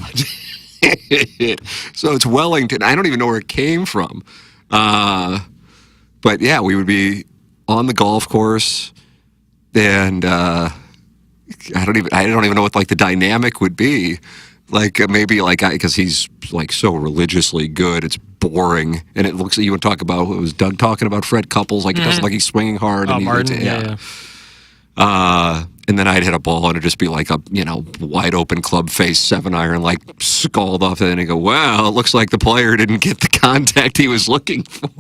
So it's Wellington. I don't even know where it came from. But yeah, we would be on the golf course, and I don't even know what like the dynamic would be. Like maybe like because he's like so religiously good, it's boring, and it looks. You would talk about what was Doug talking about Fred Couples, like it doesn't like he's swinging hard. Oh, and Martin, yeah. And then I'd hit a ball and it'd just be like a wide open club face 7-iron, like scald off it, and I go, wow, it looks like the player didn't get the contact he was looking for.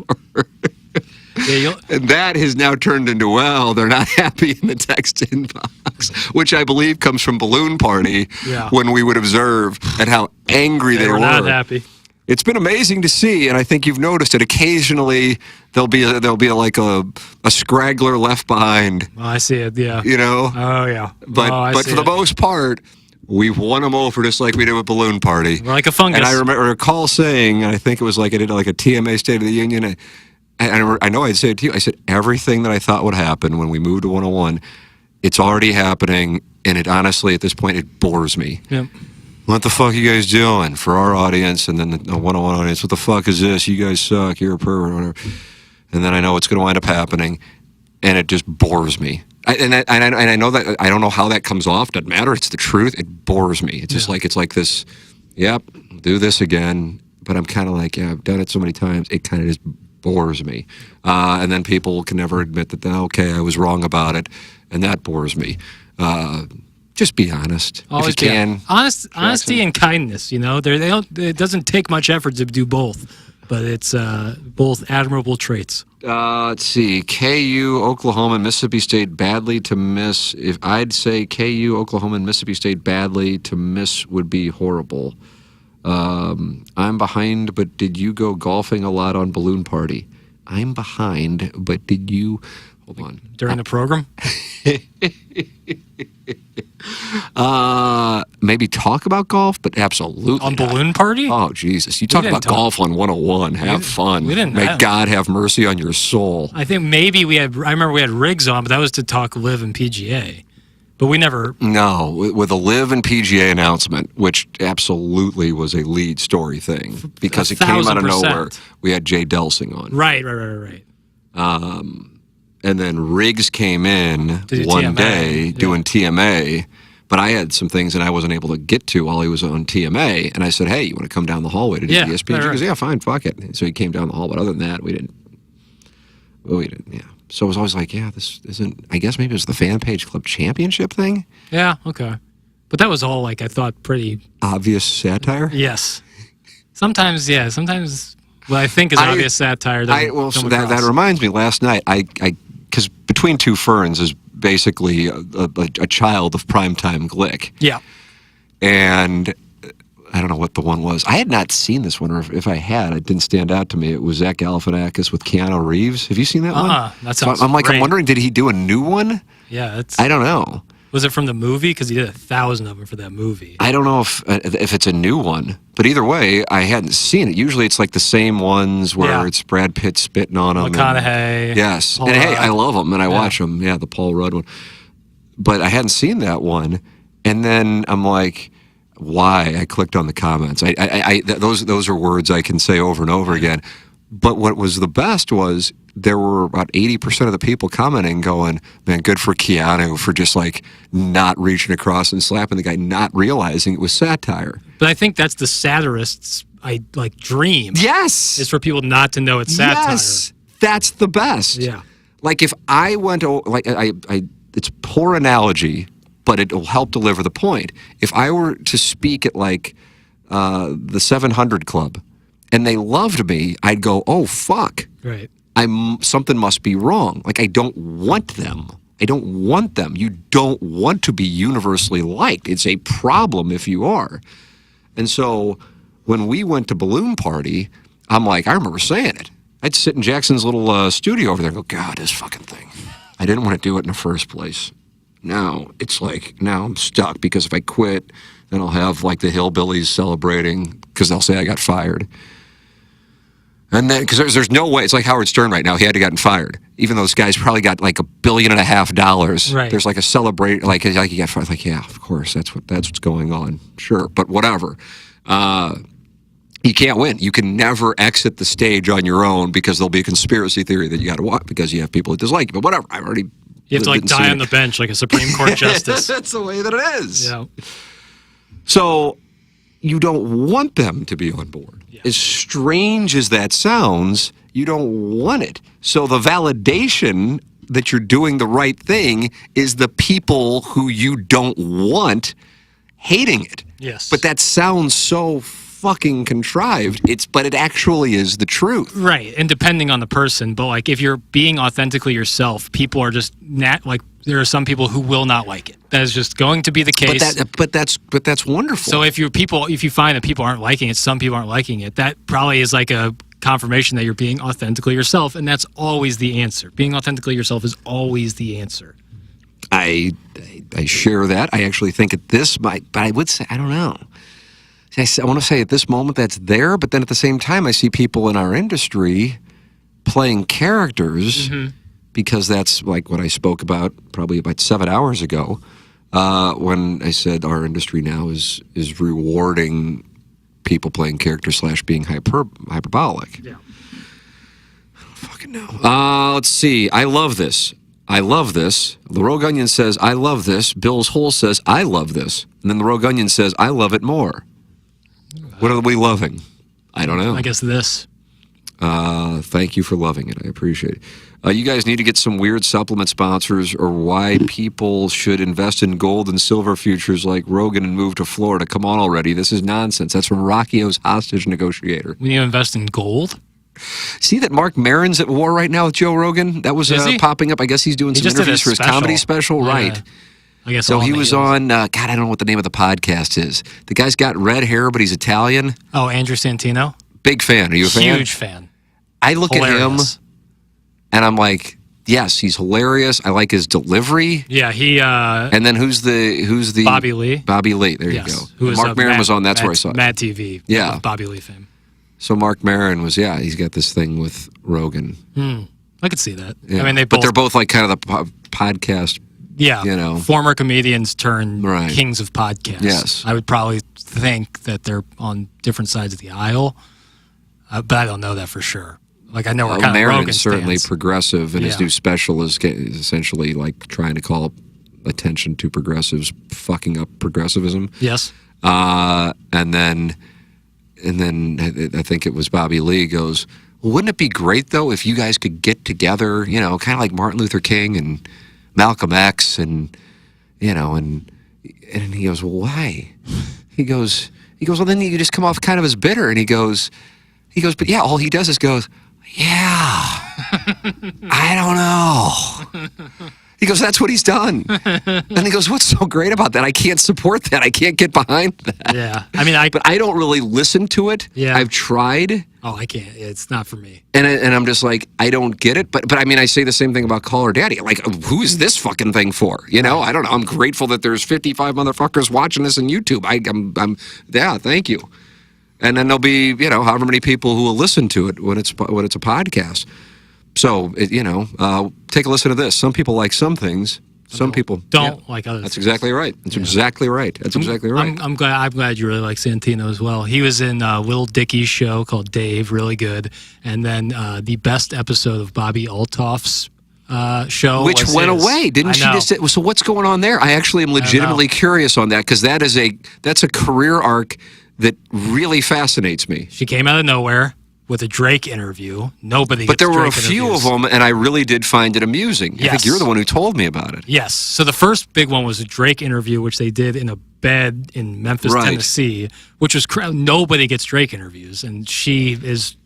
And that has now turned into, well, they're not happy in the text inbox, which I believe comes from Balloon Party, when we would observe at how angry they were. Not happy. It's been amazing to see, and I think you've noticed it. Occasionally, there'll be like a scraggler left behind. Oh, I see it. Yeah. Oh yeah. But for the most part, we've won them over just like we did with Balloon Party. We're like a fungus. And I recall saying, and I think it was like I did like a TMA State of the Union. I know I'd say it to you. I said everything that I thought would happen when we moved to 101, it's already happening, and it honestly at this point it bores me. Yep. What the fuck are you guys doing for our audience and then the 101 audience? What the fuck is this? You guys suck. You're a pervert, whatever. And then I know it's going to wind up happening, and it just bores me. And I know that I don't know how that comes off. Doesn't matter. It's the truth. It bores me. It's just like it's like this. Yep, do this again. But I'm kind of like, yeah, I've done it so many times. It kind of just bores me. And then people can never admit that, okay, I was wrong about it, and that bores me. Just be honest. Always if you can. Honesty and kindness, you know. They don't, it doesn't take much effort to do both, but it's both admirable traits. Let's see. KU, Oklahoma, and Mississippi State badly to miss. If I'd say KU, Oklahoma, and Mississippi State badly to miss would be horrible. I'm behind, but did you go golfing a lot on Balloon Party? I'm behind, but did you... Hold on. During the program? Maybe talk about golf, but absolutely On not. Balloon Party? Oh, Jesus. You talk about golf on 101. Have fun. we didn't May have- God have mercy on your soul. I think maybe I remember we had Riggs on, but that was to talk Live and PGA. But we never... No, with a Live and PGA announcement, which absolutely was a lead story thing, because it came out of 1,000%. nowhere. We had Jay Delsing on. Right. And then Riggs came in do one TMA, day doing TMA, but I had some things that I wasn't able to get to while he was on TMA, and I said, hey, you want to come down the hallway to do ESPN? He goes, yeah, fine, fuck it. And so he came down the hall, but other than that, we didn't, yeah. So it was always like, yeah, this isn't, I guess maybe it was the Fan Page Club Championship thing? Yeah, okay. But that was all, like, I thought pretty... Obvious satire? Yes. Sometimes what I think is obvious satire doesn't so come that across. reminds me, last night, because Between Two Ferns is basically a child of primetime Glick. Yeah. And I don't know what the one was. I had not seen this one, or if I had, it didn't stand out to me. It was Zach Galifianakis with Keanu Reeves. Have you seen that one? That sounds So I'm great. wondering, did he do a new one? Yeah, it's... I don't know. Was it from the movie? Because he did 1,000 of them for that movie. I don't know if it's a new one, but either way, I hadn't seen it. Usually, it's like the same ones where it's Brad Pitt spitting on them. McConaughey. Yes, Paul and hey, Rudd. I love them and I watch them. Yeah, the Paul Rudd one, but I hadn't seen that one. And then I'm like, why? I clicked on the comments. Those are words I can say over and over again. But what was the best was there were about 80% of the people commenting going, man, good for Keanu for just like not reaching across and slapping the guy, not realizing it was satire. But I think that's the satirist's dream. Yes. Is for people not to know it's satire. Yes. That's the best. Yeah. Like if I went, it's poor analogy, but it'll help deliver the point. If I were to speak at like the 700 Club and they loved me, I'd go, oh, fuck. Right. Something must be wrong. Like, I don't want them. I don't want them. You don't want to be universally liked. It's a problem if you are. And so when we went to Balloon Party, I'm like, I remember saying it. I'd sit in Jackson's little studio over there and go, God, this fucking thing. I didn't want to do it in the first place. Now it's like, now I'm stuck because if I quit, then I'll have like the hillbillies celebrating because they'll say I got fired. And then, because there's no way, it's like Howard Stern right now. He had to gotten fired, even though this guy's probably got like $1.5 billion. Right. There's like a celebrate, like he got fired. Like, yeah, of course, that's what's going on. Sure, but whatever. You can't win. You can never exit the stage on your own because there'll be a conspiracy theory that you got to watch because you have people that dislike you. But whatever, I already. You have to like die on the bench like a Supreme Court justice. That's the way that it is. Yeah. So you don't want them to be on board. As strange as that sounds, you don't want it. So the validation that you're doing the right thing is the people who you don't want hating it. Yes. But that sounds so fucking contrived. But it actually is the truth. Right. And depending on the person, but like if you're being authentically yourself, people are just there are some people who will not like it. That is just going to be the case. But that's wonderful. So if you find that people aren't liking it, some people aren't liking it, that probably is like a confirmation that you're being authentically yourself, and that's always the answer. Being authentically yourself is always the answer. I share that. I actually think at this might, but I would say I don't know. I want to say at this moment that's there, but then at the same time I see people in our industry playing characters. Mm-hmm. Because that's like what I spoke about probably about 7 hours ago when I said our industry now is rewarding people playing characters / being hyperbolic. Yeah. I don't fucking know. Let's see. I love this. I love this. The Rogue Onion says, I love this. Bill's Hole says, I love this. And then the Rogue Onion says, I love it more. What are we loving? I don't know. I guess this. Thank you for loving it. I appreciate it. You guys need to get some weird supplement sponsors or why people should invest in gold and silver futures like Rogan and move to Florida. Come on already. This is nonsense. That's from Rockio's hostage negotiator. We need to invest in gold? See that Mark Maron's at war right now with Joe Rogan? That was popping up. I guess he's doing some interviews for his comedy special. Yeah. Right. I guess so he was on, God, I don't know what the name of the podcast is. The guy's got red hair, but he's Italian. Oh, Andrew Santino? Big fan. Are you a fan? Huge fan. I look at him, and I'm like, yes, he's hilarious. I like his delivery. Yeah, he. And then who's the Bobby Lee? Bobby Lee. There you go. Mark Maron was on. That's where I saw it. Mad TV. Yeah, Bobby Lee fame. So Mark Maron was. Yeah, he's got this thing with Rogan. I could see that. Yeah. I mean, but they're both like kind of the podcast. Yeah, you know, former comedians turned kings of podcasts. Yes, I would probably think that they're on different sides of the aisle, but I don't know that for sure. Like I know we're kind of Rogan certainly stands. Progressive, and his new special is essentially like trying to call attention to progressives fucking up progressivism. Yes, and then I think it was Bobby Lee goes, well, wouldn't it be great though if you guys could get together, you know, kind of like Martin Luther King and Malcolm X, and you know, and he goes, well, why? He goes, well, then you just come off kind of as bitter, and he goes, but yeah, all he does is goes, yeah, I don't know. He goes, that's what he's done. And he goes, what's so great about that? I can't support that. I can't get behind that. Yeah. I mean, but I don't really listen to it. Yeah. I've tried. Oh, I can't. It's not for me. And I'm just like, I don't get it. But I mean, I say the same thing about Call Her Daddy. Like, who is this fucking thing for? You know, I don't know. I'm grateful that there's 55 motherfuckers watching this on YouTube. I'm yeah, thank you. And then there'll be, you know, however many people who will listen to it when it's a podcast. So, you know, take a listen to this. Some people like some things. Some people don't like others. That's exactly right. That's exactly right. That's exactly right. I'm glad you really like Santino as well. He was in Will Dickey's show called Dave, really good. And then the best episode of Bobby Altoff's show, which went away, didn't she? Just so what's going on there? I actually am legitimately curious on that because that's a career arc that really fascinates me. She came out of nowhere with a Drake interview. But there were a few of them, and I really did find it amusing. Yes. I think you're the one who told me about it. Yes. So the first big one was a Drake interview, which they did in a bed in Memphis, Tennessee, which was nobody gets Drake interviews, and she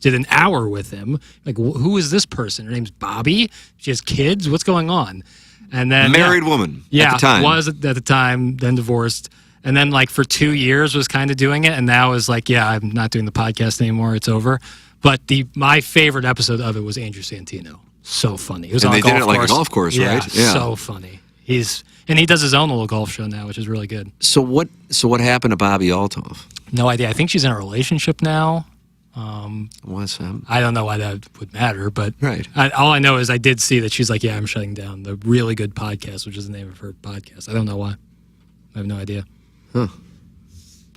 did an hour with him. Like, who is this person? Her name's Bobby. She has kids. What's going on? And then married woman. At the time. Was at the time, then divorced. And then, like, for 2 years was kind of doing it, and now is like, yeah, I'm not doing the podcast anymore. It's over. But my favorite episode of it was Andrew Santino. So funny. It was on a golf course. Like a golf course, right? Yeah, so funny. And he does his own little golf show now, which is really good. So what happened to Bobby Altoff? No idea. I think she's in a relationship now. What's that? I don't know why that would matter, but right. All I know is I did see that she's like, yeah, I'm shutting down the Really Good Podcast, which is the name of her podcast. I don't know why. I have no idea. Huh.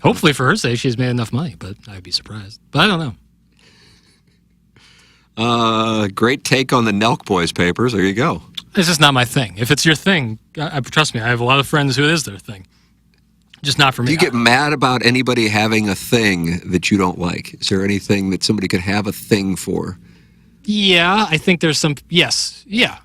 Hopefully for her sake, she's made enough money, but I'd be surprised. But I don't know. Great take on the Nelk Boys papers. There you go. It's just not my thing. If it's your thing, trust me, I have a lot of friends who it is their thing. Just not for me. Do you get mad about anybody having a thing that you don't like? Is there anything that somebody could have a thing for? Yeah, I think there's some. Yes. Yeah.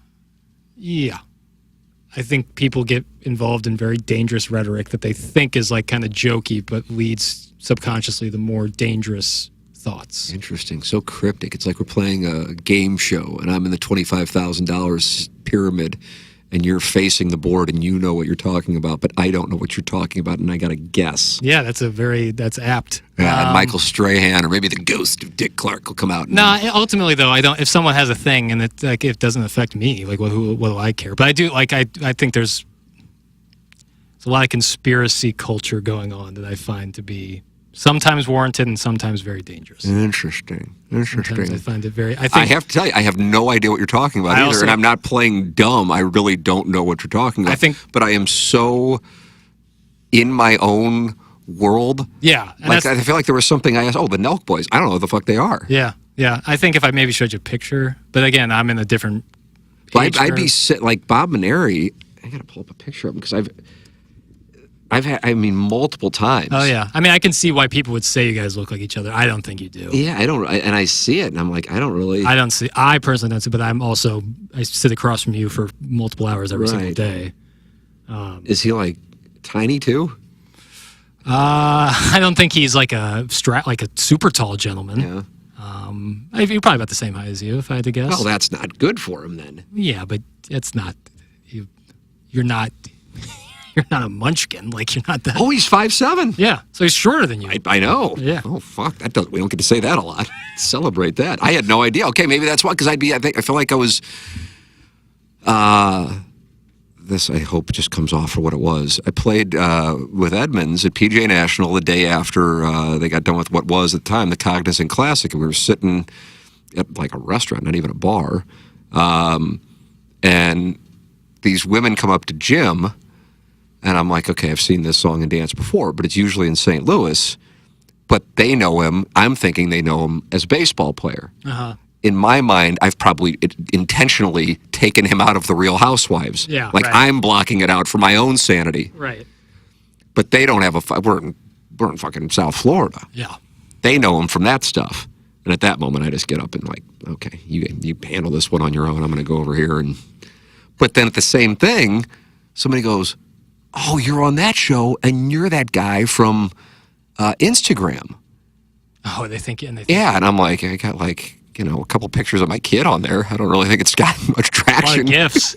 I think people get involved in very dangerous rhetoric that they think is like kind of jokey, but leads subconsciously to more dangerous thoughts. Interesting. So cryptic. It's like we're playing a game show, and I'm in the $25,000 pyramid, and you're facing the board, and you know what you're talking about, but I don't know what you're talking about, and I got to guess. Yeah, that's apt. Yeah, and Michael Strahan, or maybe the ghost of Dick Clark will come out. Ultimately though, I don't. If someone has a thing and it doesn't affect me, like what do I care? But I do. Like I think there's a lot of conspiracy culture going on that I find to be sometimes warranted and sometimes very dangerous. Interesting. Sometimes I find it very. I have to tell you, I have no idea what you're talking about either, and I'm not playing dumb. I really don't know what you're talking about. But I am so in my own world. Yeah. Like I feel like there was something I asked. Oh, the Nelk Boys. I don't know what the fuck they are. Yeah. I think if I maybe showed you a picture, but again, I'm in a different. I'd be like Bob Maneri. I got to pull up a picture of him because multiple times. Oh yeah. I mean, I can see why people would say you guys look like each other. I don't think you do. Yeah, and I see it, and I'm like, I don't really. I personally don't see, but I sit across from you for multiple hours every single Right. day. Is he like tiny too? I don't think he's like a super tall gentleman. Yeah. You're probably about the same height as you, if I had to guess. Well, that's not good for him then. Yeah, but it's not. You're not. You're not a munchkin. Like, you're not that. Oh, he's 5'7". Yeah, so he's shorter than you. I know. Yeah. Oh, fuck. We don't get to say that a lot. Celebrate that. I had no idea. Okay, maybe that's why. Because I feel like I was. This, I hope, just comes off for what it was. I played with Edmonds at PGA National the day after they got done with what was at the time the Cognizant Classic, and we were sitting at like a restaurant, not even a bar, and these women come up to Jim. And I'm like, okay, I've seen this song and dance before, but it's usually in St. Louis. But they know him. I'm thinking they know him as a baseball player. Uh-huh. In my mind, I've probably intentionally taken him out of the Real Housewives. Yeah, like right. I'm blocking it out for my own sanity. Right. But they don't have we're in fucking South Florida. Yeah. They know him from that stuff. And at that moment, I just get up and like, okay, you handle this one on your own. I'm going to go over here. But then at the same thing, somebody goes, oh, you're on that show, and you're that guy from Instagram. Oh, they think. Yeah, and I'm like, I got like, a couple pictures of my kid on there. I don't really think it's got much traction. A lot of gifts.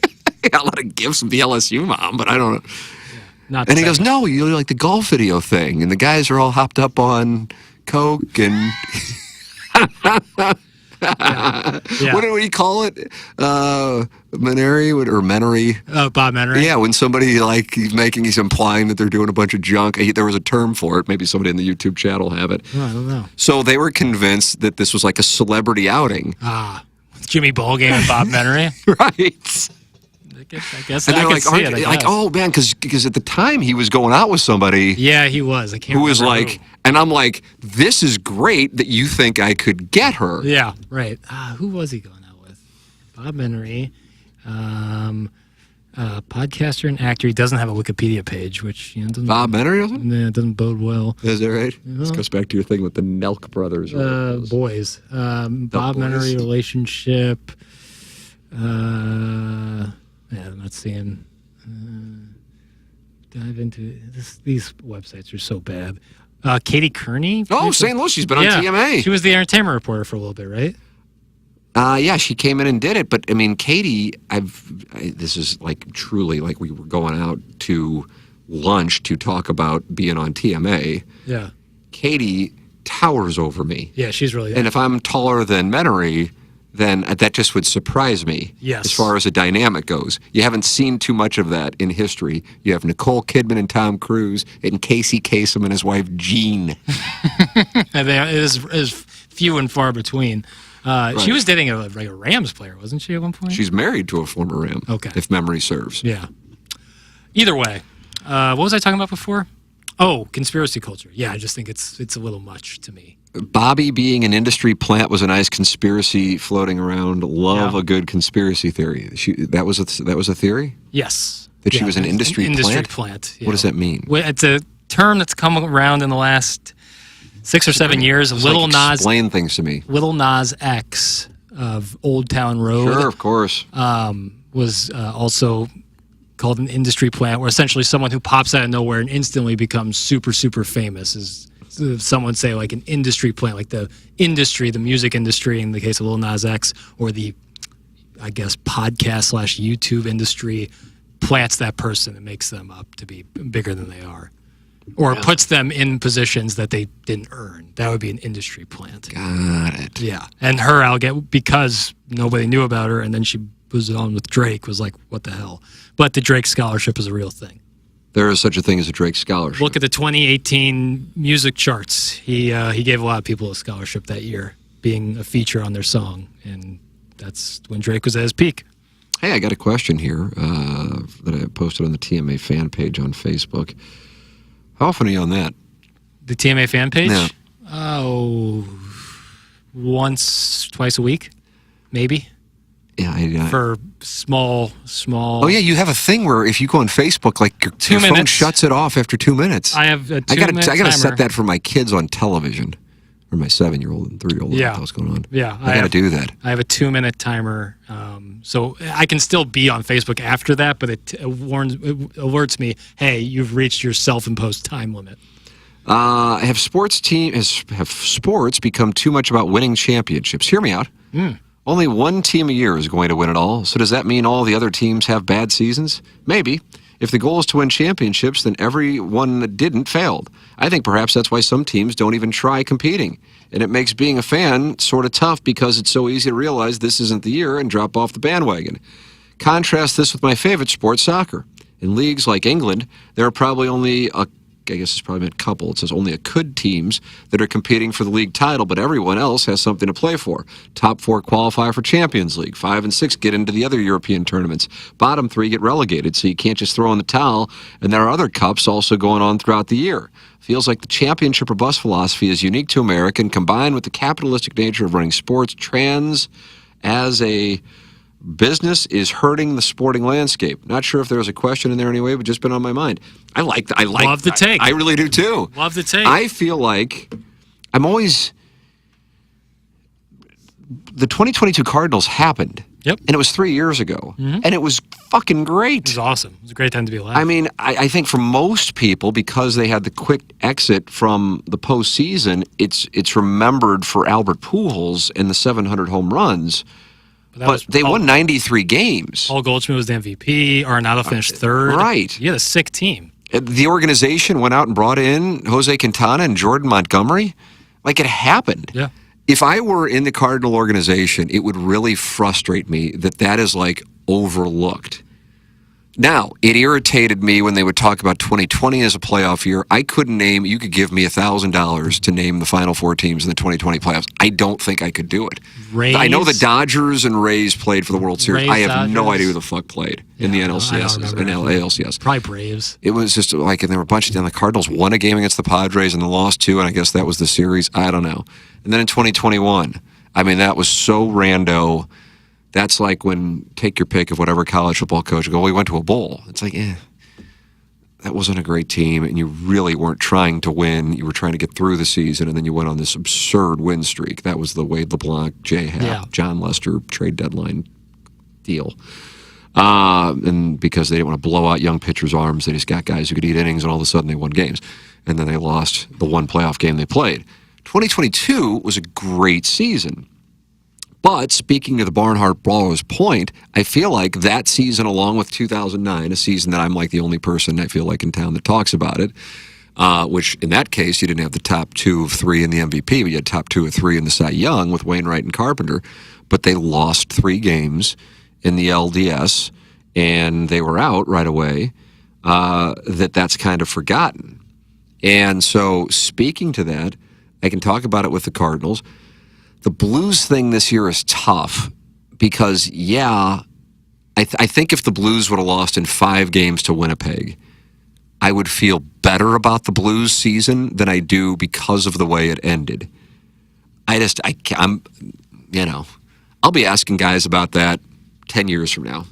A lot of gifts from the LSU mom, but I don't know. Yeah, not. And he goes, no, you like the golf video thing, and the guys are all hopped up on coke and. Yeah. What do we call it? Menery or Menery? Bob Menery. Yeah, when somebody like he's implying that they're doing a bunch of junk. There was a term for it. Maybe somebody in the YouTube chat will have it. Oh, I don't know. So they were convinced that this was like a celebrity outing. Jimmy Ballgame and Bob Menery. Right. I guess. And I they're could like, see it. like, oh man, because at the time he was going out with somebody. Yeah, he was. I can't. Who was remember like, who. and I'm like, this is great that you think I could get her. Yeah, right. Who was he going out with? Bob Menery, podcaster and actor. He doesn't have a Wikipedia page, which doesn't. Bob Menery doesn't? Yeah, it doesn't bode well. Is that right? This goes back to your thing with the Nelk brothers. Boys. Bob boys. Menery relationship. Yeah, I'm not seeing. Dive into this. These websites are so bad. Katie Kearney. Oh, St. Louis. She's been on TMA. She was the entertainment reporter for a little bit, right? Yeah, she came in and did it. But I mean, Katie, this is like truly like we were going out to lunch to talk about being on TMA. Yeah. Katie towers over me. Yeah, she's really. And if I'm taller than Menery, then that just would surprise me. Yes. As far as a dynamic goes. You haven't seen too much of that in history. You have Nicole Kidman and Tom Cruise, and Casey Kasem and his wife Jean. And it is few and far between. Right. She was dating a Rams player, wasn't she, at one point? She's married to a former Ram, Okay. if memory serves. Yeah. Either way, what was I talking about before? Oh, conspiracy culture. Yeah, I just think it's a little much to me. Bobby being an industry plant was a nice conspiracy floating around. Love a good conspiracy theory. That was a theory? Yes. That she was an industry plant? Industry plant. Yeah. What does that mean? Well, it's a term that's come around in the last 6 or 7 years. Explain things to me. Little Nas X of Old Town Road. Sure, of course. Was also called an industry plant, where essentially someone who pops out of nowhere and instantly becomes super, super famous is someone say like an industry plant, like the music industry in the case of Lil Nas X, or the, I guess, podcast / YouTube industry plants that person and makes them up to be bigger than they are. Or puts them in positions that they didn't earn. That would be an industry plant. Got it. Yeah. And her, I'll get, because nobody knew about her, and then she was on with Drake, was like, what the hell? But the Drake scholarship is a real thing. There is such a thing as a Drake scholarship. Look at the 2018 music charts. He gave a lot of people a scholarship that year, being a feature on their song. And that's when Drake was at his peak. Hey, I got a question here that I posted on the TMA fan page on Facebook. How often are you on that? The TMA fan page? Yeah. Oh, once, twice a week, maybe. Yeah, for small. Oh yeah, you have a thing where if you go on Facebook, like your phone shuts it off after 2 minutes. I have a 2-minute I gotta set that for my kids on television, or my 7-year-old and 3-year-old. Yeah, what's going on? Yeah, I gotta do that. I have a 2-minute timer, so I can still be on Facebook after that, but it alerts me, hey, you've reached your self-imposed time limit. Have sports become too much about winning championships? Hear me out. Only one team a year is going to win it all. So does that mean all the other teams have bad seasons? Maybe. If the goal is to win championships, then everyone that didn't failed. I think perhaps that's why some teams don't even try competing. And it makes being a fan sort of tough because it's so easy to realize this isn't the year and drop off the bandwagon. Contrast this with my favorite sport, soccer. In leagues like England, there are probably only I guess it's probably meant couple. It says only a could teams that are competing for the league title, but everyone else has something to play for. Top 4 qualify for Champions League. 5 and 6 get into the other European tournaments. Bottom 3 get relegated, so you can't just throw in the towel. And there are other cups also going on throughout the year. Feels like the championship or bust philosophy is unique to America, and combined with the capitalistic nature of running sports, trans as a business is hurting the sporting landscape. Not sure if there was a question in there anyway, but just been on my mind. I love the take. I really do too. Love the take. I feel like I'm always. The 2022 Cardinals happened. Yep. And it was 3 years ago. And it was fucking great. It was awesome. It was a great time to be alive. I mean, I think for most people, because they had the quick exit from the postseason, it's remembered for Albert Pujols and the 700 home runs. But they won 93 games. Paul Goldschmidt was the MVP. Arenado finished third. Right. You had a sick team. The organization went out and brought in Jose Quintana and Jordan Montgomery. Like, it happened. Yeah. If I were in the Cardinal organization, it would really frustrate me that is, like, overlooked. Now, it irritated me when they would talk about 2020 as a playoff year. I couldn't name, you could give me $1,000 to name the final 4 teams in the 2020 playoffs. I don't think I could do it. Rays, I know the Dodgers and Rays played for the World Series. Rays, I have Dodgers. No idea who the fuck played in the NLCS and ALCS. Probably Braves. It was just like, and there were a bunch of them. The Cardinals won a game against the Padres and then lost 2, and I guess that was the series. I don't know. And then in 2021, I mean, that was so rando. That's like when, take your pick of whatever college football coach, go, we went to a bowl. It's like, that wasn't a great team, and you really weren't trying to win. You were trying to get through the season, and then you went on this absurd win streak. That was the Wade LeBlanc, Jay Happ, John Lester trade deadline deal. And because they didn't want to blow out young pitchers' arms, they just got guys who could eat innings, and all of a sudden they won games. And then they lost the one playoff game they played. 2022 was a great season. But speaking to the Barnhart Brawler's point, I feel like that season, along with 2009, a season that I'm like the only person I feel like in town that talks about it, which in that case, you didn't have the top 2 of 3 in the MVP, but you had top 2 of 3 in the Cy Young with Wainwright and Carpenter. But they lost 3 games in the LDS, and they were out right away. That's kind of forgotten. And so speaking to that, I can talk about it with the Cardinals. The Blues thing this year is tough because, I think if the Blues would have lost in 5 games to Winnipeg, I would feel better about the Blues season than I do because of the way it ended. I'll be asking guys about that 10 years from now.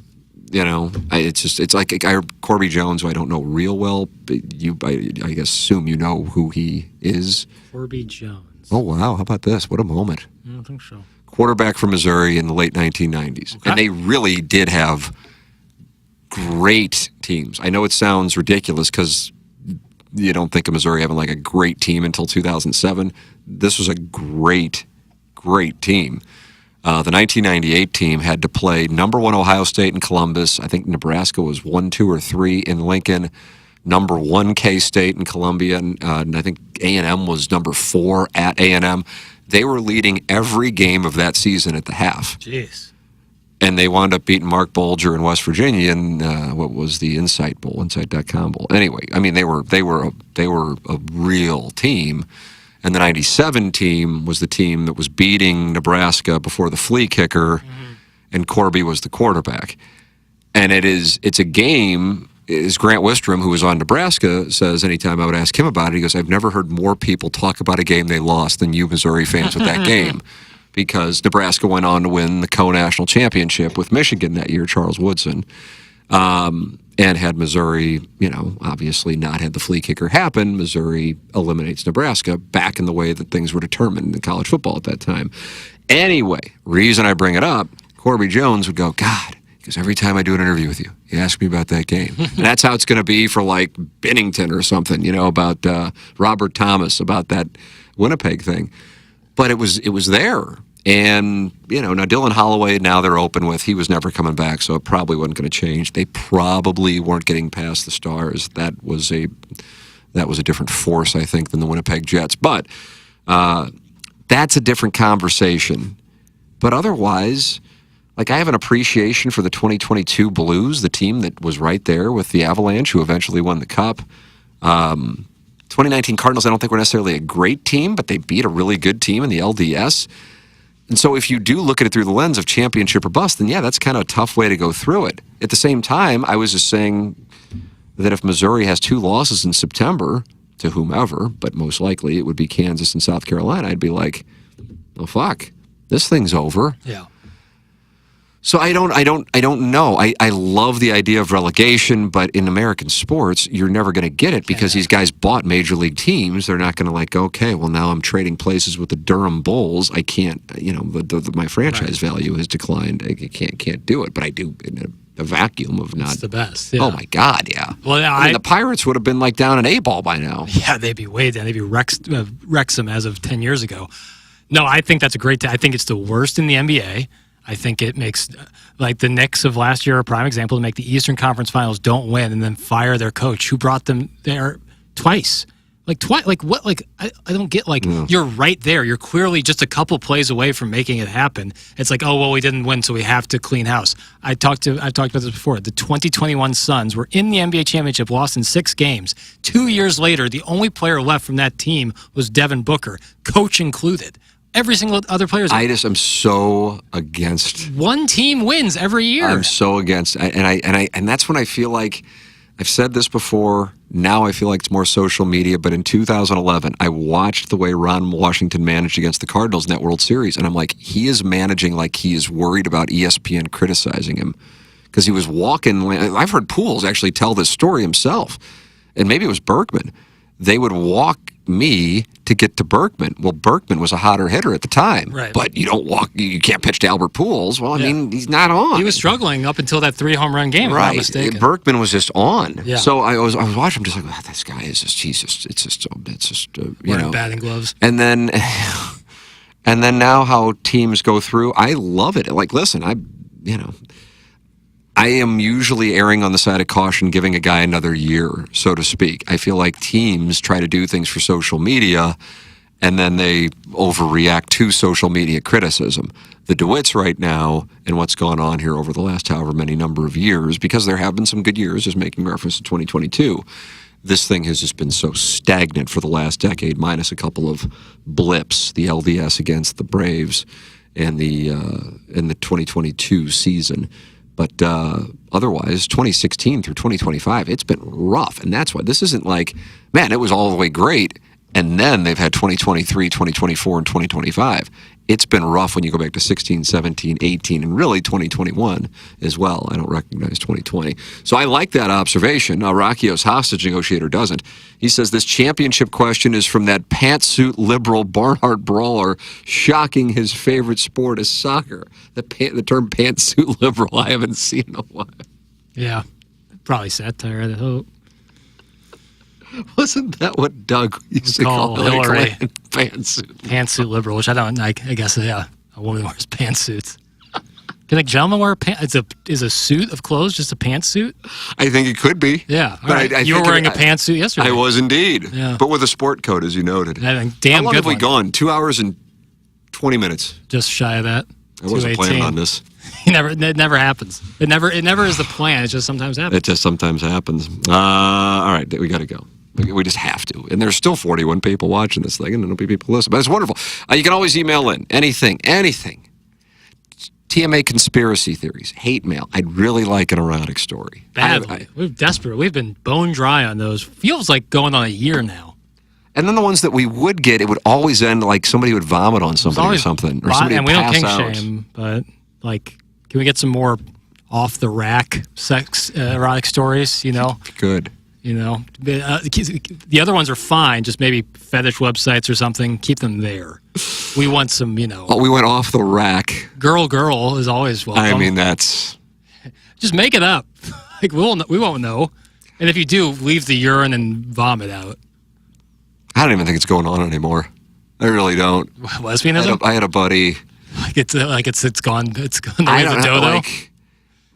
It's like Corby Jones, who I don't know real well, but I assume you know who he is. Corby Jones. Oh, wow. How about this? What a moment. I don't think so. Quarterback from Missouri in the late 1990s. Okay. And they really did have great teams. I know it sounds ridiculous because you don't think of Missouri having like a great team until 2007. This was a great, great team. The 1998 team had to play number 1 Ohio State in Columbus. I think Nebraska was 1, 2, or 3 in Lincoln. Number 1 K-State in Columbia, and I think A&M was number 4 at A&M. They were leading every game of that season at the half. Jeez. And they wound up beating Mark Bolger in West Virginia in what was the Insight Bowl, Insight.com Bowl. Anyway, I mean, they were a real team. And the 97 team was the team that was beating Nebraska before the flea kicker, and Corby was the quarterback. And it's a game. As Grant Wistrom, who was on Nebraska, says anytime I would ask him about it, he goes, I've never heard more people talk about a game they lost than you Missouri fans with that game. because Nebraska went on to win the co-national championship with Michigan that year, Charles Woodson. And had Missouri, obviously not had the flea kicker happen, Missouri eliminates Nebraska back in the way that things were determined in college football at that time. Anyway, reason I bring it up, Corby Jones would go, God, because every time I do an interview with you, you ask me about that game. And that's how it's going to be for like Bennington or something, about Robert Thomas, about that Winnipeg thing. But it was there. And, now Dylan Holloway, now they're open with, he was never coming back, so it probably wasn't going to change. They probably weren't getting past the Stars. That was a different force, I think, than the Winnipeg Jets. But that's a different conversation. But otherwise, like, I have an appreciation for the 2022 Blues, the team that was right there with the Avalanche, who eventually won the Cup. 2019 Cardinals, I don't think were necessarily a great team, but they beat a really good team in the LDS. And so if you do look at it through the lens of championship or bust, then yeah, that's kind of a tough way to go through it. At the same time, I was just saying that if Missouri has 2 losses in September to whomever, but most likely it would be Kansas and South Carolina, I'd be like, oh fuck, this thing's over. Yeah. So I don't know. I love the idea of relegation, but in American sports, you're never going to get it because these guys bought major league teams. They're not going to like, okay, well now I'm trading places with the Durham Bulls. I can't, my franchise value has declined. I can't do it, but I do in a vacuum of not. It's the best. Yeah. Oh my God, yeah. Well, I mean, the Pirates would have been like down an A-ball by now. Yeah, they'd be way down. They'd be Wrexham as of 10 years ago. No, I think that's a great. I think it's the worst in the NBA. I think it makes, like the Knicks of last year, a prime example, to make the Eastern Conference Finals, don't win, and then fire their coach who brought them there twice. Like what? Like I don't get. Like You're right there. You're clearly just a couple plays away from making it happen. It's like, oh well, we didn't win, so we have to clean house. I've talked about this before. The 2021 Suns were in the NBA championship, lost in 6 games. 2 years later, the only player left from that team was Devin Booker, coach included. Every single other player. I just am so against. One team wins every year. I'm so against, and that's when I feel like I've said this before. Now I feel like it's more social media. But in 2011, I watched the way Ron Washington managed against the Cardinals in that World Series, and I'm like, he is managing like he is worried about ESPN criticizing him because he was walking. I've heard Pools actually tell this story himself, and maybe it was Berkman. They would walk me to get to Berkman. Well, Berkman was a hotter hitter at the time. Right. But you can't pitch to Albert Pujols. Well, I mean, he's not on. He was struggling up until that 3 home run game, if I'm not mistaken. Berkman was just on. Yeah. So I was watching, I'm just like, this guy is just, it's just wearing batting gloves. And then now how teams go through, I love it. Like, listen, I am usually erring on the side of caution, giving a guy another year, so to speak. I feel like teams try to do things for social media, and then they overreact to social media criticism. The DeWitts right now, and what's gone on here over the last however many number of years, because there have been some good years, just making reference to 2022, this thing has just been so stagnant for the last decade, minus a couple of blips, the LDS against the Braves and the 2022 season. But otherwise, 2016 through 2025, it's been rough. And that's why this isn't like, man, it was all the way great. And then they've had 2023, 2024, and 2025. It's been rough when you go back to 16, 17, 18, and really 2021 as well. I don't recognize 2020. So I like that observation. Rocchio's hostage negotiator doesn't. He says this championship question is from that pantsuit liberal Barnhart brawler, shocking his favorite sport is soccer. The term pantsuit liberal I haven't seen in a while. Yeah, probably satire, I hope. Wasn't that what Doug used to call Hillary? Pantsuit. Pantsuit liberal, which I guess, yeah, a woman wears pantsuits. Can a gentleman wear a pant? Is a suit of clothes just a pantsuit? I think it could be. Yeah. Right. You were wearing a pantsuit yesterday. I was indeed. Yeah. But with a sport coat, as you noted. Damn How long good have we one. gone? 2 hours and 20 minutes. Just shy of that. I wasn't planning on this. It never happens. It never is the plan. It just sometimes happens. It just sometimes happens. All right, we got to go. We just have to. And there's still 41 people watching this thing, and there'll be people listening. But it's wonderful. You can always email in anything. TMA conspiracy theories, hate mail. I'd really like an erotic story. Badly. We're desperate. We've been bone dry on those. Feels like going on a year now. And then the ones that we would get, it would always end like somebody would vomit on somebody or something, or somebody and would we don't pass kink out. shame, but like, can we get some more off the rack sex erotic stories? Good. The other ones are fine. Just maybe fetish websites or something. Keep them there. We want some, Oh, we went off the rack. Girl is always welcome. I mean, that's just make it up. Like we won't know. And if you do, leave the urine and vomit out. I don't even think it's going on anymore. I really don't. Lesbianism? I had a buddy. It's gone. It's gone. I The don't know. dodo.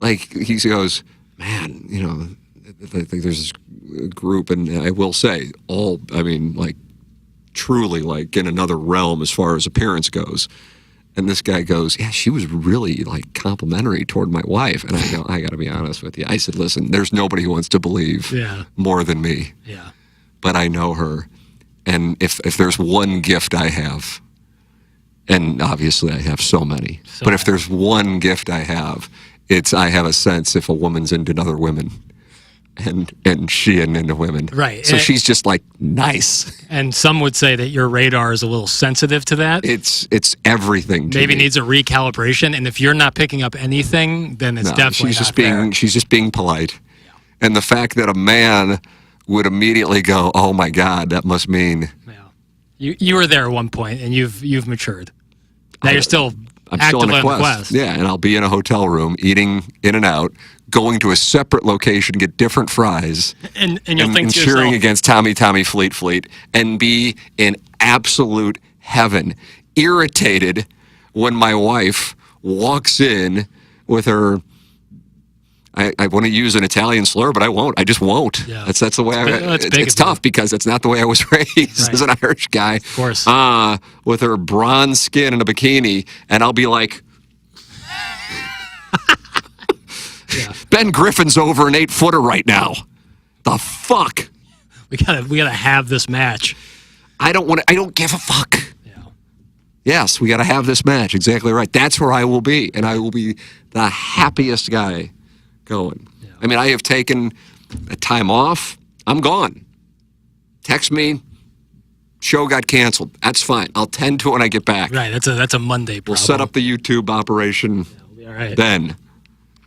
Like he goes, man. I think there's this group, and I will say, truly, like in another realm as far as appearance goes. And this guy goes, yeah, she was really like complimentary toward my wife. And I go, I got to be honest with you. I said, listen, there's nobody who wants to believe more than me. Yeah. But I know her. And if there's one gift I have, and obviously I have so many, but if there's one gift I have, it's I have a sense if a woman's into other women. And she and into women. Right. So she's just like nice. And some would say that your radar is a little sensitive to that. It's everything to Maybe me. needs a recalibration. And if you're not picking up anything, then it's definitely she's just being polite. Yeah. And the fact that a man would immediately go, oh my God, that must mean. Yeah. You were there at one point and you've matured. Now you're still actively on the quest. Yeah, and I'll be in a hotel room eating In-N-Out, going to a separate location, get different fries, and you'll think to cheering yourself, against Tommy Fleet, and be in absolute heaven, irritated when my wife walks in with her. I want to use an Italian slur, but I won't. I just won't. Yeah. That's the way it's tough because that's not the way I was raised as an Irish guy. Of course. With her bronze skin and a bikini, and I'll be like, Ben Griffin's over an 8-footer right now. The fuck? We gotta have this match. I don't give a fuck. Yeah. Yes, we gotta have this match. Exactly right. That's where I will be, and I will be the happiest guy going. Yeah. I mean, I have taken a time off. I'm gone. Text me. Show got canceled. That's fine. I'll tend to it when I get back. Right. That's a Monday problem. We'll set up the YouTube operation we'll be all right. then.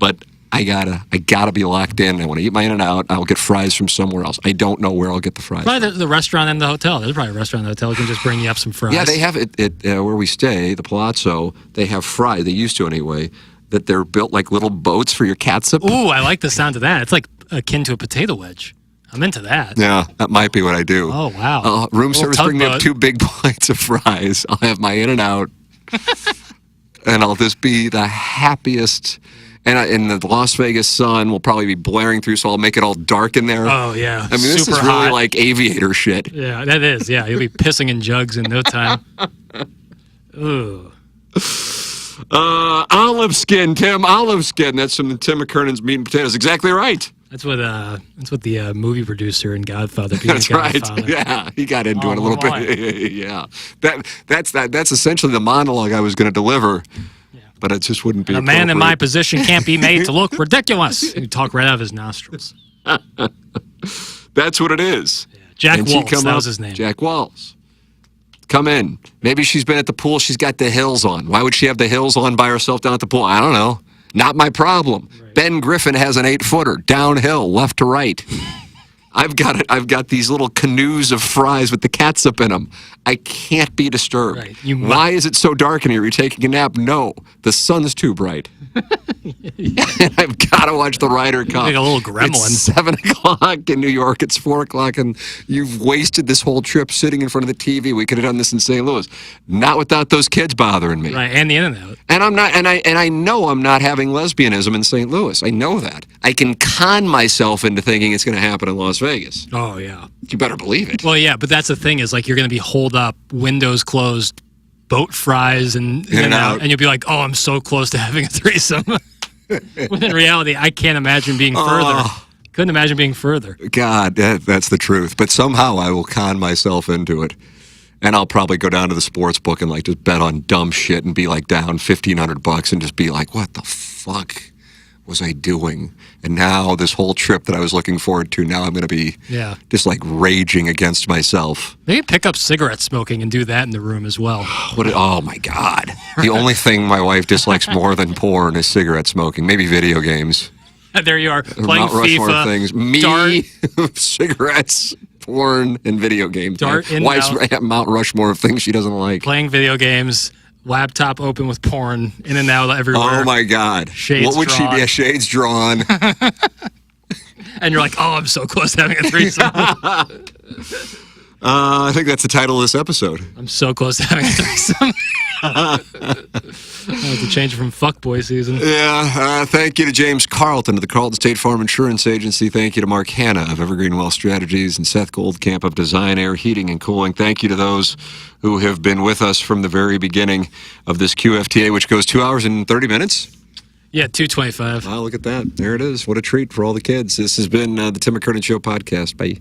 But I gotta be locked in. I want to eat my In-N-Out. I'll get fries from somewhere else. I don't know where I'll get the fries. Probably the restaurant in the hotel. There's probably a restaurant in the hotel who can just bring you up some fries. Yeah, they have it where we stay, the Palazzo. They have fries. They used to anyway. That they're built like little boats for your catsup. Ooh, I like the sound of that. It's like akin to a potato wedge. I'm into that. Yeah, that might be what I do. Oh, wow. Room service bring me up 2 big plates of fries. I'll have my In-N-Out. And I'll just be the happiest. And the Las Vegas sun will probably be blaring through, so I'll make it all dark in there. Oh, yeah. I mean, this is really like aviator shit. Yeah, that is. Yeah, you'll be pissing in jugs in no time. Ooh. Olive skin, Tim. Olive skin. That's from Tim McKernan's Meat and Potatoes. Exactly right. That's what the movie producer in Godfather. That's right. Yeah, he got into it a little bit. Yeah, that's essentially the monologue I was going to deliver. Yeah. But it just wouldn't be. A man in my position can't be made to look ridiculous. You talk right out of his nostrils. That's what it is. Yeah. Jack Waltz. That was his name. Jack Waltz. Come in. Maybe she's been at the pool. She's got the hills on. Why would she have the hills on by herself down at the pool? I don't know. Not my problem. Right. Ben Griffin has an 8-footer downhill, left to right. I've got these little canoes of fries with the catsup in them. I can't be disturbed. Right. Why is it so dark in here? You're taking a nap? No, the sun's too bright. I've got to watch the Ryder Cup. Like a little gremlin. It's 7 o'clock in New York. It's 4 o'clock, and you've wasted this whole trip sitting in front of the TV. We could have done this in St. Louis. Not without those kids bothering me. Right, and the internet. And I'm not, and I know I'm not having lesbianism in St. Louis. I know that. I can con myself into thinking it's going to happen in Las Vegas. Oh yeah. You better believe it. Well, yeah, but that's the thing is like you're going to be holed up, windows closed, boat fries, and and you'll be like, oh, I'm so close to having a threesome. When in reality, I can't imagine being further. Couldn't imagine being further. God, that's the truth. But somehow I will con myself into it. And I'll probably go down to the sports book and like just bet on dumb shit and be like down $1,500 and just be like, what the fuck? was I doing? And now this whole trip that I was looking forward to, now I'm going to be just like raging against myself. Maybe pick up cigarette smoking and do that in the room as well. Oh my God. The only thing my wife dislikes more than porn is cigarette smoking. Maybe video games. There you are, playing Mount Rushmore FIFA, things. Me, dart, cigarettes, porn, and video games. Dart in Wife's out. Mount Rushmore of things she doesn't like. playing video games, laptop open with porn, in and out everywhere. Oh my God. Shades what would drawn. she be? Shades drawn. And you're like, oh, I'm so close to having a threesome. I think that's the title of this episode. I'm so close to having a threesome. I have to change it from fuckboy season. Yeah, thank you to James Carlton of the Carlton State Farm Insurance Agency. Thank you to Mark Hanna of Evergreen Wealth Strategies and Seth Goldcamp of Design Air Heating and Cooling. Thank you to those who have been with us from the very beginning of this QFTA, which goes 2 hours and 30 minutes. Yeah, 225. Wow, look at that. There it is. What a treat for all the kids. This has been the Tim McKernan Show podcast. Bye.